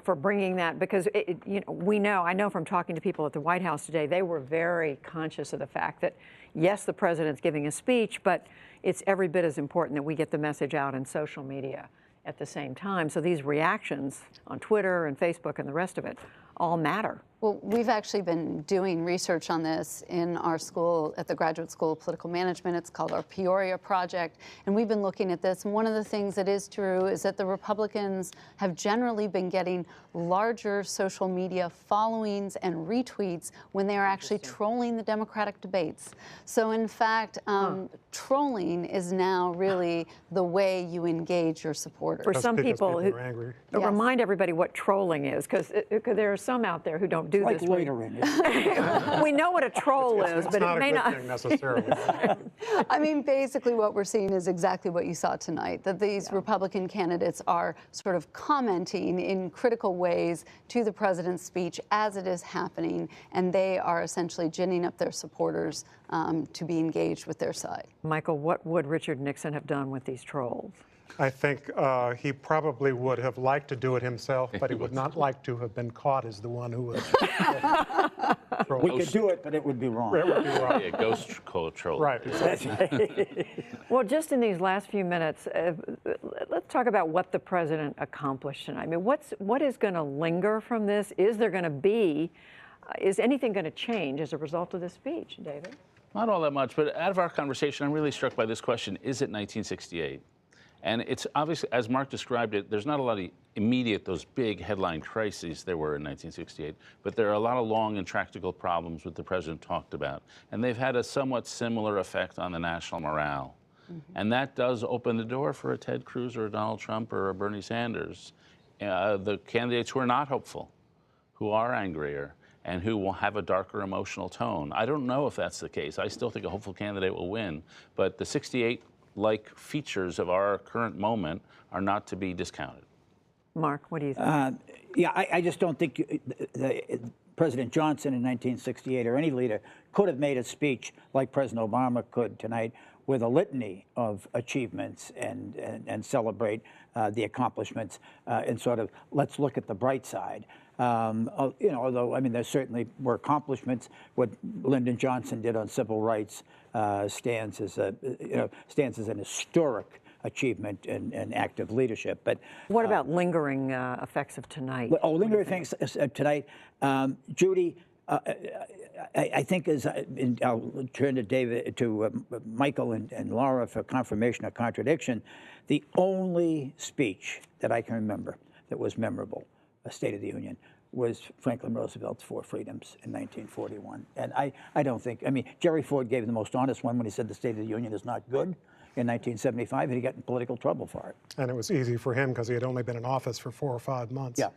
for bringing that, because you know, I know from talking to people at the White House today, they were very conscious of the fact that, yes, the president's giving a speech, but it's every bit as important that we get the message out in social media at the same time. So these reactions on Twitter and Facebook and the rest of it all matter. Well, we've actually been doing research on this in our school, at the Graduate School of Political Management. It's called our Peoria Project, and we've been looking at this. And one of the things that is true is that the Republicans have generally been getting larger social media followings and retweets when they are actually trolling the Democratic debates. So in fact, trolling is now really the way you engage your supporters. For some people who remind everybody what trolling is, because there are some out there who don't do like this. loitering. We know what a troll is, but it may not necessarily. I mean, basically what we're seeing is exactly what you saw tonight, that these Republican candidates are sort of commenting in critical ways to the president's speech as it is happening, and they are essentially ginning up their supporters to be engaged with their side. Michael, what would Richard Nixon have done with these trolls? I think he probably would have liked to do it himself, but he would not like to have been caught as the one who was. We could do it, but it would be wrong. It would be wrong. Yeah, ghost troll. Right, exactly. Well, just in these last few minutes, let's talk about what the president accomplished tonight. I mean, what is going to linger from this? Is there going to be, is anything going to change as a result of this speech, David? Not all that much, but out of our conversation, I'm really struck by this question: is it 1968? And it's obviously, as Mark described it, there's not a lot of immediate, those big headline crises there were in 1968, but there are a lot of long and tractable problems that the president talked about. And they've had a somewhat similar effect on the national morale. And that does open the door for a Ted Cruz or a Donald Trump or a Bernie Sanders, the candidates who are not hopeful, who are angrier, and who will have a darker emotional tone. I don't know if that's the case. I still think a hopeful candidate will win, but the 68-like features of our current moment are not to be discounted. Mark, what do you think? Yeah, I just don't think President Johnson in 1968 or any leader could have made a speech like President Obama could tonight with a litany of achievements and celebrate the accomplishments and sort of let's look at the bright side. You know, although I mean there certainly were accomplishments. What Lyndon Johnson did on civil rights stands as an historic achievement and active leadership. But what about lingering effects of tonight? Oh, lingering effects tonight, Judy. I think I'll turn to David, to Michael and Laura for confirmation or contradiction. The only speech that I can remember that was memorable, a State of the Union, was Franklin Roosevelt's Four Freedoms in 1941. And I don't think, I mean, Jerry Ford gave the most honest one when he said the State of the Union is not good in 1975, and he got in political trouble for it. And it was easy for him because he had only been in office for 4 or 5 months. Yeah.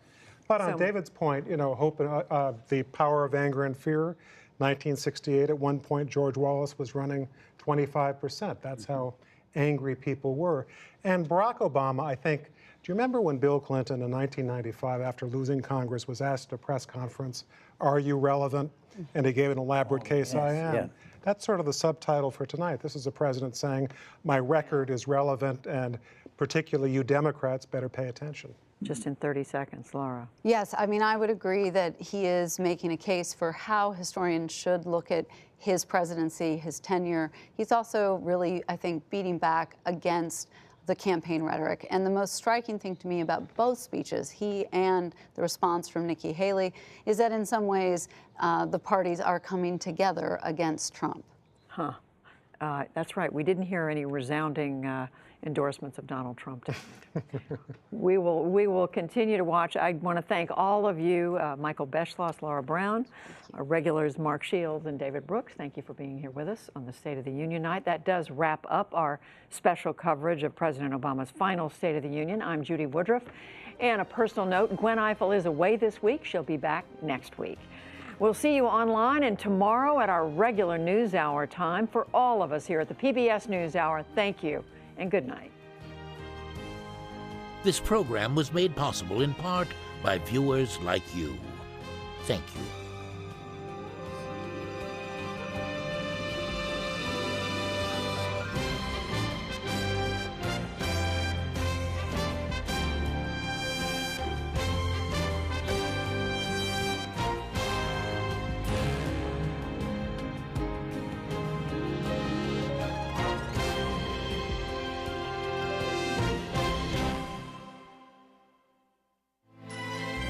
But on David's point, you know, hope, the power of anger and fear, 1968, at one point, George Wallace was running 25%. That's how angry people were. And Barack Obama, I think, do you remember when Bill Clinton in 1995, after losing Congress, was asked at a press conference, "Are you relevant?" And he gave an elaborate case, "I am." yeah. That's sort of the subtitle for tonight. This is the president saying, my record is relevant, and particularly you Democrats better pay attention. Just in 30 seconds, Laura. Yes, I mean, I would agree that he is making a case for how historians should look at his presidency, his tenure. He's also really, I think, beating back against the campaign rhetoric. And the most striking thing to me about both speeches, he and the response from Nikki Haley, is that in some ways the parties are coming together against Trump. Huh. That's right. We didn't hear any resounding endorsements of Donald Trump. We will continue to watch. I want to thank all of you, Michael Beschloss, Laura Brown, our regulars Mark Shields and David Brooks. Thank you for being here with us on the State of the Union night. That does wrap up our special coverage of President Obama's final State of the Union. I'm Judy Woodruff. And a personal note, Gwen Ifill is away this week. She'll be back next week. We'll see you online and tomorrow at our regular NewsHour time. For all of us here at the PBS NewsHour, thank you and good night. This program was made possible in part by viewers like you. Thank you.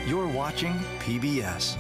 You're watching PBS.